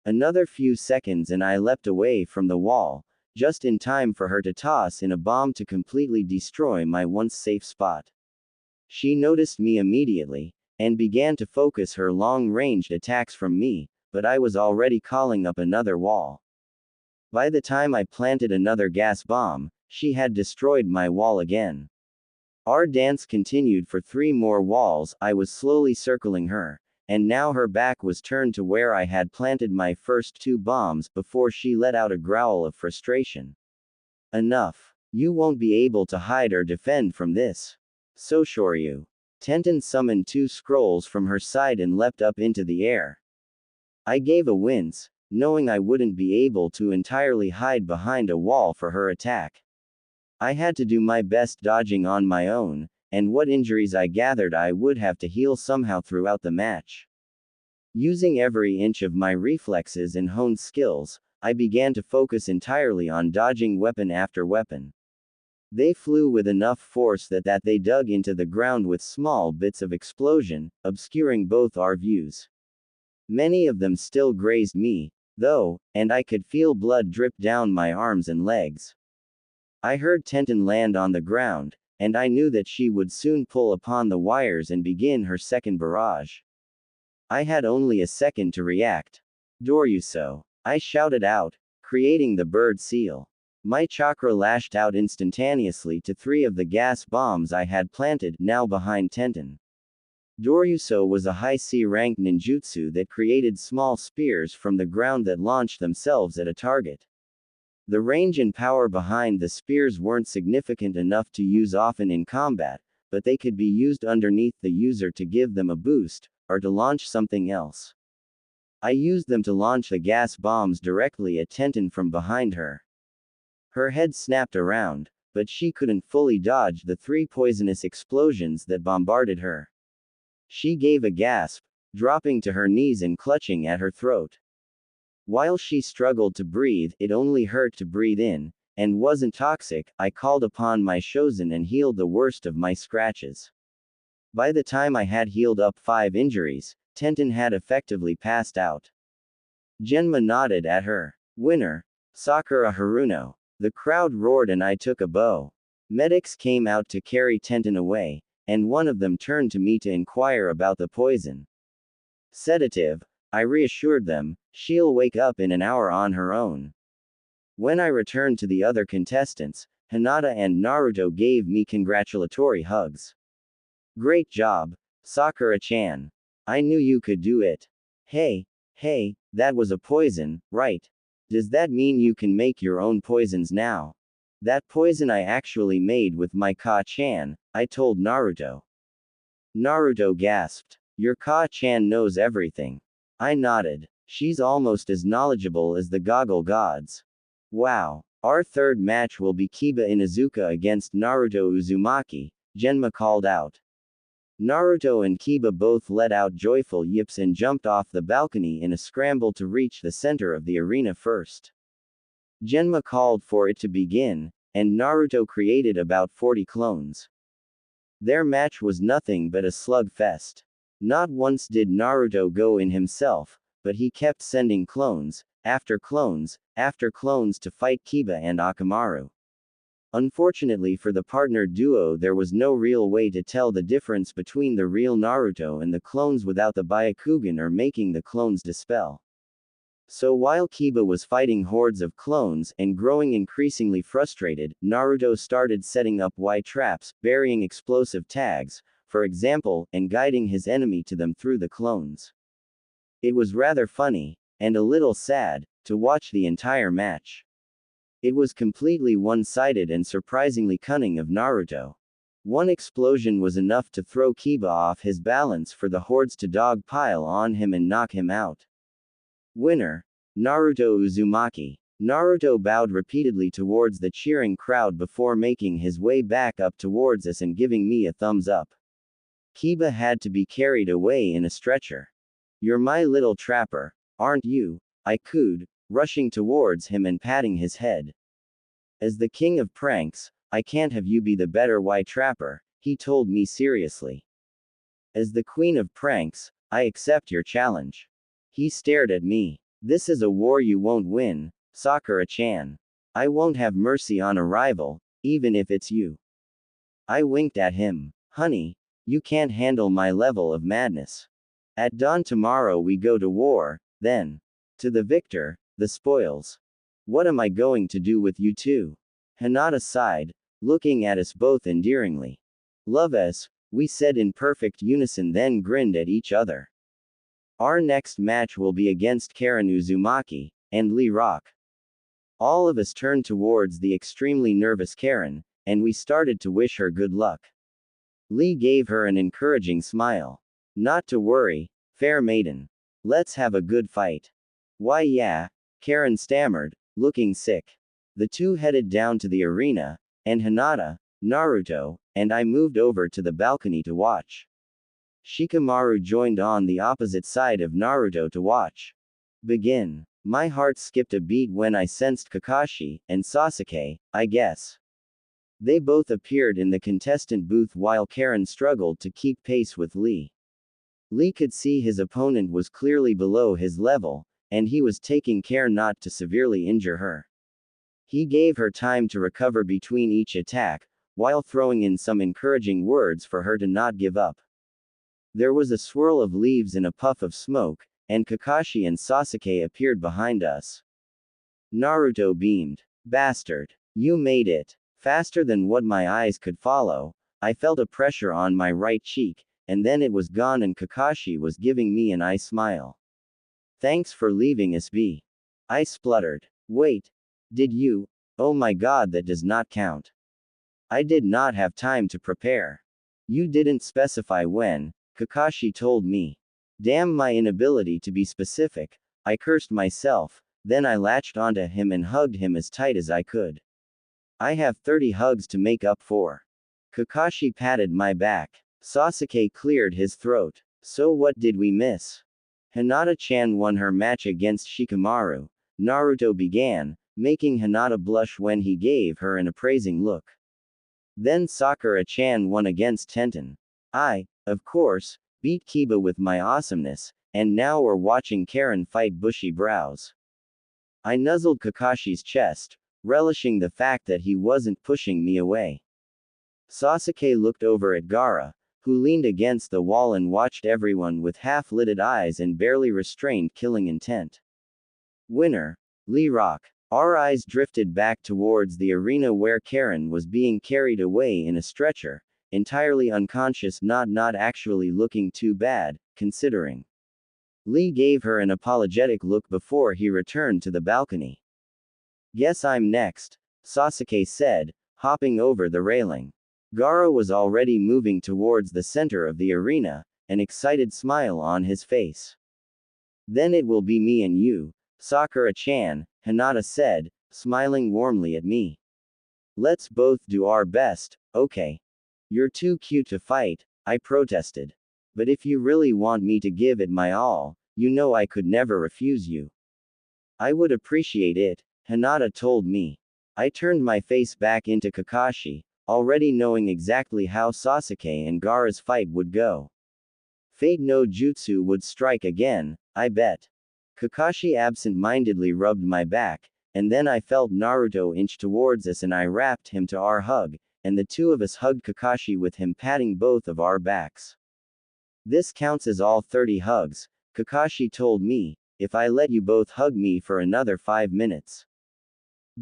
Another few seconds and I leapt away from the wall, just in time for her to toss in a bomb to completely destroy my once safe spot. She noticed me immediately, and began to focus her long-ranged attacks from me, but I was already calling up another wall. By the time I planted another gas bomb, she had destroyed my wall again. Our dance continued for 3 more walls. I was slowly circling her, and now her back was turned to where I had planted my first 2 bombs before she let out a growl of frustration. "Enough. You won't be able to hide or defend from this. So Shoryu." Tenten summoned 2 scrolls from her side and leapt up into the air. I gave a wince, knowing I wouldn't be able to entirely hide behind a wall for her attack. I had to do my best dodging on my own, and what injuries I gathered I would have to heal somehow throughout the match. Using every inch of my reflexes and honed skills, I began to focus entirely on dodging weapon after weapon. They flew with enough force that they dug into the ground with small bits of explosion, obscuring both our views. Many of them still grazed me, though, and I could feel blood drip down my arms and legs. I heard Tenten land on the ground, and I knew that she would soon pull upon the wires and begin her second barrage. I had only a second to react. "Doryuso!" I shouted out, creating the bird seal. My chakra lashed out instantaneously to 3 of the gas bombs I had planted, now behind Tenten. Doryuso was a high C-rank ninjutsu that created small spears from the ground that launched themselves at a target. The range and power behind the spears weren't significant enough to use often in combat, but they could be used underneath the user to give them a boost, or to launch something else. I used them to launch the gas bombs directly at Tenten from behind her. Her head snapped around, but she couldn't fully dodge the 3 poisonous explosions that bombarded her. She gave a gasp, dropping to her knees and clutching at her throat. While she struggled to breathe, it only hurt to breathe in, and wasn't toxic. I called upon my Shozen and healed the worst of my scratches. By the time I had healed up 5 injuries, Tenten had effectively passed out. Genma nodded at her. Winner. Sakura Haruno. The crowd roared and I took a bow. Medics came out to carry Tenten away, and one of them turned to me to inquire about the poison. Sedative. I reassured them, she'll wake up in an hour on her own. When I returned to the other contestants, Hinata and Naruto gave me congratulatory hugs. Great job, Sakura-chan. I knew you could do it. Hey, that was a poison, right? Does that mean you can make your own poisons now? That poison I actually made with my Ka-chan, I told Naruto. Naruto gasped. Your Ka-chan knows everything. I nodded. She's almost as knowledgeable as the Goggle Gods. Wow. Our third match will be Kiba Inuzuka against Naruto Uzumaki, Genma called out. Naruto and Kiba both let out joyful yips and jumped off the balcony in a scramble to reach the center of the arena first. Genma called for it to begin, and Naruto created about 40 clones. Their match was nothing but a slugfest. Not once did Naruto go in himself, but he kept sending clones, after clones, to fight Kiba and Akamaru. Unfortunately for the partner duo, there was no real way to tell the difference between the real Naruto and the clones without the Byakugan or making the clones dispel. So while Kiba was fighting hordes of clones and growing increasingly frustrated, Naruto started setting up Y-traps, burying explosive tags, for example, and guiding his enemy to them through the clones. It was rather funny, and a little sad, to watch the entire match. It was completely one-sided and surprisingly cunning of Naruto. One explosion was enough to throw Kiba off his balance for the hordes to dogpile on him and knock him out. Winner. Naruto Uzumaki. Naruto bowed repeatedly towards the cheering crowd before making his way back up towards us and giving me a thumbs up. Kiba had to be carried away in a stretcher. You're my little trapper, aren't you? I cooed, rushing towards him and patting his head. As the king of pranks, I can't have you be the better Y-trapper, he told me seriously. As the queen of pranks, I accept your challenge. He stared at me. This is a war you won't win, Sakura-chan. I won't have mercy on a rival, even if it's you. I winked at him. Honey, you can't handle my level of madness. At dawn tomorrow we go to war, then. To the victor, the spoils. What am I going to do with you two? Hinata sighed, looking at us both endearingly. Love us, we said in perfect unison, then grinned at each other. Our next match will be against Karen Uzumaki, and Lee Rock. All of us turned towards the extremely nervous Karen, and we started to wish her good luck. Lee gave her an encouraging smile. Not to worry, fair maiden. Let's have a good fight. Why yeah, Karen stammered, looking sick. The two headed down to the arena, and Hinata, Naruto, and I moved over to the balcony to watch. Shikamaru joined on the opposite side of Naruto to watch. Begin. My heart skipped a beat when I sensed Kakashi and Sasuke, I guess. They both appeared in the contestant booth while Karen struggled to keep pace with Lee. Lee could see his opponent was clearly below his level, and he was taking care not to severely injure her. He gave her time to recover between each attack, while throwing in some encouraging words for her to not give up. There was a swirl of leaves and a puff of smoke, and Kakashi and Sasuke appeared behind us. Naruto beamed. Bastard. You made it. Faster than what my eyes could follow, I felt a pressure on my right cheek, and then it was gone and Kakashi was giving me an eye smile. Thanks for leaving us be. I spluttered. Wait. Did you? Oh my god, that does not count. I did not have time to prepare. You didn't specify when, Kakashi told me. Damn my inability to be specific, I cursed myself, then I latched onto him and hugged him as tight as I could. I have 30 hugs to make up for. Kakashi patted my back. Sasuke cleared his throat. So what did we miss? Hinata-chan won her match against Shikamaru. Naruto began, making Hinata blush when he gave her an appraising look. Then Sakura-chan won against Tenten. I, of course, beat Kiba with my awesomeness, and now we're watching Karen fight Bushy Brows. I nuzzled Kakashi's chest, relishing the fact that he wasn't pushing me away. Sasuke looked over at Gaara, who leaned against the wall and watched everyone with half-lidded eyes and barely restrained killing intent. Winner, Lee Rock. Our eyes drifted back towards the arena where Karen was being carried away in a stretcher, entirely unconscious, not actually looking too bad, considering. Lee gave her an apologetic look before he returned to the balcony. Guess I'm next, Sasuke said, hopping over the railing. Gaara was already moving towards the center of the arena, an excited smile on his face. Then it will be me and you, Sakura-chan, Hinata said, smiling warmly at me. Let's both do our best, okay? You're too cute to fight, I protested. But if you really want me to give it my all, you know I could never refuse you. I would appreciate it, Hinata told me. I turned my face back into Kakashi, already knowing exactly how Sasuke and Gaara's fight would go. Fate no Jutsu would strike again, I bet. Kakashi absent-mindedly rubbed my back, and then I felt Naruto inch towards us and I wrapped him to our hug, and the two of us hugged Kakashi with him patting both of our backs. This counts as all 30 hugs, Kakashi told me, if I let you both hug me for another 5 minutes.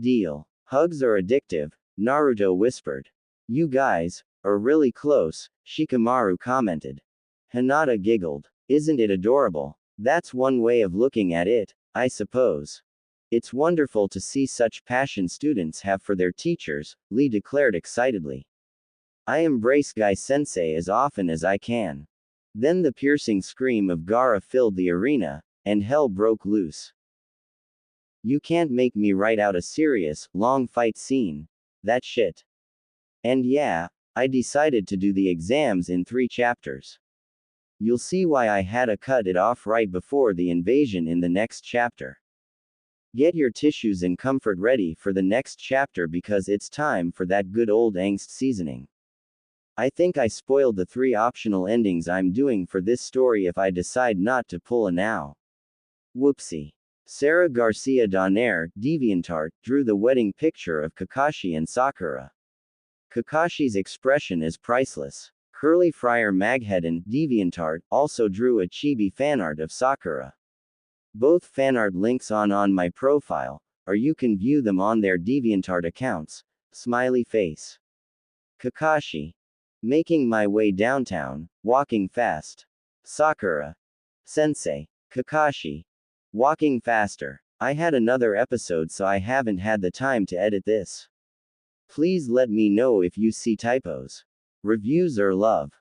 Deal. Hugs are addictive, Naruto whispered. You guys are really close, Shikamaru commented. Hinata giggled. Isn't it adorable? That's one way of looking at it, I suppose. It's wonderful to see such passion students have for their teachers, Lee declared excitedly. I embrace Guy-sensei as often as I can. Then the piercing scream of Gaara filled the arena, and hell broke loose. You can't make me write out a serious, long fight scene. That shit. And yeah, I decided to do the exams in 3 chapters. You'll see why I had to cut it off right before the invasion in the next chapter. Get your tissues and comfort ready for the next chapter because it's time for that good old angst seasoning. I think I spoiled the 3 optional endings I'm doing for this story if I decide not to pull a now. Whoopsie. Sarah Garcia Donner, DeviantArt, drew the wedding picture of Kakashi and Sakura. Kakashi's expression is priceless. Curly Friar Magheddon, DeviantArt, also drew a chibi fanart of Sakura. Both fanart links on my profile, or you can view them on their DeviantArt accounts. Smiley face. Kakashi. Making my way downtown, walking fast. Sakura. Sensei. Kakashi. Walking faster. I had another episode so I haven't had the time to edit this. Please let me know if you see typos. Reviews or love.